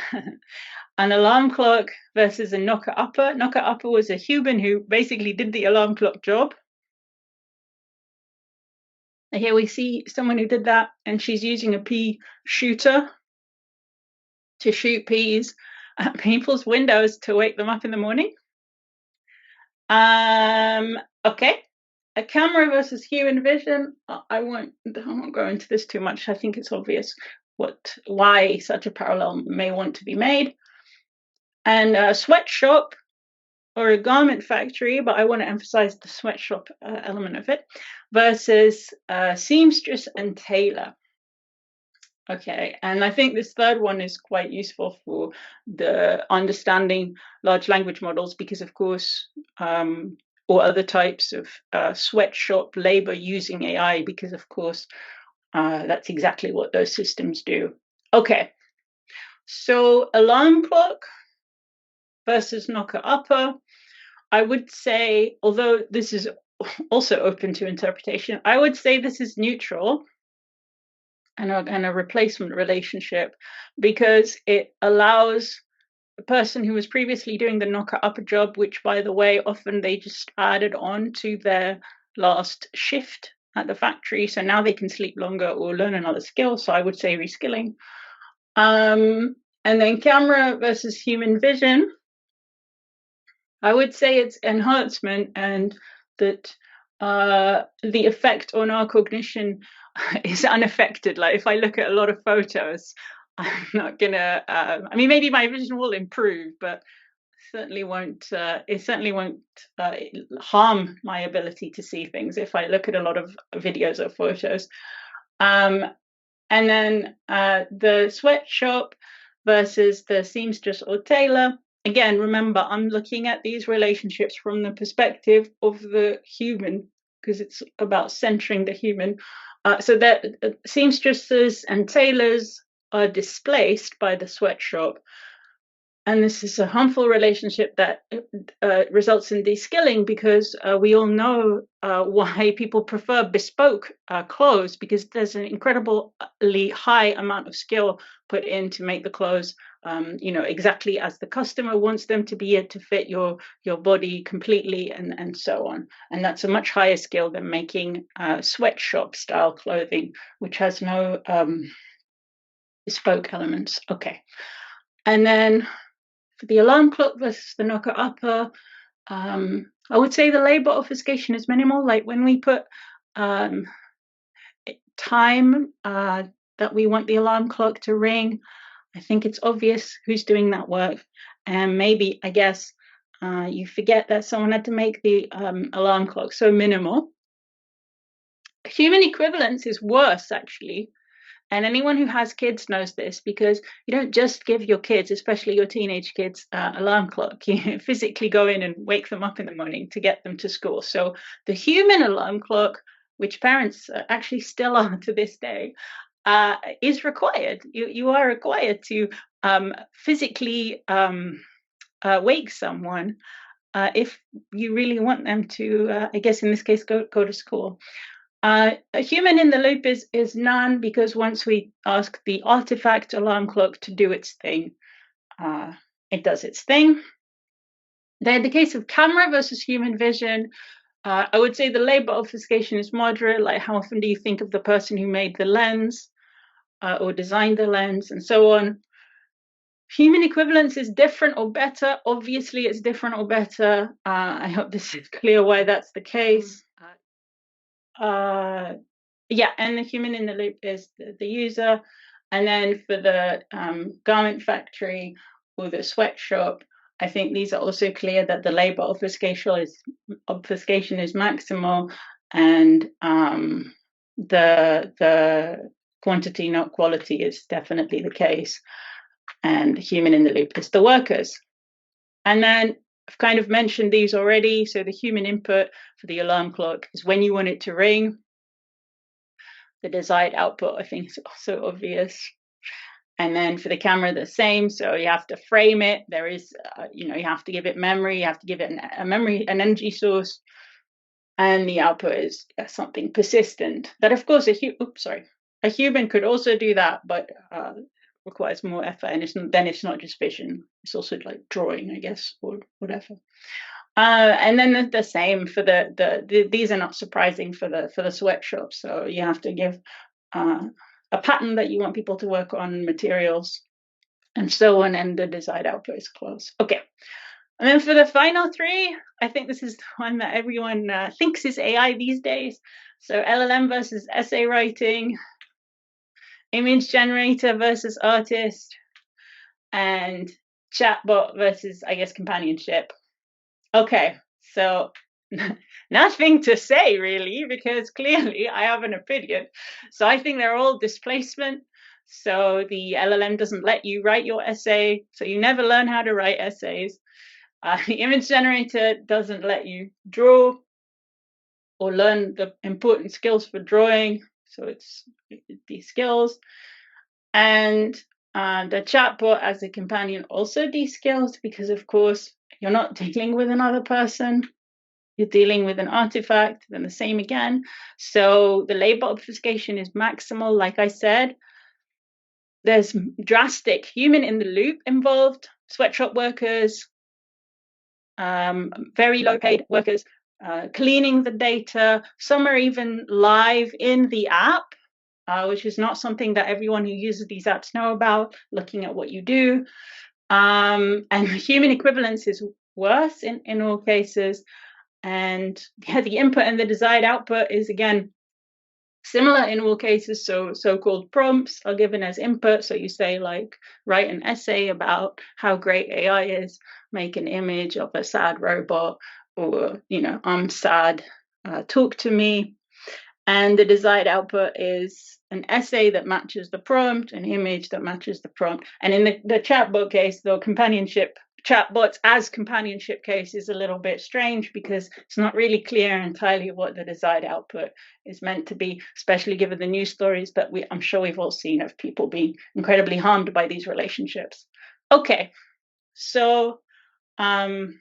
alarm clock versus a knocker-upper. Knocker-upper was a human who basically did the alarm clock job. And here we see someone who did that, and she's using a pea shooter to shoot peas at people's windows to wake them up in the morning. Okay, a camera versus human vision. I won't go into this too much. I think it's obvious why such a parallel may want to be made. And a sweatshop or a garment factory, but I want to emphasize the sweatshop element of it, versus seamstress and tailor. Okay, and I think this third one is quite useful for the understanding large language models because, of course, or other types of sweatshop labor using AI, because, of course, that's exactly what those systems do. Okay, so alarm clock versus knocker-upper. I would say, although this is also open to interpretation, I would say this is neutral and a replacement relationship because it allows the person who was previously doing the knocker-upper job, which, by the way, often they just added on to their last shift at the factory. So now they can sleep longer or learn another skill. So I would say reskilling. And then camera versus human vision. I would say it's enhancement, and that the effect on our cognition is unaffected. Like if I look at a lot of photos, I'm not gonna, I mean, maybe my vision will improve, but certainly won't. It certainly won't harm my ability to see things if I look at a lot of videos or photos. And then the sweatshop versus the seamstress or tailor. Again, remember, I'm looking at these relationships from the perspective of the human, because it's about centering the human. So that seamstresses and tailors are displaced by the sweatshop. And this is a harmful relationship that results in de-skilling, because we all know why people prefer bespoke clothes, because there's an incredibly high amount of skill put in to make the clothes, exactly as the customer wants them to be, to fit your body completely, and so on. And that's a much higher skill than making sweatshop style clothing, which has no bespoke elements. Okay, and then for the alarm clock versus the knocker upper, I would say the labor obfuscation is minimal. Like when we put time that we want the alarm clock to ring, I think it's obvious who's doing that work. And maybe, I guess, you forget that someone had to make the alarm clock, so minimal. Human equivalence is worse, actually. And anyone who has kids knows this, because you don't just give your kids, especially your teenage kids, alarm clock. You physically go in and wake them up in the morning to get them to school. So the human alarm clock, which parents actually still are to this day, is required. You are required to physically wake someone if you really want them to, I guess in this case, go to school. A human in the loop is none, because once we ask the artifact alarm clock to do its thing, it does its thing. Then the case of camera versus human vision, I would say the labor obfuscation is moderate. Like, how often do you think of the person who made the lens or designed the lens, and so on. Human equivalence is different or better. Obviously, it's different or better. I hope this is clear why that's the case. Yeah, and the human in the loop is the user. And then for the garment factory or the sweatshop, I think these are also clear that the labor obfuscation is maximal, and the quantity, not quality, is definitely the case. And the human in the loop is the workers. And then I've kind of mentioned these already. So the human input for the alarm clock is when you want it to ring. The desired output, I think, is also obvious. And then for the camera, the same. So you have to frame it. There is, you have to give it memory. You have to give it an energy source. And the output is something persistent. That, of course, a human could also do that, but requires more effort. And it's not just vision. It's also like drawing, I guess, or whatever. And then the same for these are not surprising for the sweatshop. So you have to give a pattern that you want people to work on, materials, and so on, and the desired output is close. Okay. And then for the final three, I think this is the one that everyone thinks is AI these days. So LLM versus essay writing, image generator versus artist, and chatbot versus, I guess, companionship. Okay, so nothing to say really, because clearly I have an opinion. So I think they're all displacement. So the LLM doesn't let you write your essay, so you never learn how to write essays. The image generator doesn't let you draw or learn the important skills for drawing, so it's these skills. And the chatbot as a companion also de-skills, because of course you're not dealing with another person, you're dealing with an artifact, then the same again. So the labor obfuscation is maximal, like I said. There's drastic human in the loop involved, sweatshop workers, very low paid workers, cleaning the data. Some are even live in the app, which is not something that everyone who uses these apps know about, looking at what you do. And human equivalence is worse in all cases. And the input and the desired output is, again, Similar in all cases, so-called prompts are given as input. So you say, like, write an essay about how great AI is, make an image of a sad robot, or, I'm sad, talk to me. And the desired output is an essay that matches the prompt, an image that matches the prompt. And in the chatbot case, the chatbots as companionship case is a little bit strange because it's not really clear entirely what the desired output is meant to be, especially given the news stories that I'm sure we've all seen of people being incredibly harmed by these relationships. Okay, so the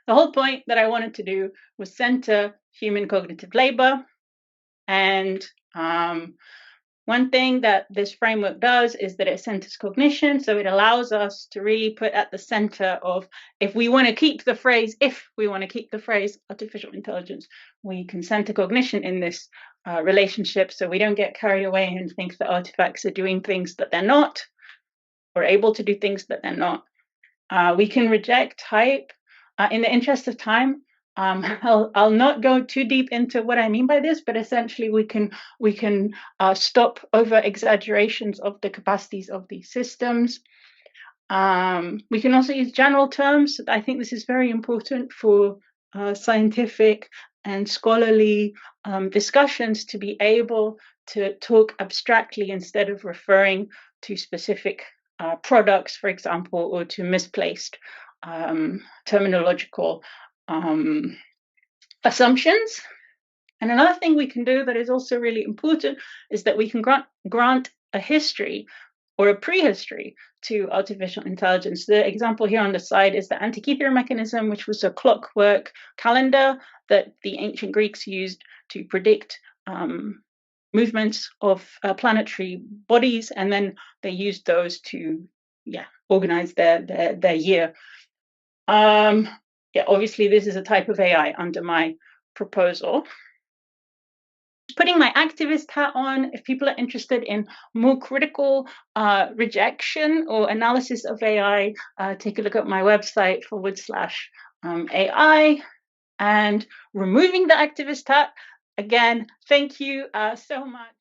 whole point that I wanted to do was center human cognitive labor. And one thing that this framework does is that it centers cognition. So it allows us to really put at the center of, if we want to keep the phrase artificial intelligence, we can center cognition in this relationship, so we don't get carried away and think that artifacts are doing things that they're not, or able to do things that they're not. We can reject hype. In the interest of time, I'll not go too deep into what I mean by this, but essentially we can stop over exaggerations of the capacities of these systems. We can also use general terms. I think this is very important for scientific and scholarly discussions, to be able to talk abstractly instead of referring to specific products, for example, or to misplaced terminological assumptions. And another thing we can do that is also really important is that we can grant a history or a prehistory to artificial intelligence. The example here on the side is the Antikythera mechanism, which was a clockwork calendar that the ancient Greeks used to predict movements of planetary bodies, and then they used those to organize their year. Obviously this is a type of AI under my proposal. Putting my activist hat on, if people are interested in more critical rejection or analysis of AI, take a look at my website /AI. And removing the activist hat, again, thank you so much.